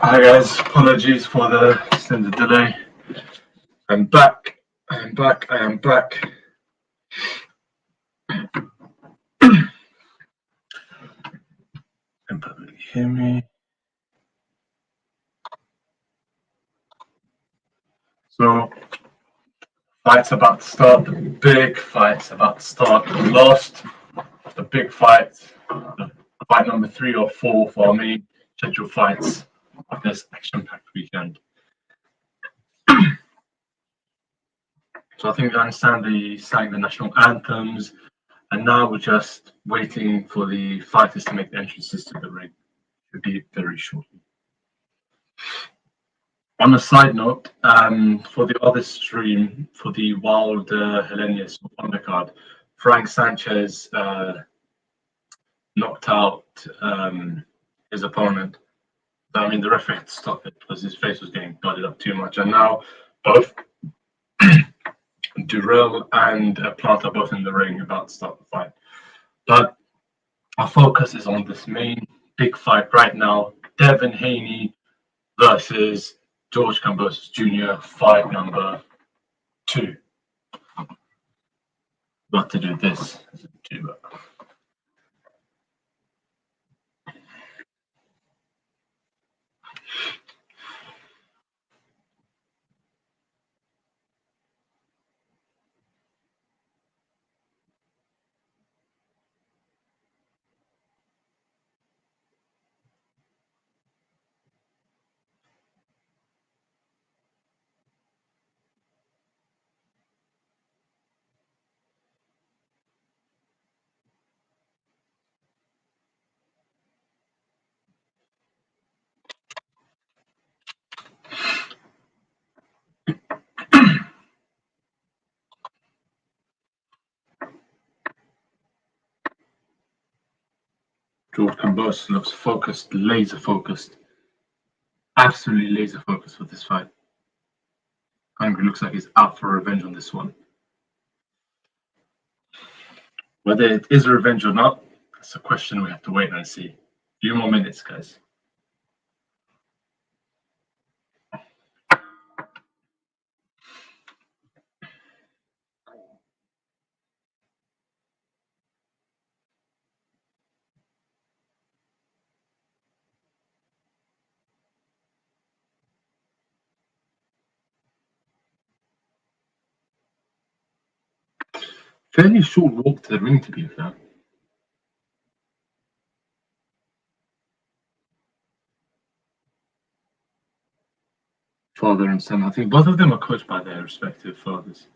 Hi guys, apologies for the extended delay. I'm back. I am back. Can probably hear me. So, fight's about to start. The big fight's about to start. The last, the big fight, the fight number 3 or 4 for our main scheduled fights of this action-packed weekend. So I think we understand they sang the national anthems, and now we're just waiting for the fighters to make the entrances to the ring. Should be very shortly. On a side note, for the other stream, for the Wilder Helenius Undercard, Frank Sanchez knocked out his opponent. I mean, the referee had to stop it because his face was getting blooded up too much. And now both Durrell and Plant are both in the ring about to start the fight. But our focus is on this main big fight right now. Devin Haney versus George Kambosos Jr., fight number 2. Got to do this as a duo. George Kambosos looks focused, laser focused, absolutely laser focused for this fight. Hungry looks like he's out for revenge on this one. Whether it is revenge or not, that's a question we have to wait and see. A few more minutes, guys. Fairly short walk to the ring, to be fair. Father and son. I think both of them are coached by their respective fathers.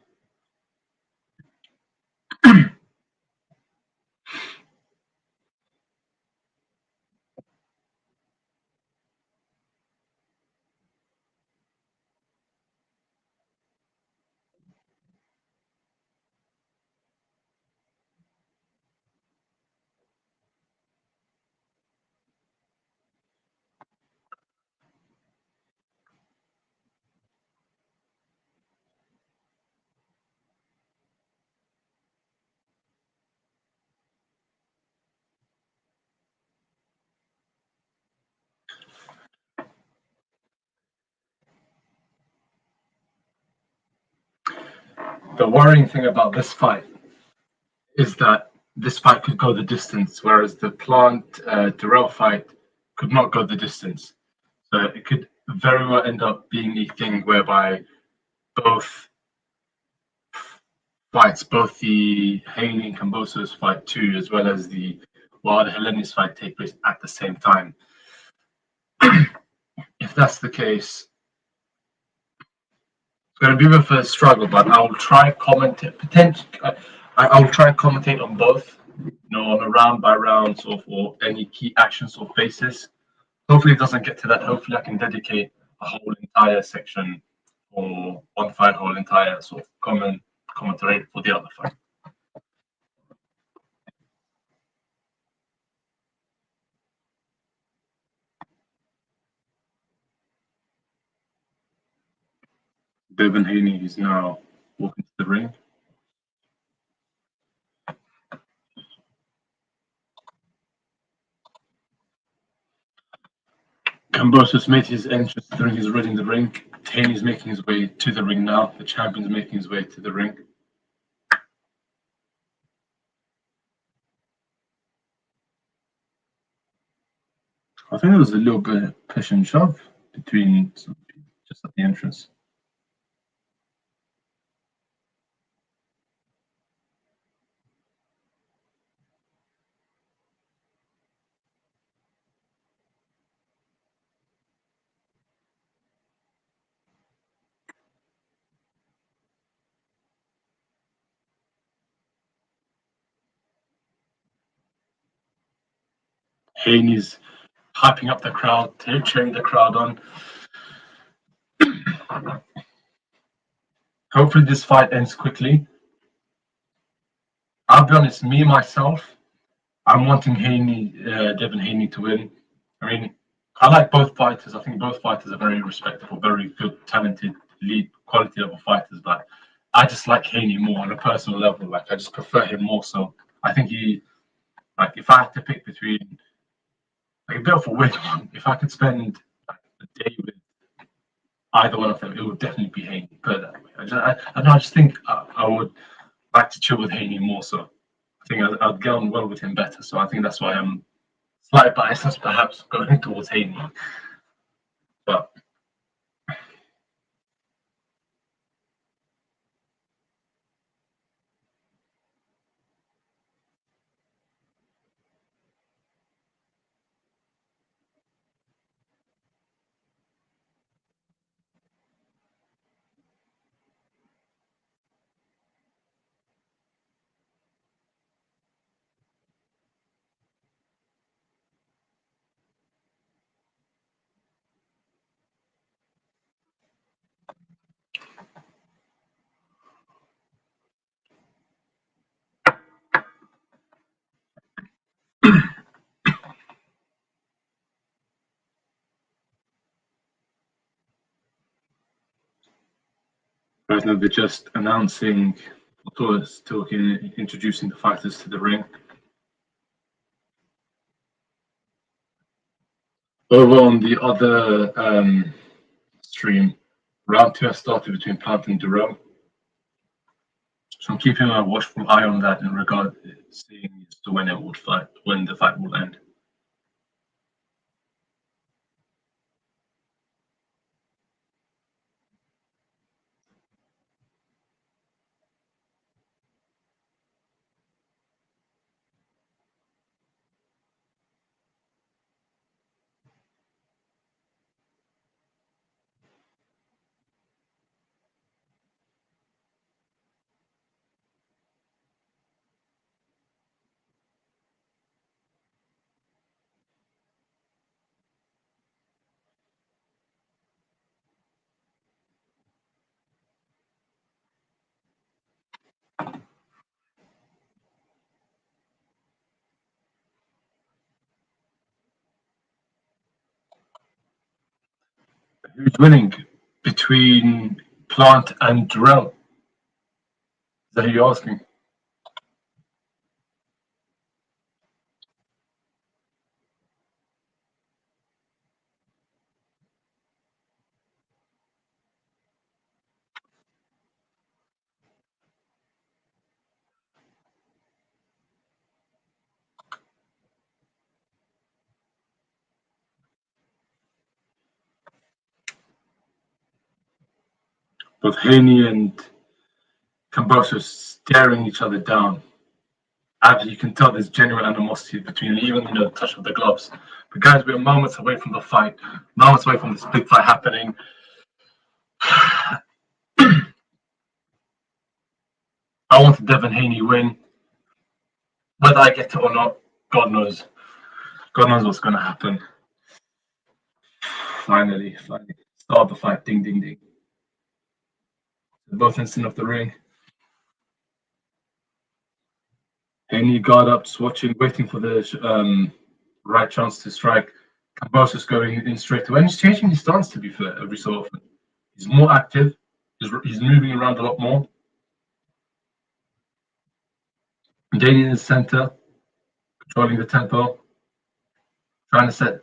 The worrying thing about this fight is that this fight could go the distance, whereas the Plant Durrell fight could not go the distance. So it could very well end up being a thing whereby both fights, both the Haney and Kambosos fight 2, as well as the Wilder Helenius fight, take place at the same time. If that's the case, it's going to be a bit of a struggle, but I'll try I'll try and commentate on both, on a round by round sort of, or any key actions or basis. Hopefully it doesn't get to that. Hopefully I can dedicate a whole entire section or one fight, whole entire sort of commentary for the other fight. Devin Haney is now walking to the ring. Kambosos made his entrance to the ring. He's already in the ring. Haney's making his way to the ring now. The champion's making his way to the ring. I think there was a little bit of push and shove between some people just at the entrance. Haney's hyping up the crowd, cheering the crowd on. Hopefully this fight ends quickly. I'll be honest, me, myself, I'm wanting Haney, Devin Haney to win. I mean, I like both fighters. I think both fighters are very respectable, very good, talented, elite, quality level fighters. But I just like Haney more on a personal level. Like, I just prefer him more. So I think he, like, if I had to pick between, like, a bit of a weird one, if I could spend like, a day with either one of them, it would definitely be Haney. But I just think I would like to chill with Haney more. So I think I'd get on well with him better. So I think that's why I'm slight bias, perhaps going towards Haney. But right now they're just announcing, introducing the fighters to the ring. Over on the other stream, round 2 has started between Plant and Arum. So I'm keeping a watchful eye on that in regard to seeing as to when the fight will end. Who's winning between Plant and Arum? Is that who you're asking? Both Haney and Kambosos staring each other down. And you can tell there's genuine animosity between them, even the touch of the gloves. But guys, we're moments away from the fight, moments away from this big fight happening. I want the Devin Haney win. Whether I get it or not, God knows. God knows what's going to happen. Finally. Start the fight. Ding, ding, ding. Both ends of the ring. Haney guard up, just watching, waiting for the right chance to strike. Kambosos going in straight away. And he's changing his stance, to be fair, every so often. He's more active. He's moving around a lot more. Haney in the center, controlling the tempo, trying to set,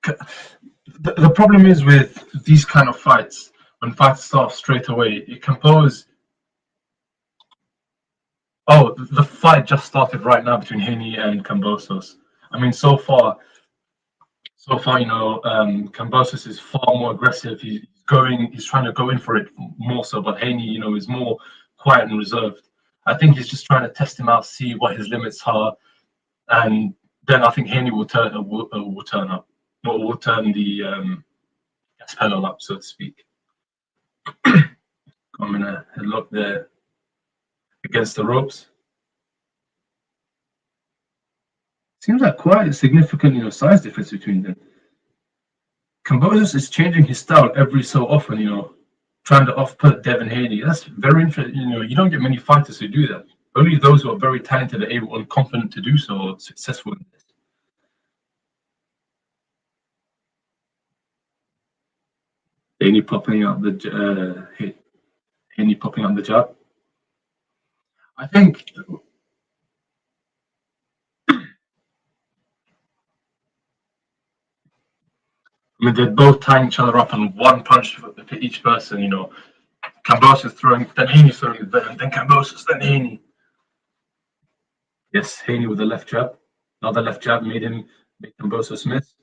The problem is with these kind of fights, when fights start straight away, it can pose. Oh, the fight just started right now between Haney and Kambosos. I mean, so far, Cambosos is far more aggressive. He's trying to go in for it more so, but Haney, is more quiet and reserved. I think he's just trying to test him out, see what his limits are, and then I think Haney will turn up, or will turn the gas pedal up, so to speak. I'm gonna headlock there against the ropes. Seems like quite a significant, size difference between them. Kambosos is changing his style every so often, trying to off-put Devin Haney. That's very interesting. You don't get many fighters who do that. Only those who are very talented are able and confident to do so, or successful in this. Haney popping out the jab. I think. I mean, they're both tying each other up on one punch for each person. Kambosos throwing, then Haney throwing, then Kambosos, then Haney. Yes, Haney with the left jab. Another left jab made Kambosos miss.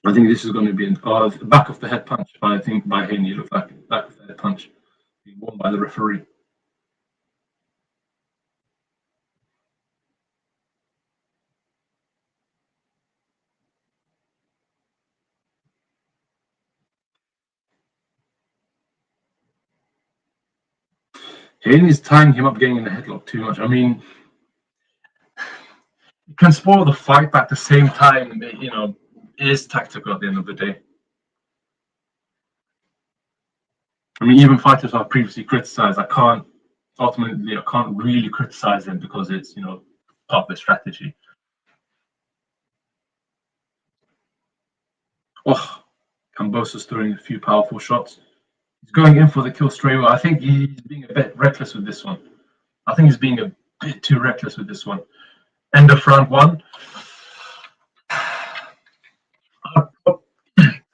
I think this is going to be the back of the head punch. I think by Haney, it looked like back of the head punch being won by the referee. Haney's tying him up, getting in the headlock too much. I mean, it can spoil the fight, but at the same time, it is tactical at the end of the day. I mean, even fighters I've previously criticized, I can't really criticize them because it's, part of their strategy. Oh, Kambosos throwing a few powerful shots. He's going in for the kill straight away. I think he's being a bit reckless with this one. I think he's being a bit too reckless with this one. End of round one.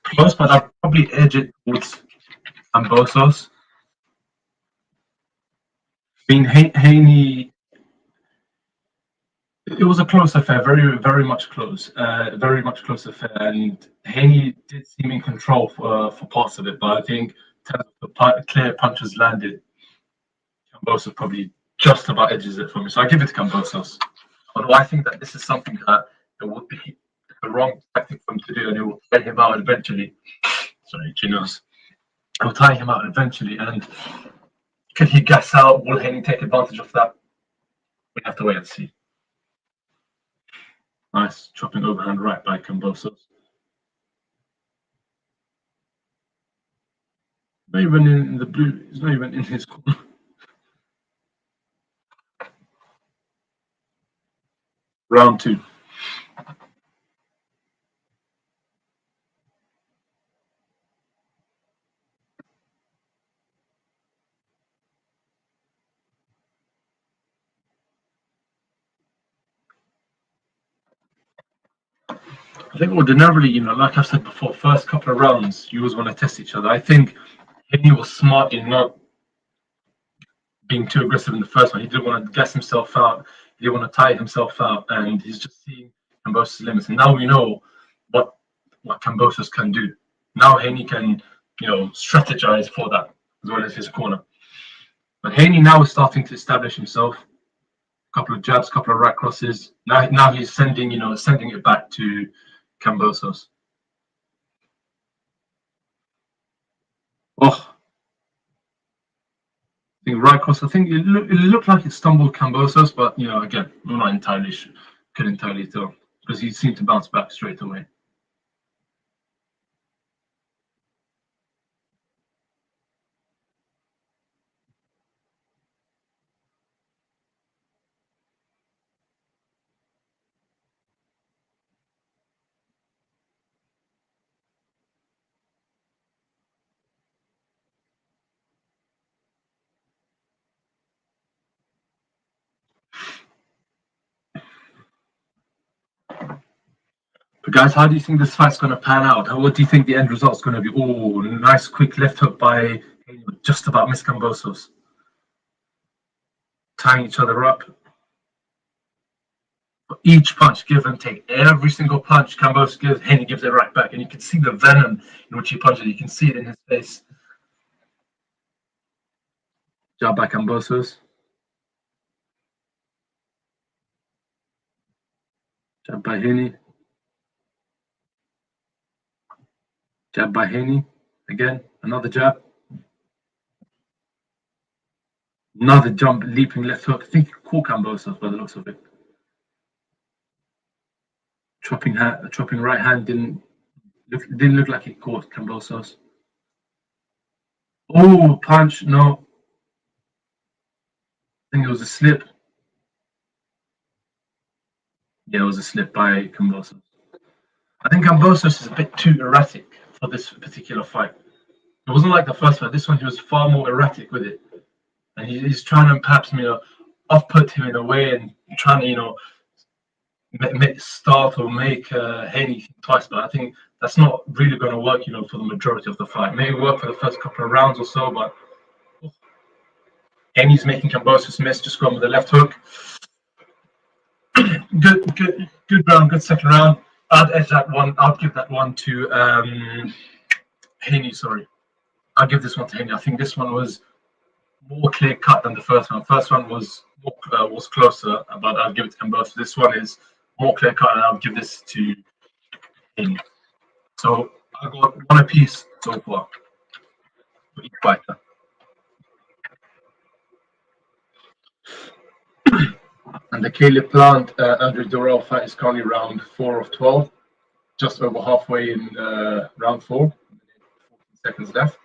Close, but I'll probably edge it towards Kambosos. I mean, Haney. It was a close affair, very, very much close, very much close affair, and Haney did seem in control for parts of it. But I think in terms of the clear punches landed, Kambosos probably just about edges it for me. So I give it to Kambosos. Although I think that this is something that it would be the wrong tactic for him to do, and it will tie him out eventually. Sorry, Chinos. It will tie him out eventually, and can he gas out? Will Haney take advantage of that? We have to wait and see. Nice chopping overhand right by Kambosos. Not even in the blue. He's not even in his corner. Round two. I think ordinarily, like I said before, first couple of rounds, you always want to test each other. I think Haney was smart in not being too aggressive in the first one. He didn't want to gas himself out. He didn't want to tire himself out, and he's just seeing Kambosos' limits. And now we know what Kambosos can do. Now Haney can, strategize for that as well as his corner. But Haney now is starting to establish himself. A couple of jabs, couple of right crosses. Now he's sending it back to Kambosos. Oh, I think right cross. I think it looked like it stumbled Kambosos, but again, I'm not entirely sure. Couldn't entirely tell because he seemed to bounce back straight away. Guys, how do you think this fight's going to pan out? What do you think the end result's going to be? Oh, nice quick left hook by Haney, just about missed Kambosos. Tying each other up. Each punch, give and take. Every single punch Kambosos gives, Haney gives it right back. And you can see the venom in which he punches. You can see it in his face. Jab by Kambosos. Jab by Haney. Jab by Haney. Again, another jab. Another jump, leaping left hook. I think he caught Kambosos by the looks of it. Chopping right hand didn't look like it caught Kambosos. Oh, punch, no. I think it was a slip. Yeah, it was a slip by Kambosos. I think Kambosos is a bit too erratic for this particular fight. It wasn't like the first fight. This one, he was far more erratic with it. And he's trying to perhaps, off-put him in a way and trying to, start or make Haney think twice. But I think that's not really going to work, for the majority of the fight. Maybe work for the first couple of rounds or so, but Haney's making Kambosos miss, just going with the left hook. Good round, good second round. I'd edge that one. I'll give that one to Haney. Sorry, I'll give this one to Haney. I think this one was more clear cut than the first one. First one was closer, but I'll give it to Kambosos. This one is more clear cut, and I'll give this to Haney. So I got one apiece so far for each fighter. And the Caleb Plant Andrew Durrell fight is currently round 4 of 12, just over halfway in round 4. 14 seconds left.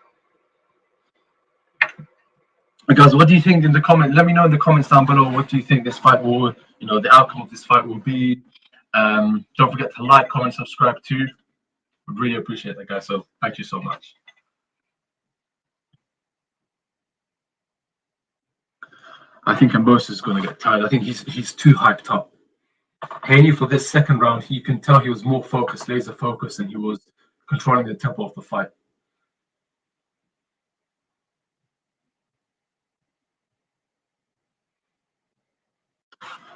Guys, what do you think in the comments? Let me know in the comments down below. What do you think this fight will, the outcome of this fight will be? Don't forget to like, comment, subscribe too. Would really appreciate that, guys. So thank you so much. I think Kambosos is going to get tired. I think he's too hyped up. Haney, for this second round, you can tell he was more focused, laser focused, and he was controlling the tempo of the fight.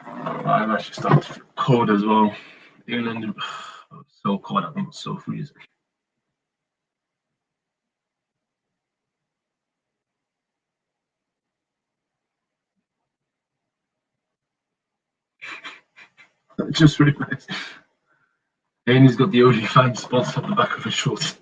I'm actually starting to feel cold as well. England, so cold. I'm so freezing. I just realized Haney's got the OnlyFans sponsor on the back of his shorts.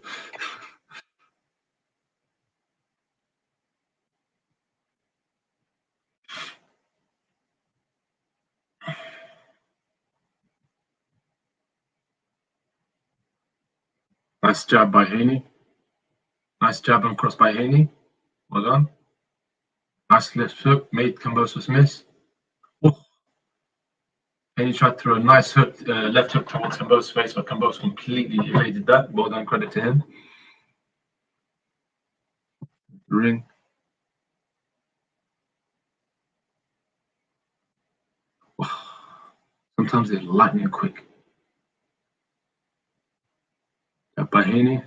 Nice jab by Haney. Nice jab and cross by Haney. Well done. Nice left hook, made Kambosos miss. Oh. Haney tried to throw a nice hook, left hook towards Kambosos' face, but Kambosos completely evaded that. Well done, credit to him. Ring. Oh. Sometimes they're lightning quick. Jab by Haney.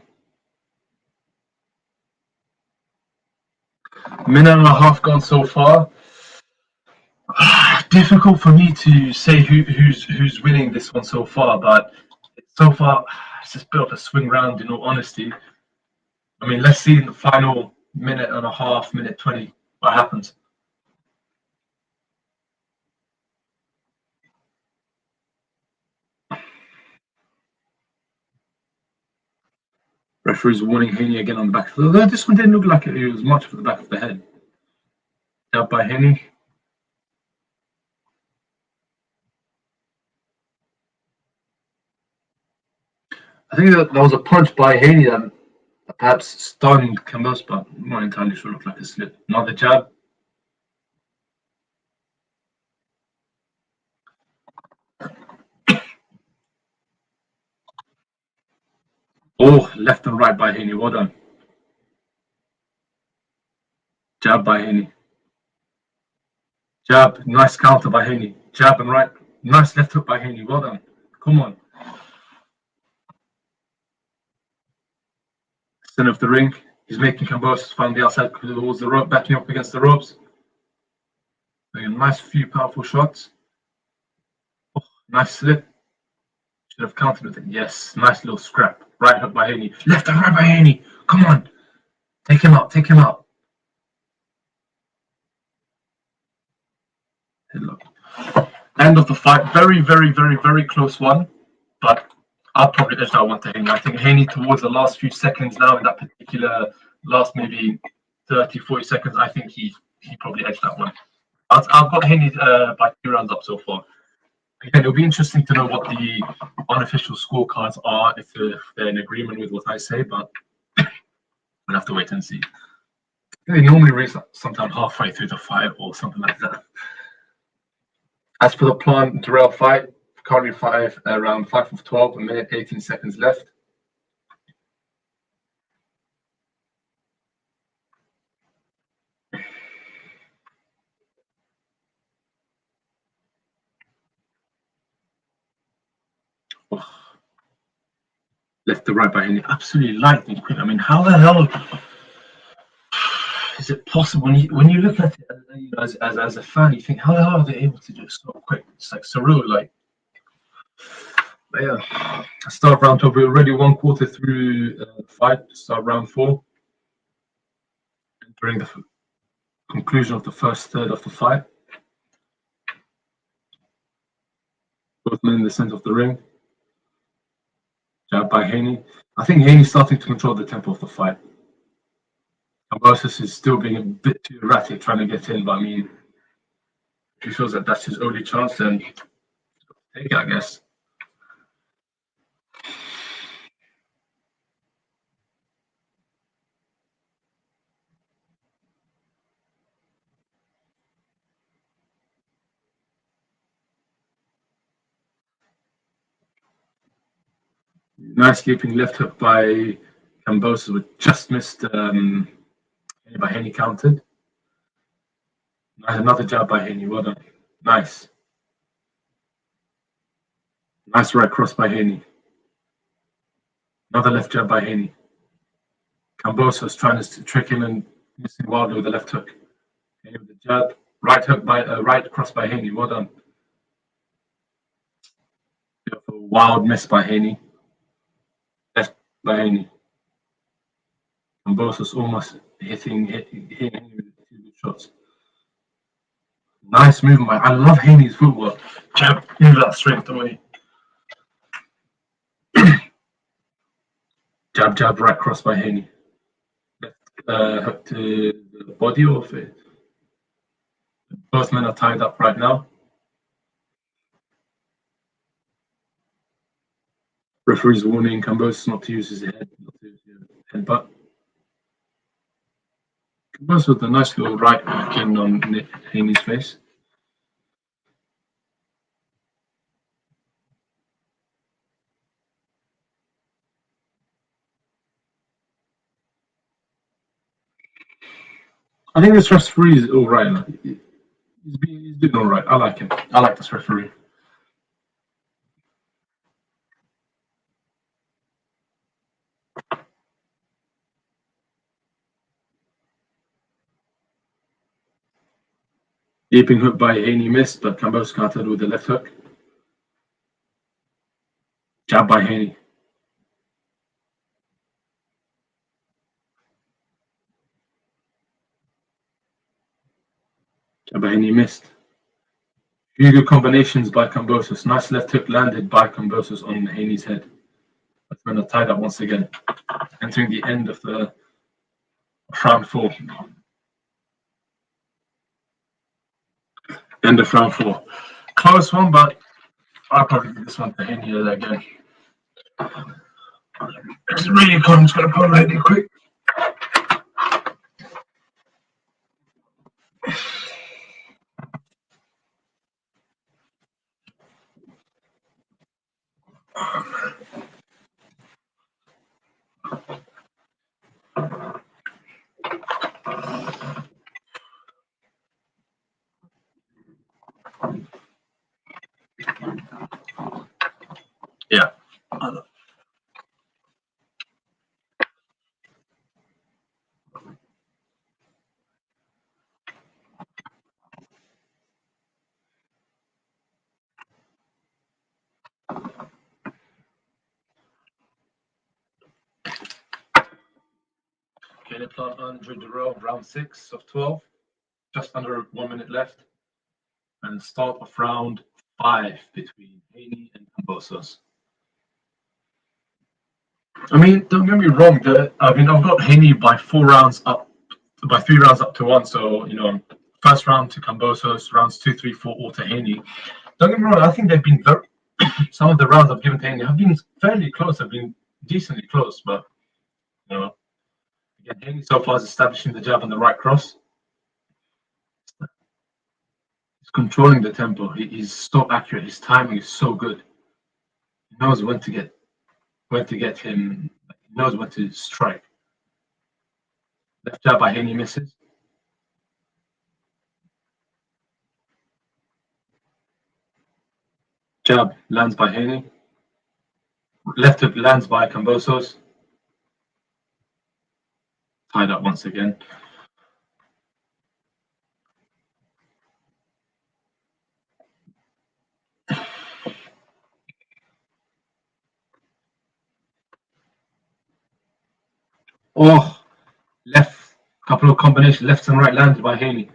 Minute and a half gone so far. Difficult for me to say who's winning this one so far, but so far it's just built a swing round. In all honesty, I mean, let's see in the final minute and a half, minute 20, what happens. Referee's warning Haney again on the back. Although this one didn't look like it was much for the back of the head. Jab by Haney. I think that was a punch by Haney that perhaps stunned Kambosos, but I'm not entirely sure. It looked like a slip. Another jab. Oh, left and right by Haney. Well done. Jab by Haney. Jab. Nice counter by Haney. Jab and right. Nice left hook by Haney. Well done. Come on. Center of the ring. He's making Kambosos find the outside towards the rope, backing up against the ropes. Doing a nice few powerful shots. Oh, nice slip. Should have countered with it. Yes, nice little scrap. Right hook by Haney. Left and right by Haney. Come on. Take him out. Take him out. Look. End of the fight. Very, very, very, very close one. But I'll probably edge that one to Haney. I think Haney towards the last few seconds now in that particular last maybe 30, 40 seconds, I think he probably edged that one. I've got Haney by 2 rounds up so far. Again, it'll be interesting to know what the unofficial scorecards are if they're in agreement with what I say, but we'll have to wait and see. They normally race sometime halfway through the fight or something like that. As for the Plant Terrell fight, currently around 5 of 12, a minute 18 seconds left. Oh. Left to right by Haney, absolutely lightning quick. I mean, how the hell is it possible when you look at it, you know, as a fan, you think, how the hell are they able to do it so quick? It's like surreal, like. But yeah, start round 2. We're already 1 quarter through the fight. Start round 4. Entering the conclusion of the first third of the fight. Both men in the center of the ring. Jab by Haney. I think Haney's starting to control the tempo of the fight. Kambosos is still being a bit too erratic trying to get in, but I mean, if he feels that that's his only chance, then take it, I guess. Nice leaping left hook by Kambosos, which just missed by Haney counted. Nice, another jab by Haney. Well done. Nice. Nice right cross by Haney. Another left jab by Haney. Kambosos trying to trick him and missing Wilder with the left hook. Haney with the jab. Right hook by right cross by Haney. Well done. Beautiful wild miss by Haney. Left by Haney. Kambosos almost hitting Haney with 2 good shots. Nice movement. I love Haney's footwork. Jab, move that straight away. Jab, jab, right cross by Haney. Left hook to the body of it. Both men are tied up right now. Referee's warning Kambosos not to use his head, not to use his headbutt. Kambosos with a nice little right hook in on Haney's face. I think this referee is all right. He's doing all right. I like him. I like this referee. Leaping hook by Haney missed, but Kambosos countered with the left hook. Jab by Haney. Jab by Haney missed. Few good combinations by Kambosos. Nice left hook landed by Kambosos on Haney's head. But men are tied up once again. Entering the end of the round 4. End of round 4. Close one, but I'll probably give this one to Haney again. It's really cold. I'm just going to pull it quick. Yeah. minute plant under the row, round 6 of 12. Just under 1 minute left. And start of round 5 between Haney and Kambosos. I mean, don't get me wrong. I've got Haney by 3 rounds up to 1. So, you know, first round to Kambosos, rounds 2, 3, 4, all to Haney. Don't get me wrong. I think they've been some of the rounds I've given to Haney have been fairly close. Have been decently close, but you know, again, Haney so far is establishing the jab and the right cross. He's controlling the tempo. He's so accurate. His timing is so good. He knows when to get him. He knows when to strike. Left jab by Haney misses. Jab lands by Haney. Left hook lands by Kambosos. Tied up once again. Oh, left, couple of combinations, left and right landed by Haney.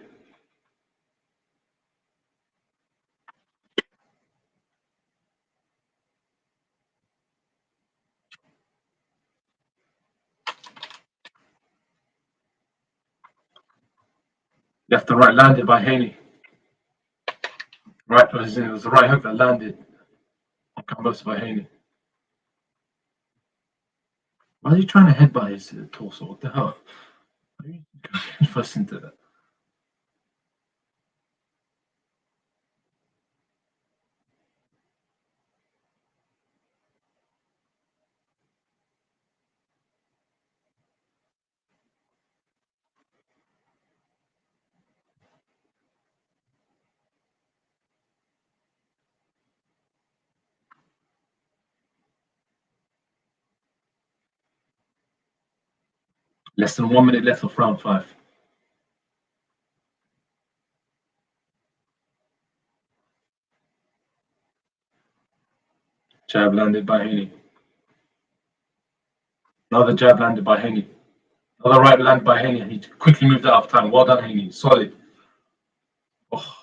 Left and right landed by Haney. Right, it was the right hook that landed on Kambosos by Haney. Why are you trying to headbutt his torso? What the hell? Why are you going first into that? Less than 1 minute left of round 5. Jab landed by Haney. Another jab landed by Haney. Another right landed by Haney. He quickly moved out of time. Well done, Haney. Solid. Oh.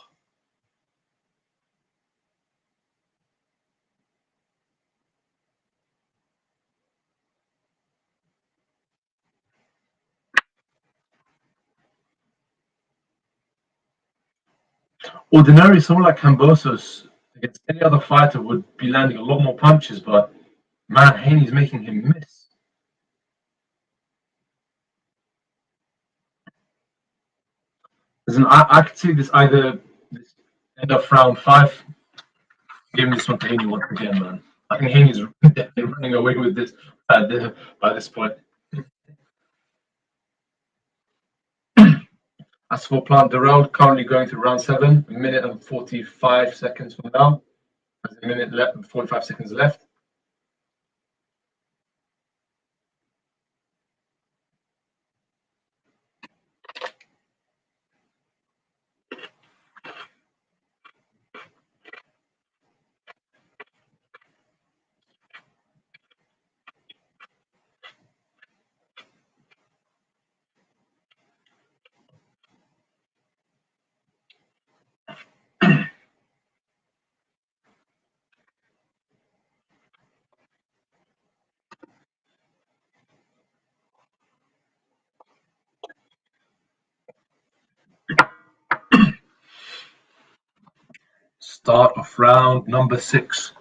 Ordinarily, someone like Kambosos against any other fighter would be landing a lot more punches, but man, Haney's making him miss. Listen, I could see this either this end of round 5, giving this one to Haney once again, man. I think Haney's definitely running away with this by this point. As for Plant Darrell, currently going through round 7, 1 minute and 45 seconds from now. There's a minute left, 45 seconds left. Start of round number 6.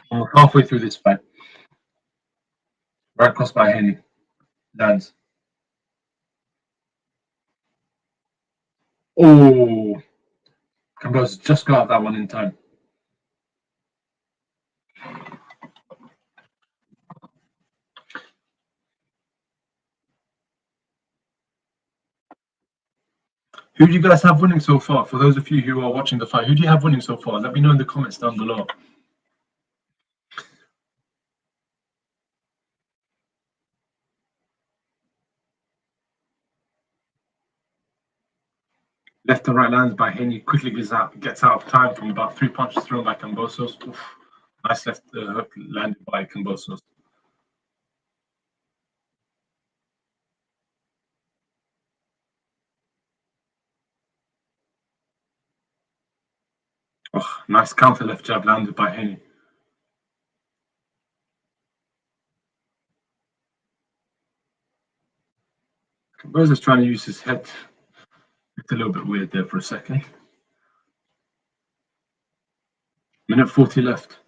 Almost halfway through this fight. Right cross by Haney. Lands. Oh, Kambosos just got out that one in time. Who do you guys have winning so far? For those of you who are watching the fight, who do you have winning so far? Let me know in the comments down below. Left and right lands by Haney. Quickly gets out of time from about 3 punches thrown by Kambosos. Oof. Nice left hook landed by Kambosos. Oh, nice counter left jab landed by Haney. Kambosos trying to use his head. It's a little bit weird there for a second. Minute 40 left.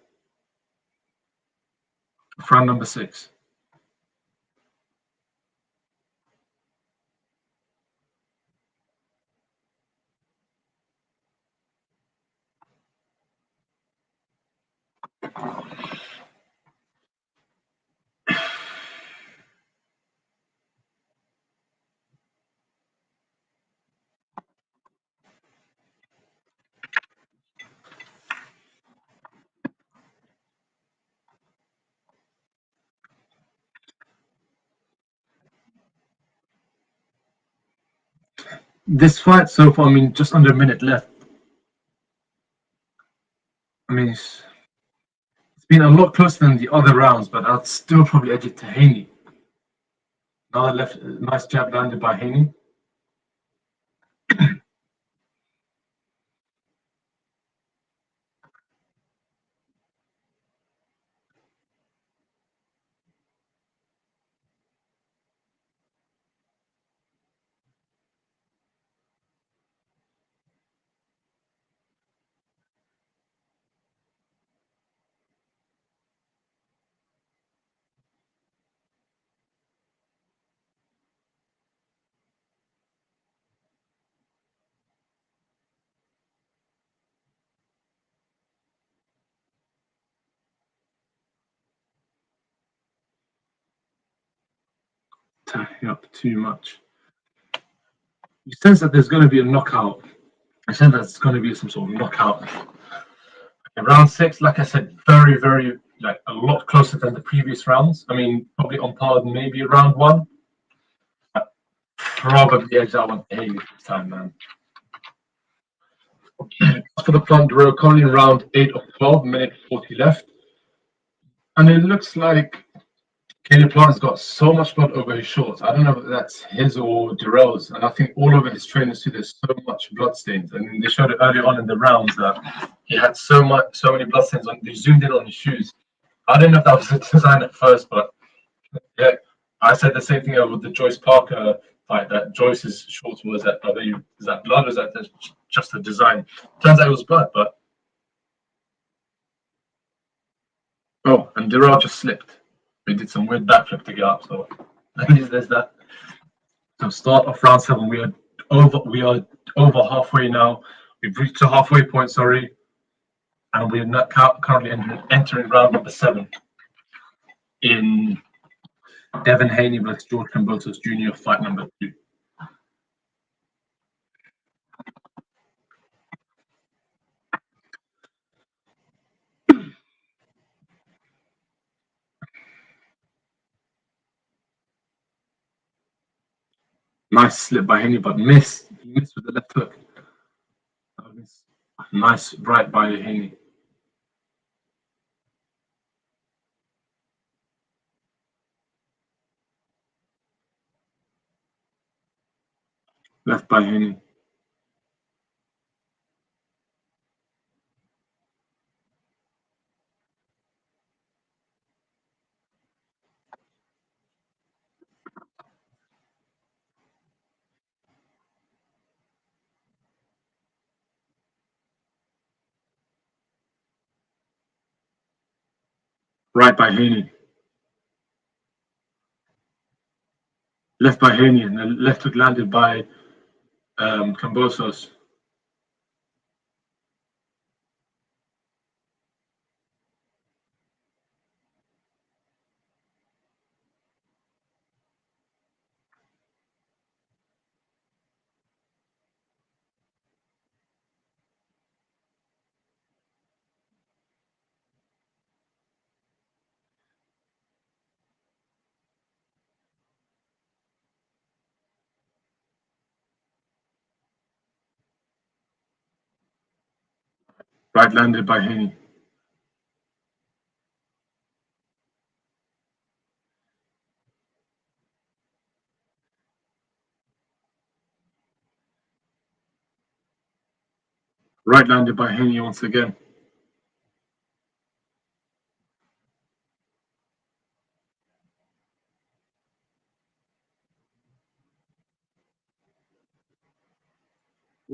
Round number 6. This fight so far, I mean, just under a minute left. I mean, it's been a lot closer than the other rounds, but I'd still probably edge it to Haney. Another left, nice jab landed by Haney. Tying up too much. You sense that there's going to be a knockout. I sense that it's going to be some sort of knockout. In round 6, like I said, very, very, like a lot closer than the previous rounds. I mean, probably on par with maybe round 1. Probably edge that one to Haney this time, man. For the front row, currently in round 8 of 12, minute 40 left. And it looks like Kenny Plant's got so much blood over his shorts. I don't know if that's his or Durrell's. And I think all over his trainers too, there's so much blood stains. And they showed it earlier on in the rounds that he had so many blood stains on. They zoomed in on his shoes. I don't know if that was the design at first, but yeah, I said the same thing with the Joyce Parker fight. That Joyce's shorts was that. Is that blood or is that just a design? Turns out it was blood, but oh, and Durrell just slipped. We did some weird backflip to get up, so at least there's that. So start of round 7. We are over halfway now. We've reached the halfway point, sorry, and we're not currently entering round number 7 in Devin Haney versus George Kambosos Jr. fight number 2. Nice slip by Haney, but missed. He missed with the left hook. Nice right by Haney. Left by Haney. Right by Haney. Left by Haney, and the left hook landed by Kambosos. Right landed by Haney. Right landed by Haney once again.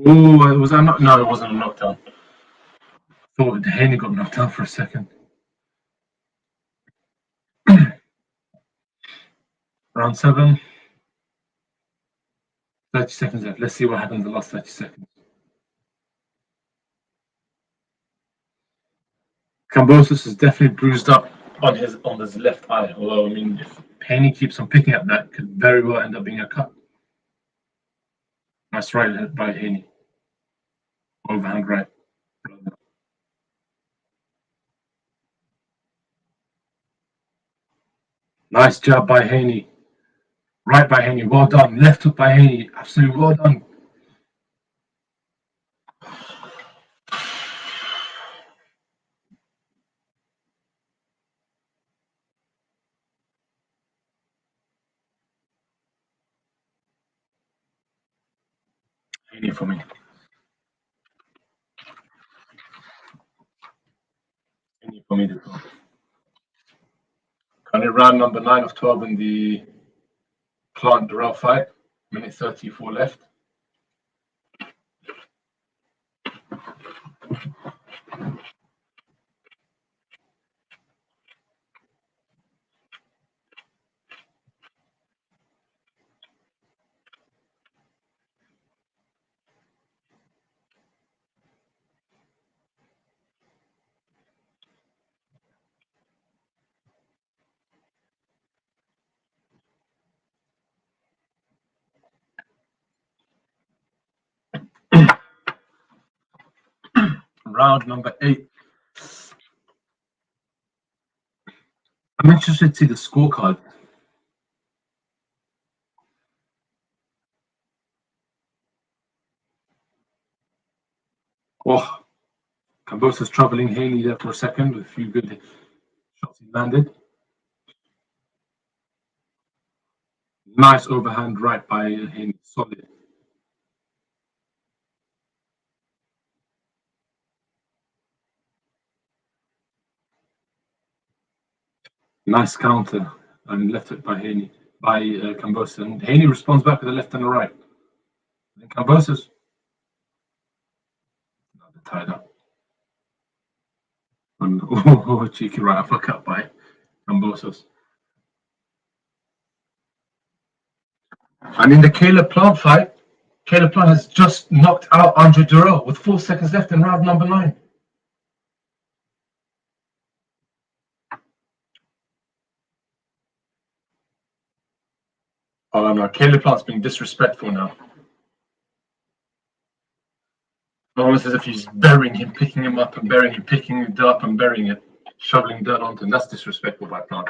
Oh, was that not? No, it wasn't a knockdown. I thought Haney got knocked out for a second. Round 7. 30 seconds left. Let's see what happens in the last 30 seconds. Kambosos is definitely bruised up on his left eye. Although, I mean, if Haney keeps on picking at that, could very well end up being a cut. Nice right hit by Haney. Overhand right. Nice job by Haney. Right by Haney. Well done. Left hook by Haney. Absolutely well done. Haney for me. Haney for me. Currently round number 9 of 12 in the Plant Durrell fight. Minute 34 left. Round number 8. I'm interested to see the scorecard. Oh, Kambosos troubling Haney there for a second with a few good shots he landed. Nice overhand right by Haney. Solid. Nice counter and left hook by Haney, by Kambosos. And Haney responds back with a left and a right. And Kambosos, tied up. And cheeky right uppercut by Kambosos. And in the Caleb Plant fight, Caleb Plant has just knocked out Andre Durrell with 4 seconds left in round number 9. Oh no, Caleb Plant's being disrespectful now. Almost as if he's burying him, picking him up and burying him, picking it up and burying it, shoveling dirt onto him. That's disrespectful by Plant.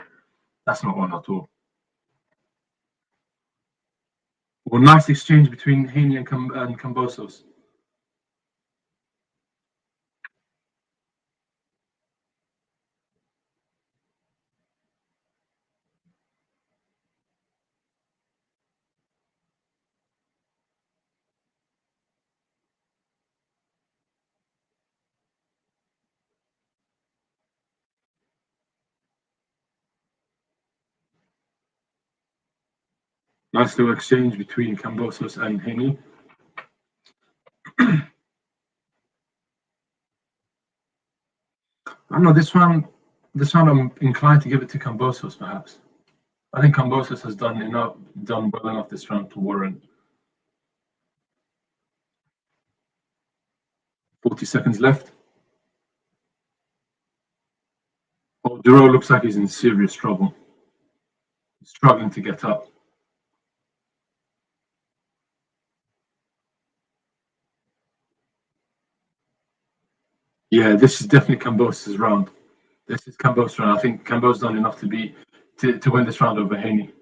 That's not on at all. Well, nice exchange between Haney and Kambosos. Nice little exchange between Kambosos and Haney. I don't know, this one I'm inclined to give it to Kambosos, perhaps. I think Kambosos has done well enough this round to warrant 40 seconds left. Oh, Durrell looks like he's in serious trouble. He's struggling to get up. Yeah, this is definitely Kambosos' round. This is Kambosos' round. I think Kambosos done enough to win this round over Haney.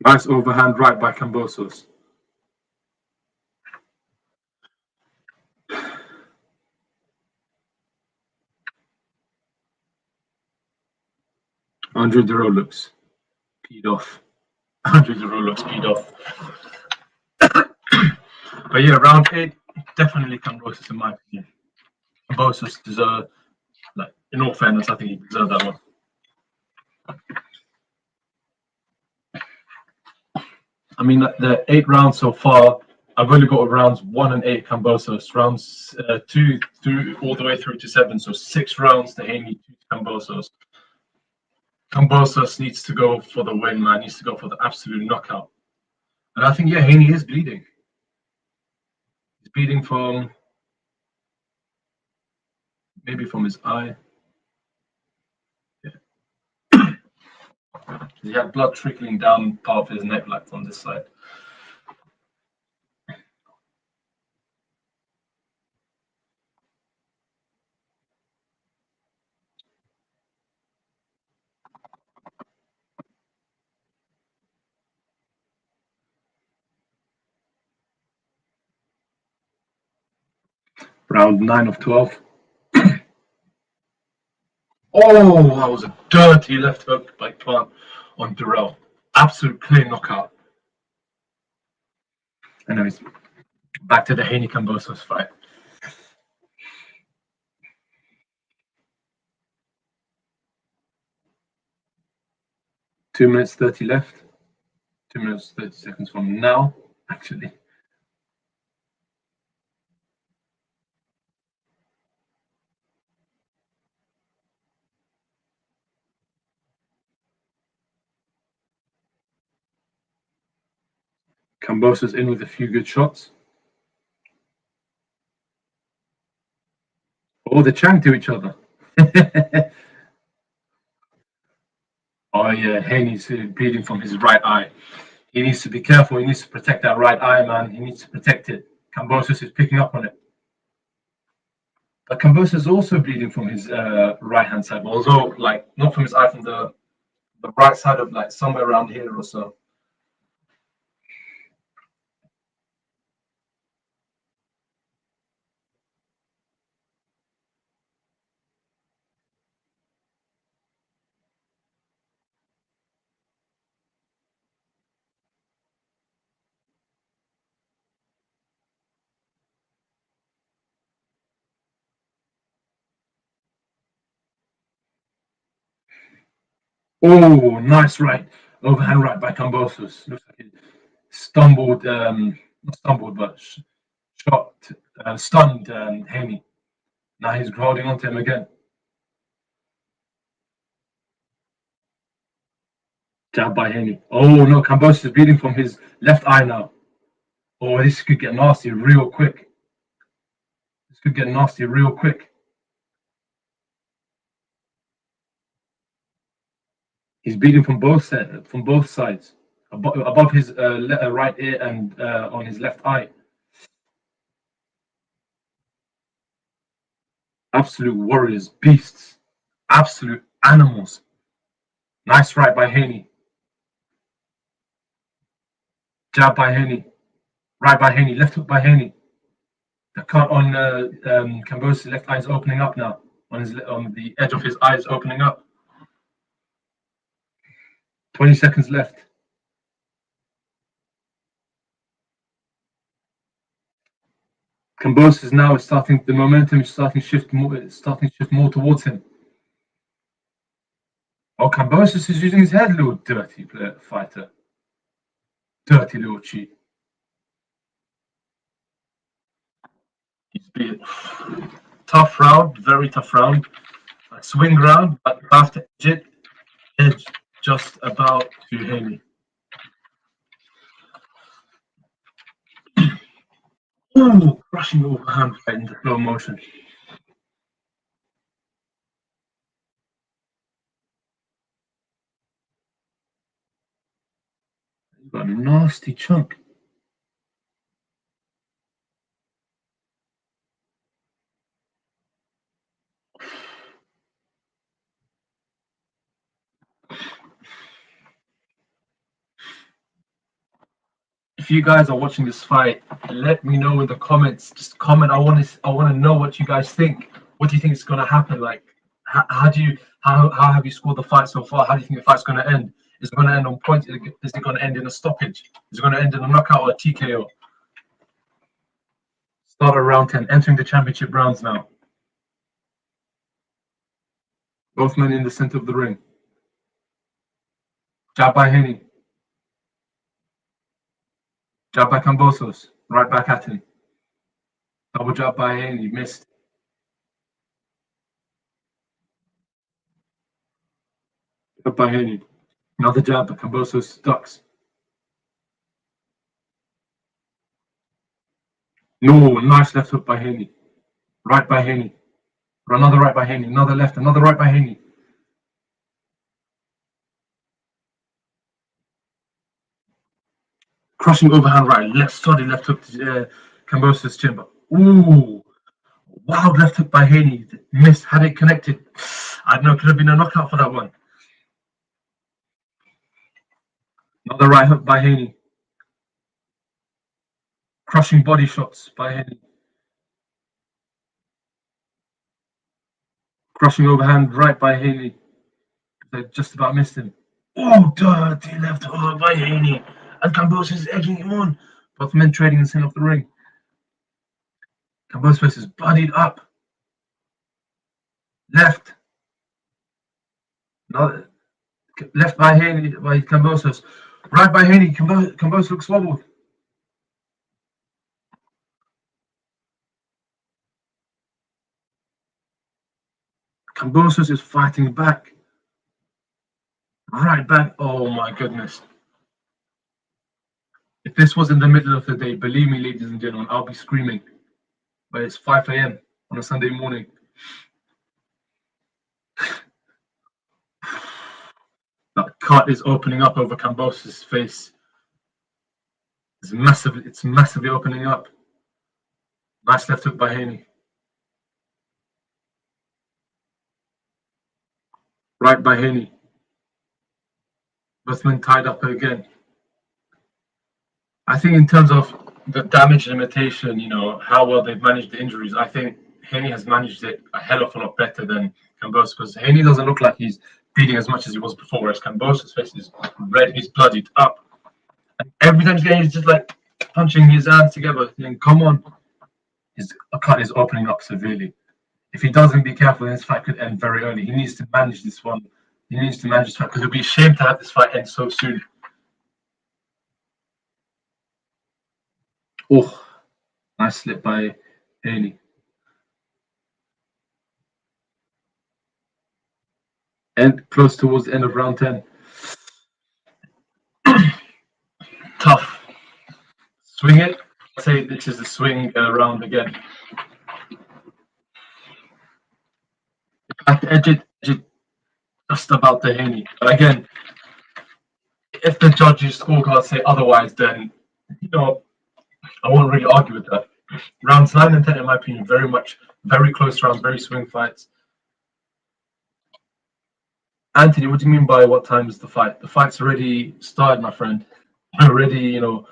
Nice overhand right by Kambosos. Andre Durrell looks peed off. Andrew Derulo speed off. But yeah, round 8, definitely Kambosos in my opinion. Kambosos deserve, like, in all fairness, I think he deserved that one. I mean, the 8 rounds so far, I've only got rounds 1 and 8 Kambosos, rounds 2 through all the way through to 7, so 6 rounds to Haney, 2 to Kambosos. Kambosos needs to go for the win, man. Needs to go for the absolute knockout. And I think, yeah, Haney is bleeding. He's bleeding from, maybe from his eye. Yeah. He had blood trickling down part of his neck, like on this side. Round 9 of 12. Oh, that was a dirty left hook by Plant on Durrell. Absolute clear knockout. Anyways, back to the Haney Kambosos fight. Two minutes 30 left. 2 minutes 30 seconds from now, actually. Kambosos in with a few good shots. Oh, they're chatting to each other. Oh yeah, Haney's bleeding from his right eye. He needs to be careful. He needs to protect that right eye, man. He needs to protect it. Kambosos is picking up on it. But Kambosos is also bleeding from his right-hand side, although, like, not from his eye, from the right side of, like, somewhere around here or so. Oh, nice right. Overhand right by Kambosos. Looks like he stumbled, not stumbled, but shot, stunned Haney. Now he's holding onto him again. Jab by Haney. Oh no, Kambosos is bleeding from his left eye now. Oh, this could get nasty real quick. This could get nasty real quick. He's bleeding from both sides, above his right ear and on his left eye. Absolute warriors, beasts, absolute animals. Nice right by Haney. Jab by Haney. Right by Haney. Left hook by Haney. The cut on Kambosos' left eye is opening up now. On the edge of his eye is opening up. 20 seconds left. Kambosos now is starting. The momentum is starting to shift more towards him. Oh, Kambosos is using his head, little dirty fighter. Dirty little cheat. He's been tough round, very tough round. A swing round, but after edge just about to Haney. Ooh, crushing overhand right in the slow motion. He's got a nasty chunk. If you guys are watching this fight, let me know in the comments. Just comment. I want to know what you guys think. What do you think is going to happen? Like, how have you scored the fight so far? How do you think the fight's going to end? Is it going to end on points? Is it going to end in a stoppage? Is it going to end in a knockout or a TKO? Start at round 10, entering the championship rounds now. Both men in the center of the ring. Jab by Haney. Jab by Kambosos. Right back at him. Double jab by Haney. Missed. Jab by Haney. Another jab, but Kambosos ducks. No, nice left hook by Haney. Right by Haney. Another right by Haney. Another left. Another right by Haney. Crushing overhand right. Left study left hook to Kambosos' chin. Ooh. Wild left hook by Haney. Missed. Had it connected. I don't know. Could have been a knockout for that one. Another right hook by Haney. Crushing body shots by Haney. Crushing overhand right by Haney. They just about missed him. Oh, dirty left hook by Haney. And Kambosos is edging him on. Both men trading in the center of the ring. Kambosos is bloodied up. Left. Another. Left by Haney, by Kambosos. Right by Haney. Kambosos looks wobbled. Kambosos is fighting back. Right back. Oh my goodness. If this was in the middle of the day, believe me, ladies and gentlemen, I'll be screaming. But it's 5 a.m. on a Sunday morning. That cut is opening up over Kambosos' face. It's massively opening up. Nice left hook by Haney. Right by Haney. Both men tied up again. I think in terms of the damage limitation, you know, how well they've managed the injuries, I think Haney has managed it a hell of a lot better than Kambosos, because Haney doesn't look like he's bleeding as much as he was before, whereas Kambosos' face is red, he's bloodied up. And every time he's getting, he's just like punching his hands together, saying, come on. His cut is opening up severely. If he doesn't be careful, then this fight could end very early. He needs to manage this one. He needs to manage this fight, because it would be a shame to have this fight end so soon. Oh, nice slip by Haney. And close towards the end of round 10. Tough. Swing it. I'd say this is the swing round again. At the edge it just about the Haney. But again, if the judges' scorecards say otherwise, then, you know, I won't really argue with that. Rounds 9 and 10, in my opinion, very close rounds, very swing fights. Anthony, what do you mean by what time is the fight? The fight's already started, my friend. Already, you know,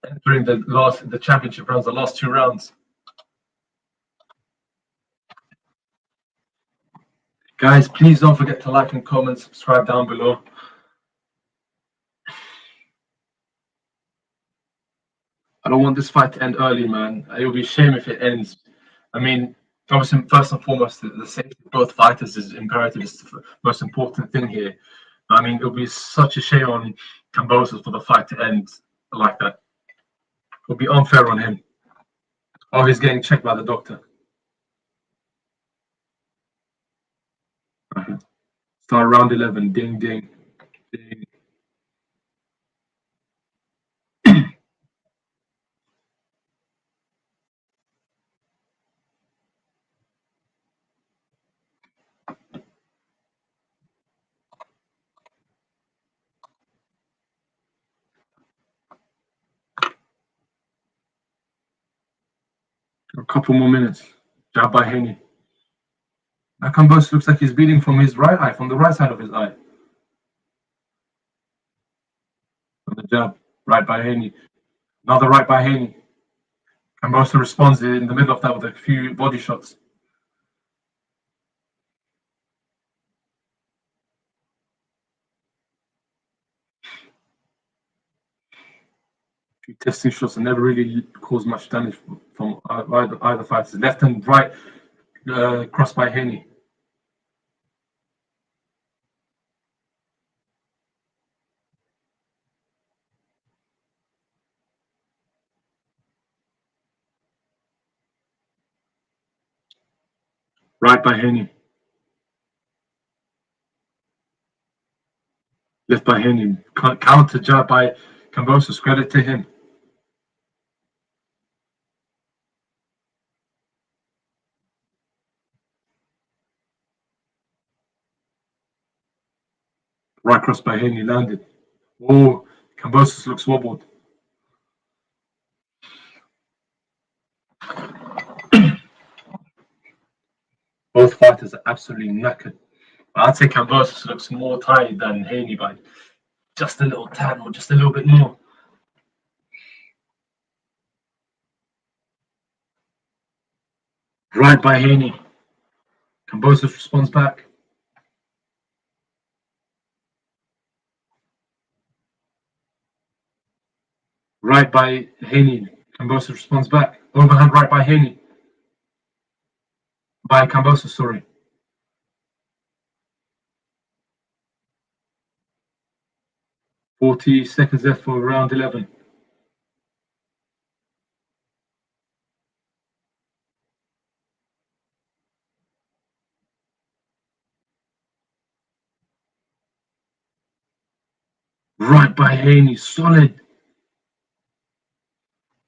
entering the championship rounds, the last 2 rounds. Guys, please don't forget to like and comment, subscribe down below. I don't want this fight to end early, man. It would be a shame if it ends. I mean, obviously, first and foremost, the safety of both fighters is imperative. It's the most important thing here. I mean, it would be such a shame on Kambosos for the fight to end like that. It would be unfair on him. Oh, he's getting checked by the doctor. Start round 11. Ding, ding, ding. A couple more minutes. Jab by Haney. Now Kambosos looks like he's bleeding from his right eye, from the right side of his eye. The jab, right by Haney. Another right by Haney. Kambosos responds in the middle of that with a few body shots. few testing shots and never really caused much damage from either fighters. Left and right crossed by Haney. Right by Haney. Left by Haney. Counter jab by Kambosos. Credit to him. Right cross by Haney. Landed. Oh, Kambosos looks wobbled. Both fighters are absolutely knackered. I'd say Kambosos looks more tired than Haney by just a little tad more, just a little bit more. Right by Haney. Kambosos responds back. Right by Haney. Kambosos responds back. Overhand right by Haney. By Kambosos, sorry. "40 seconds left for round 11. Right by Haney, solid.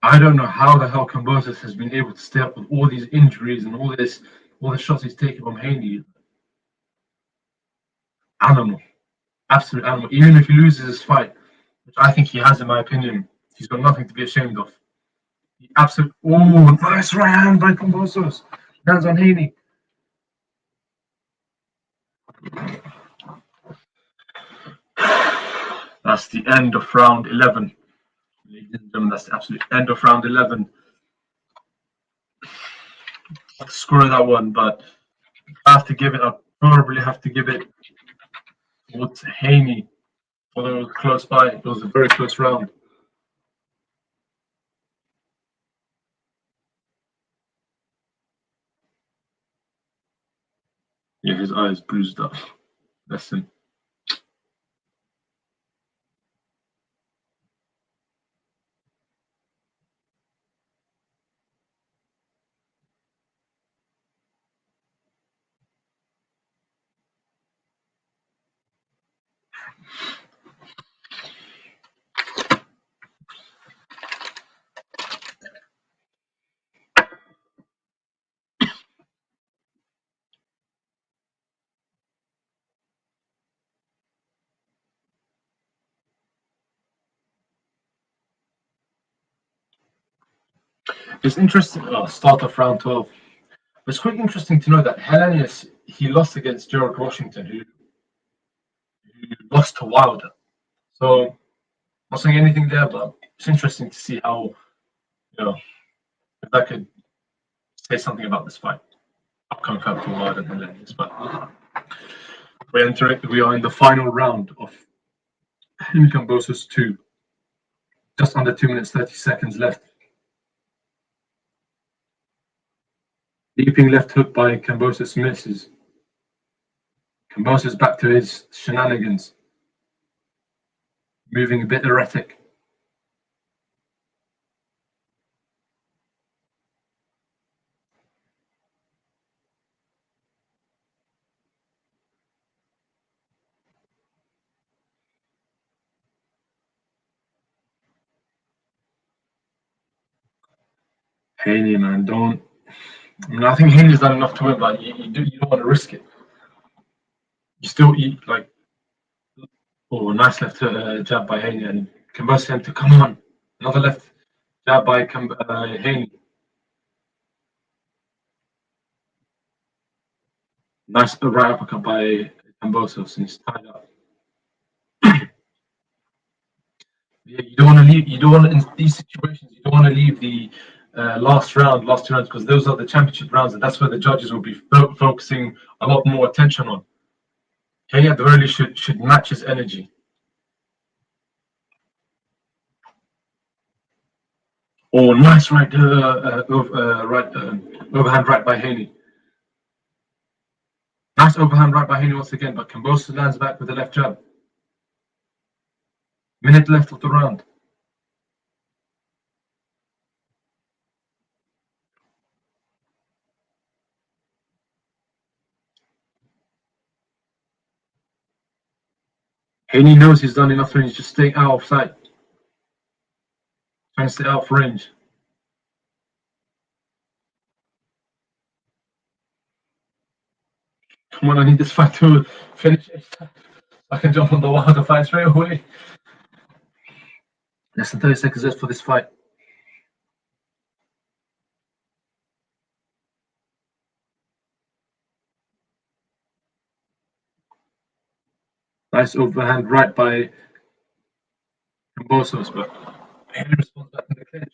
I don't know how the hell Kambosos has been able to stay up with all these injuries and all the shots he's taken from Haney. Animal. Absolute animal. Even if he loses his fight, which I think he has in my opinion, he's got nothing to be ashamed of. Nice right hand by Kambosos. Lands on Haney. That's the end of round 11. Ladies and gentlemen, that's the absolute end of round 11. I'll score that one, but I have to give it, I probably have to give it towards Haney. Although it was close by, it was a very close round. Yeah, his eye is bruised up. That's him. It's interesting. Start of round 12. It's quite interesting to know that Helenius, he lost against Gerald Washington, who lost to Wilder. So, I'm not saying anything there, but it's interesting to see how, if that could say something about this fight. Upcoming fight between Wilder and Helenius. But we are in the final round of Haymon Kambosos 2. Just under 2 minutes, 30 seconds left. Leaping left hook by Kambosos misses. Kambosos back to his shenanigans. Moving a bit erratic. Haney, man, I think Haney's done enough to win, but you don't want to risk it. You still eat nice left jab by Haney, and Kambosos him to come on. Another left jab by Haney. Nice right uppercut by Kambosos, and he's tied up. Yeah, you don't want to leave. You don't want to, in these situations. You don't want to leave the last two rounds, because those are the championship rounds, and that's where the judges will be focusing a lot more attention on. Haney at the very least should match his energy. Oh, nice right, overhand right by Haney. Nice overhand right by Haney once again, but Kambosos lands back with the left jab. Minute left of the round. Haney knows he's done enough range, just staying out of sight. Trying to stay out of range. Come on, I need this fight to finish it. I can jump on the Wilder fight straight away. Less than 30 seconds left for this fight. Nice overhand right by Kambosos, but Haney responds back in the clinch.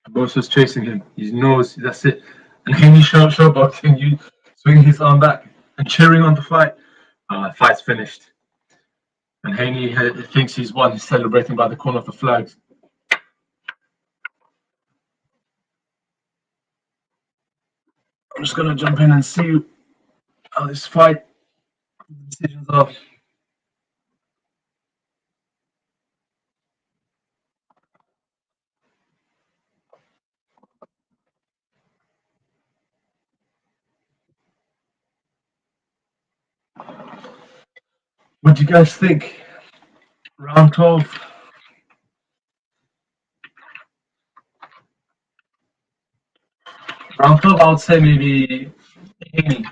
Kambosos chasing him. He knows that's it. And Haney showboxing you, swinging his arm back and cheering on the fight. Fight's finished. And Haney thinks he's won. He's celebrating by the corner of the flags. I'm just gonna jump in and see how this fight decisions are. What do you guys think? Round 12. Round 12, I would say maybe Haney.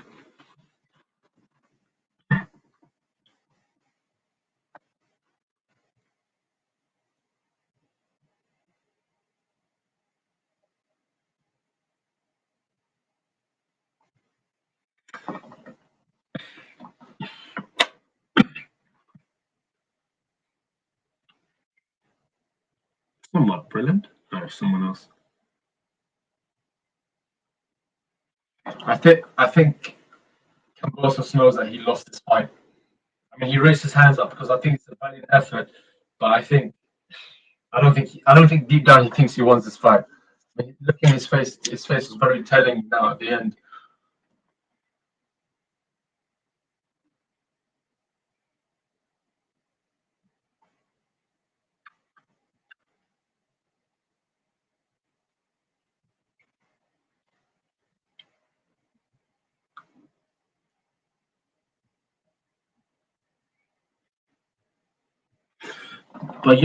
Somewhat brilliant. Or someone else. I think Kambosos knows that he lost this fight. I mean, he raised his hands up because I think it's a valiant effort, but I don't think deep down he thinks he wants this fight. I mean, looking at his face was very telling now at the end. But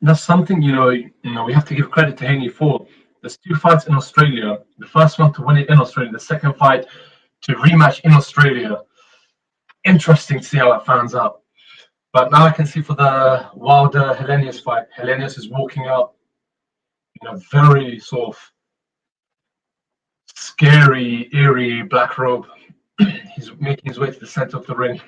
that's something we have to give credit to Haney for. There's 2 fights in Australia. The first one to win it in Australia. The second fight to rematch in Australia. Interesting to see how it fans out. But now I can see for the Wilder Helenius fight, Helenius is walking out in a very sort of scary, eerie black robe. He's making his way to the center of the ring.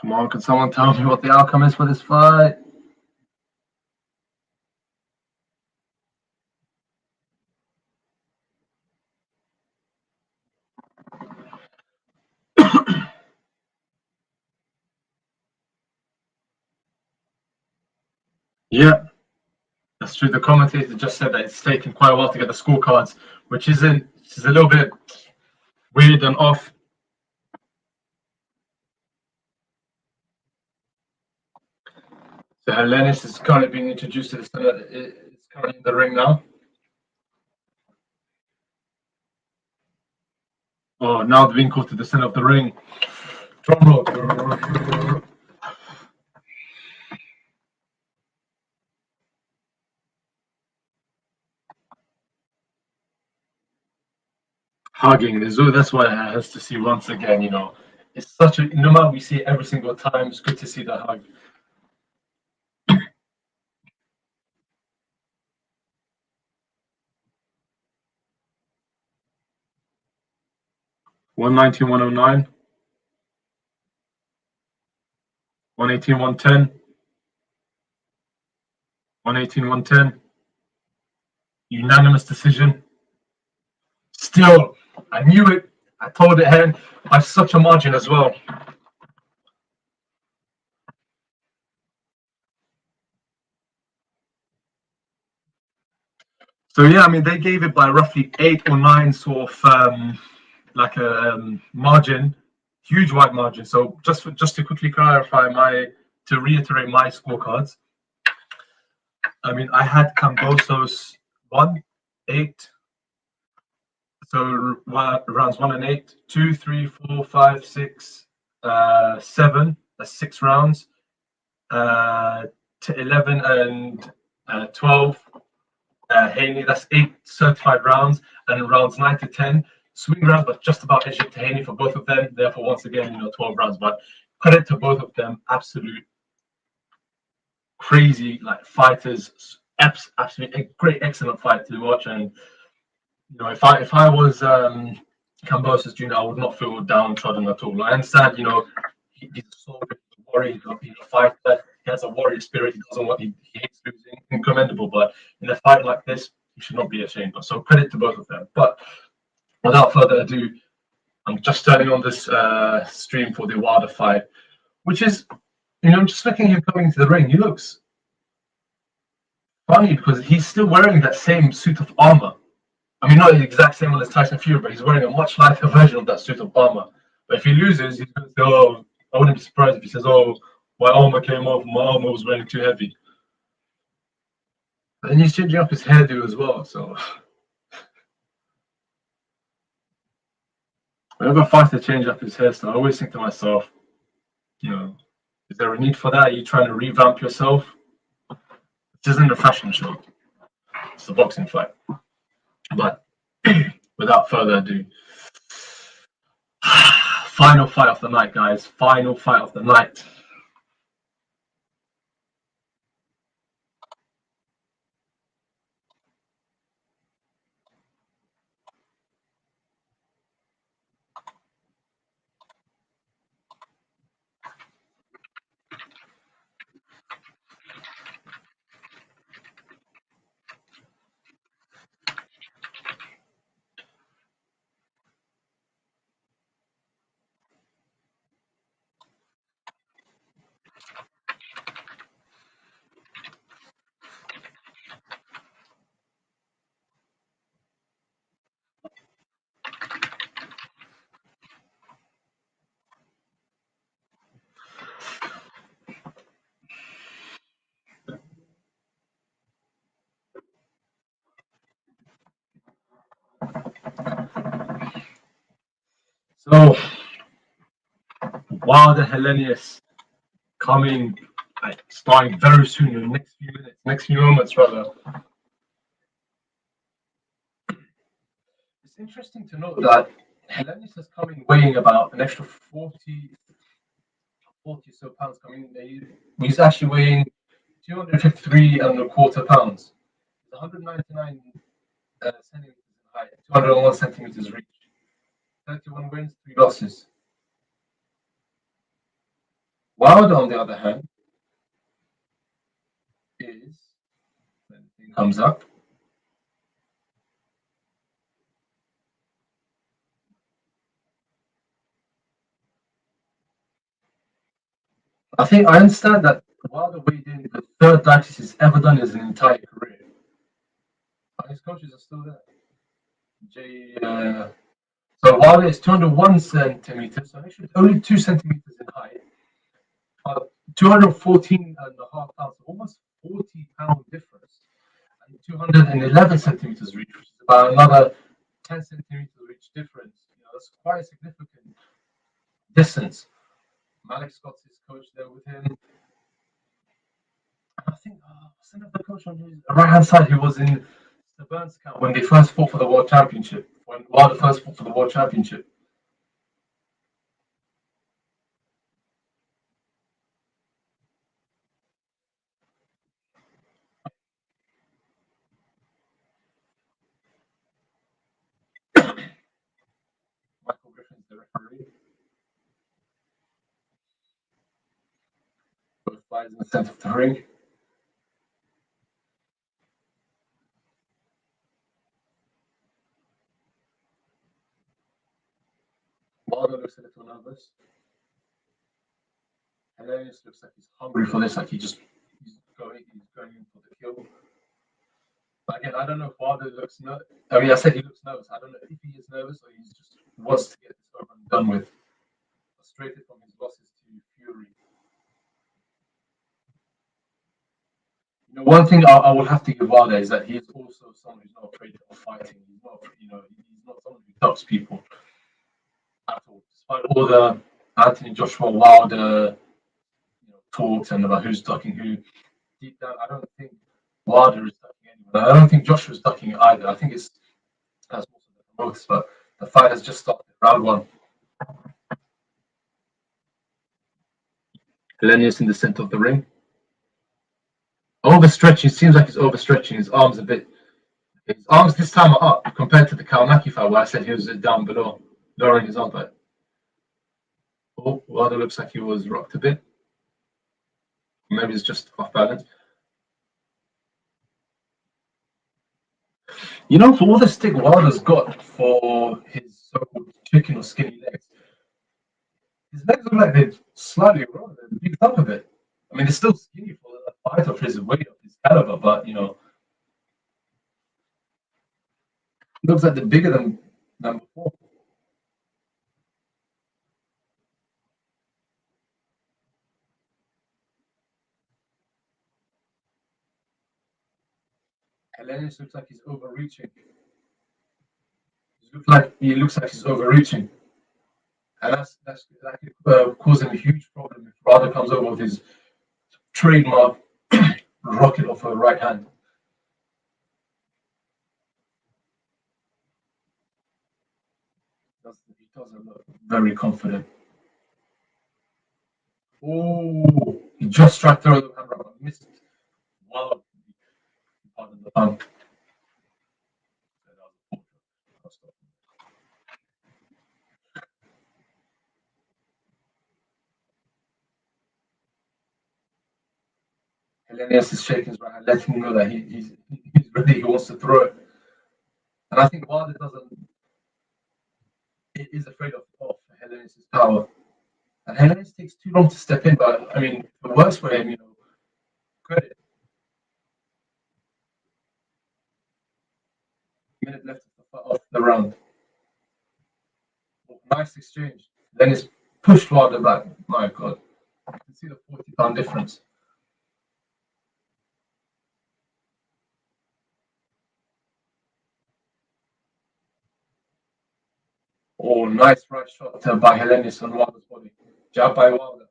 Come on, can someone tell me what the outcome is for this fight? Yeah, that's true. The commentator just said that it's taken quite a while to get the scorecards, which is a little bit weird and off. So Helenius is currently being introduced to the center. It's currently in the ring now. Oh, now they're being called to the center of the ring. Drum roll. Hugging. That's what I has to see once again. It's such a no matter we see it every single time. It's good to see that hug. 119, 109. 118, 110. 118, 110. Unanimous decision. Still, I knew it. I told it ahead by such a margin as well. So yeah, I mean, they gave it by roughly 8 or 9 sort of like a margin, huge wide margin. So just to quickly clarify to reiterate my scorecards. I mean, I had Kambosos 1, 8. So rounds 1 and 8, 2, 3, 4, 5, 6, 7. That's 6 rounds. To 11 and 12. Haney, that's 8 certified rounds, and rounds 9 to 10 swing rounds, but just about edged to Haney for both of them. Therefore, once again, 12 rounds. But credit to both of them, absolute crazy like fighters, absolutely a great, excellent fight to watch. And if I was Kambosos Jr., I would not feel downtrodden at all. I understand, he's a soldier, he's a warrior, he's a fighter. He has a warrior spirit. He doesn't want. He hates losing. Commendable, but in a fight like this, he should not be ashamed. But so credit to both of them. But without further ado, I'm just turning on this stream for the Wilder fight, which is, just looking at him coming into the ring. He looks funny because he's still wearing that same suit of armor. I mean, not the exact same one as Tyson Fury, but he's wearing a much lighter version of that suit of armor. But if he loses, he's going to say, "Oh, I wouldn't be surprised if he says, oh, my armor came off, my armor was wearing too heavy." But then he's changing up his hairdo as well. So whenever a fighter changes up his hairstyle, I always think to myself, is there a need for that? Are you trying to revamp yourself? This isn't a fashion show. It's a boxing fight. But without further ado, final fight of the night, guys. Final fight of the night. So, Wilder Helenius coming, starting very soon in the next few minutes, next few moments, rather. It's interesting to note that Helenius is coming weighing about an extra 40 or so pounds coming in. He's actually weighing 253 and a quarter pounds. 199 centimeters in height, 201 centimeters reach, 31 wins, 3 losses. Wilder, on the other hand, is, when the thing comes up, I think I understand that Wilder weighed in the third lightest he's ever done in his entire career. His coaches are still there. So Wilder is 201 centimeters, so actually only 2 centimeters in height. 214 and a half pounds, almost 40-pound difference. And 211 centimeters reach, which is about another 10 centimeters reach difference. That's quite a significant distance. Malik Scott's his coach there with him. I think what's another coach on his right hand side who was in the Burns camp when they first fought for the World Championship. When Wilder first fought for the World Championship. Michael Griffin's the referee. fight is in the center of the ring. Wilder looks a little nervous. Helenius looks like he's hungry for this, like he's going in for the kill. But again, I don't know if Wilder looks nervous. I mean, I said he looks nervous. I don't know if he is nervous or he just wants to get this over and done with. Frustrated from his losses to Fury. You know, one thing I will have to give Wilder is that he's also someone who's not afraid of fighting. He's not, he's not someone who ducks people at all. Despite all the Anthony Joshua Wilder, talks and about who's ducking who, deep down, I don't think Wilder is ducking anyone. I don't think Joshua's ducking it either. I think that's most of the promoters, but the fight has just started. Round one. Helenius in the center of the ring. Overstretching. Seems like he's overstretching. His arms this time are up compared to the Kaunaki fight where I said he was down below, lowering his arm. But Wilder looks like he was rocked a bit. Maybe it's just off balance. You know, for all the stick Wilder's got for his so-called chicken or skinny legs, his legs look like they're slightly wrong. They're beat up a bit. I mean, they're still skinny for a fighter of his weight, of his caliber, but looks like they're bigger than before. Helenius looks like he's overreaching. He looks like he's overreaching, and that could cause him a huge problem if Wilder comes over with his trademark rocket off her right hand. He doesn't look very confident. Oh, he just tried to throw the hand but missed. Wow. Pardon the pun. Helenius is shaking his right hand, letting him know that he's ready, he wants to throw it. And I think Wilder is afraid of Helenius' power. And Helenius takes too long to step in, but I mean, it works for him, credit. Minute left of the round. Nice exchange. Then it's pushed Wilder back. My God. You can see the 40-pound difference. Oh, nice right shot by Helenius on Wilder's body. Jab by Wilder.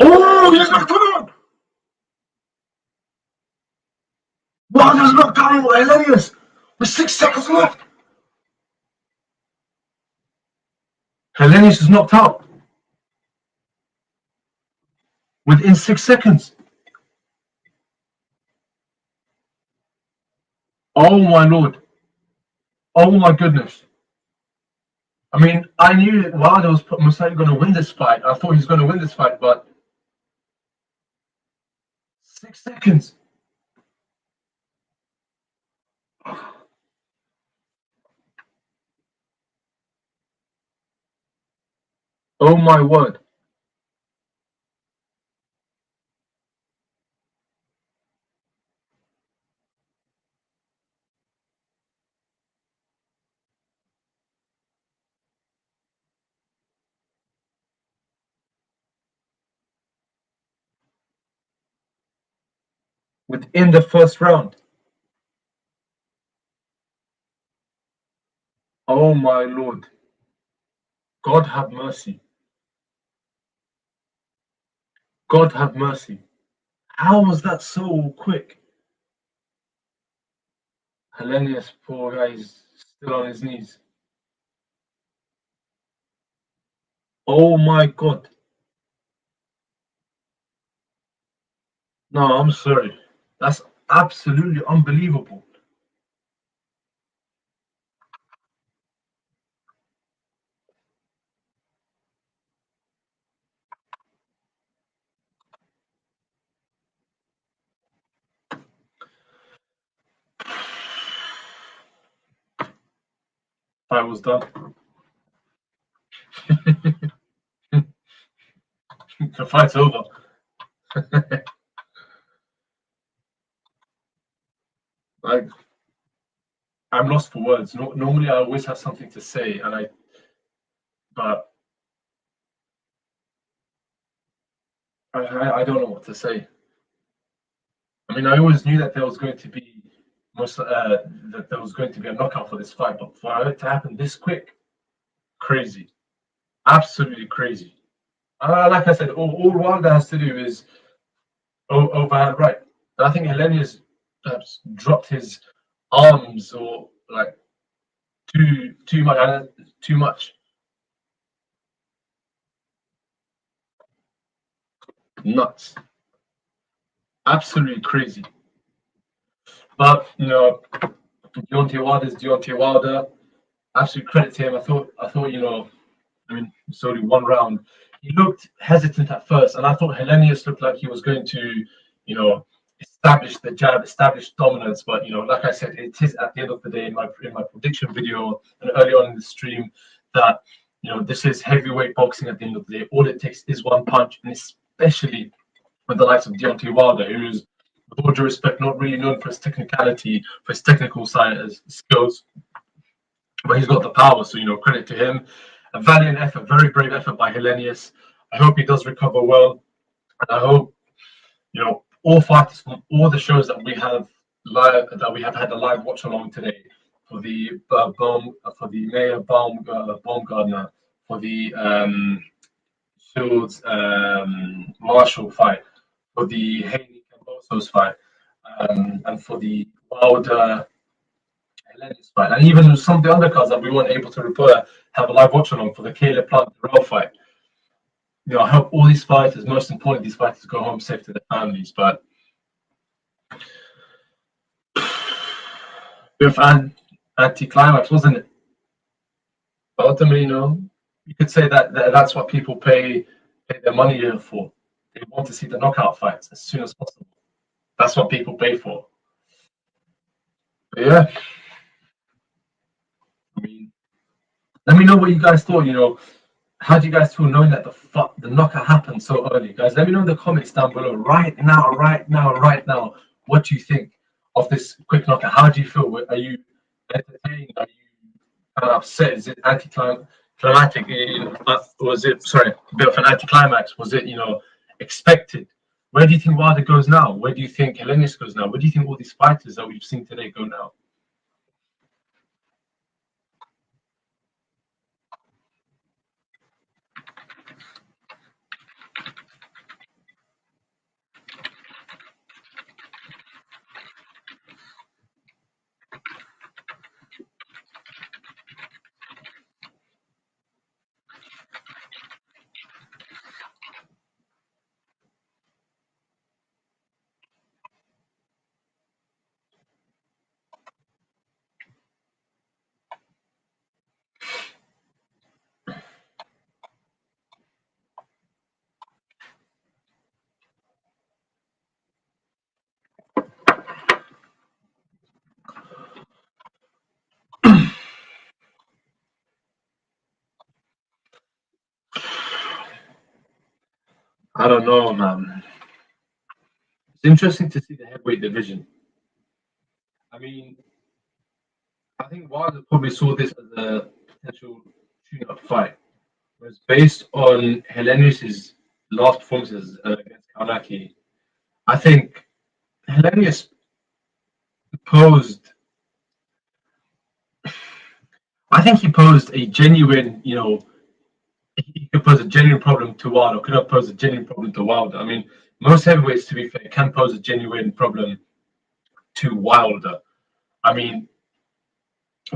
Oh, he's knocked out! Wilder's knocked out Helenius with 6 seconds left. Helenius is knocked out within 6 seconds. Oh my Lord. Oh my goodness. I mean, I knew Wilder was most likely going to win this fight. I thought he was going to win this fight, but 6 seconds. Oh my word. Within the first round. Oh my Lord. God have mercy. God have mercy. How was that so quick? Helenius, poor guy, is still on his knees. Oh my God. No, I'm sorry. That's absolutely unbelievable. Fight was done. The fight's over. Like, I'm lost for words. Normally, I always have something to say, but I don't know what to say. I mean, I always knew that there was going to be that there was going to be a knockout for this fight, but for it to happen this quick, crazy, absolutely crazy. Like I said, all Wilder has to do is overhand right. And I think Helenius perhaps dropped his arms or like too much, too much. Nuts, absolutely crazy. But Deontay Wilder is Deontay Wilder. Absolute credit to him. I thought I mean, it's only one round. He looked hesitant at first, and I thought Helenius looked like he was going to, establish the jab, establish dominance. But like I said, it is at the end of the day in my prediction video and early on in the stream that this is heavyweight boxing. At the end of the day, all it takes is one punch, and especially with the likes of Deontay Wilder, who's, with all due respect, not really known for his technicality, for his technical side as skills, but he's got the power. So credit to him. A valiant effort, very brave effort by Helenius. I hope he does recover well, and I hope all fighters from all the shows that we have had a live watch along today for the for the Mayor Baumgardner, for the Shields Marshall fight, for the Haney Kambosos fight, and for the Wilder Helenius fight, and even some of the undercards that we weren't able to have a live watch along for the Caleb Plant Darrell fight. I hope all these fighters, most importantly, these fighters go home safe to their families. But with an anti-climax, wasn't it? Ultimately, you could say that's what people pay their money here for. They want to see the knockout fights as soon as possible. That's what people pay for. But yeah. I mean, let me know what you guys thought. How do you guys feel knowing that the knockout happened so early? Guys, let me know in the comments down below right now. What do you think of this quick knockout? How do you feel? Are you entertained? Are you kind of upset? Is it anticlimactic? Was it, sorry, a bit of an anticlimax? Was it, expected? Where do you think Wilder goes now? Where do you think Helenius goes now? Where do you think all these fighters that we've seen today go now? I don't know, man. It's interesting to see the heavyweight division. I mean, I think Wilder probably saw this as a potential tune-up fight. Whereas based on Helenius' last performances against Karnaki, I think Helenius posed. I think he posed a genuine, he could pose a genuine problem to Wilder. Could have posed a genuine problem to Wilder. I mean, most heavyweights, to be fair, can pose a genuine problem to Wilder. I mean,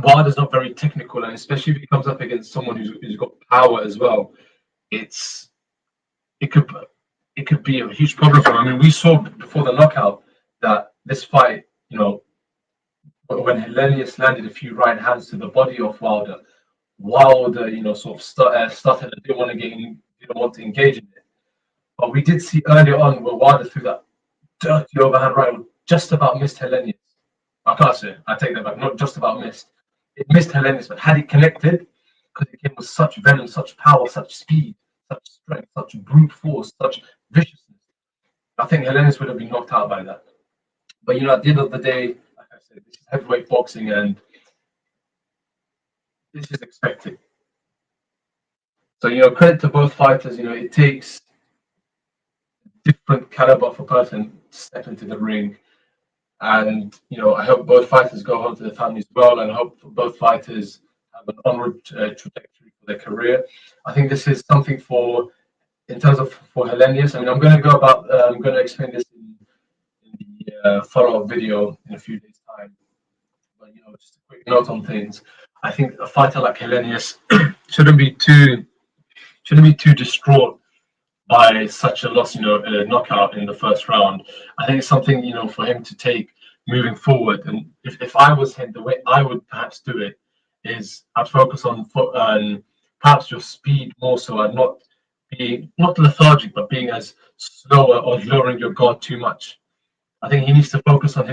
Wilder's not very technical, and especially if he comes up against someone who's got power as well, it could be a huge problem for him. I mean, we saw before the knockout that this fight, when Helenius landed a few right hands to the body of Wilder, sort of started and didn't want to engage in it. But we did see earlier on where Wilder threw that dirty overhand right, just about missed Helenius. I can't say, I take that back, not just about missed. It missed Helenius, but had it connected, because it came with such venom, such power, such speed, such strength, such brute force, such viciousness, I think Helenius would have been knocked out by that. But at the end of the day, like I said, this is heavyweight boxing, and this is expected. So credit to both fighters. It takes different caliber of a person to step into the ring, and I hope both fighters go home to their families well, and I hope both fighters have an onward trajectory for their career. I think this is something for Helenius. I mean, I'm going to explain this in the follow-up video in a few days' time. But just a quick note on things. I think a fighter like Helenius shouldn't be too distraught by such a loss, a knockout in the first round. I think it's something, for him to take moving forward. And if I was him, the way I would perhaps do it is I'd focus on perhaps your speed more so, and not being lethargic, but being as slower or lowering your guard too much. I think he needs to focus on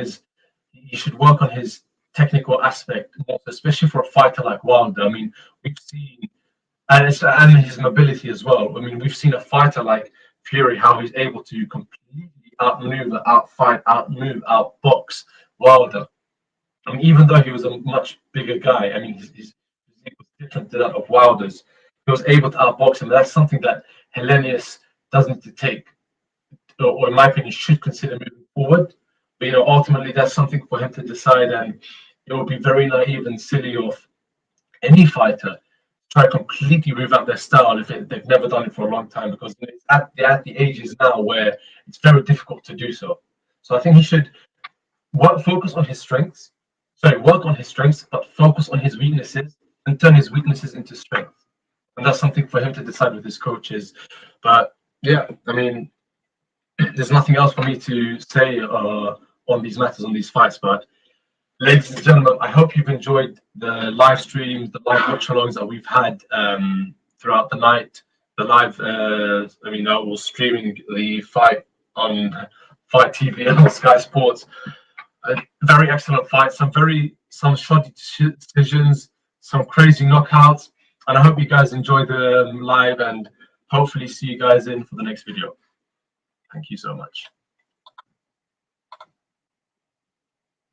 he should work on his technical aspect more, especially for a fighter like Wilder. I mean, we've seen, and his mobility as well. I mean, we've seen a fighter like Fury, how he's able to completely outmaneuver, outfight, outmove, outbox Wilder. I mean, even though he was a much bigger guy, I mean, his physique was different to that of Wilder's. He was able to outbox him. That's something that Helenius does need to take, or in my opinion, should consider moving forward. But ultimately, that's something for him to decide, and it would be very naive and silly of any fighter try to completely revamp their style if they've never done it for a long time, because it's at the ages now where it's very difficult to do so. So I think he should work on his strengths, but focus on his weaknesses and turn his weaknesses into strength. And that's something for him to decide with his coaches. But yeah, I mean, there's nothing else for me to say on these matters, on these fights. But ladies and gentlemen, I hope you've enjoyed the live streams, the live watch-alongs that we've had throughout the night. The live, I was streaming the fight on Fight TV and on Sky Sports. A very excellent fight, some shoddy decisions, some crazy knockouts, and I hope you guys enjoyed the live, and hopefully see you guys in for the next video. Thank you so much.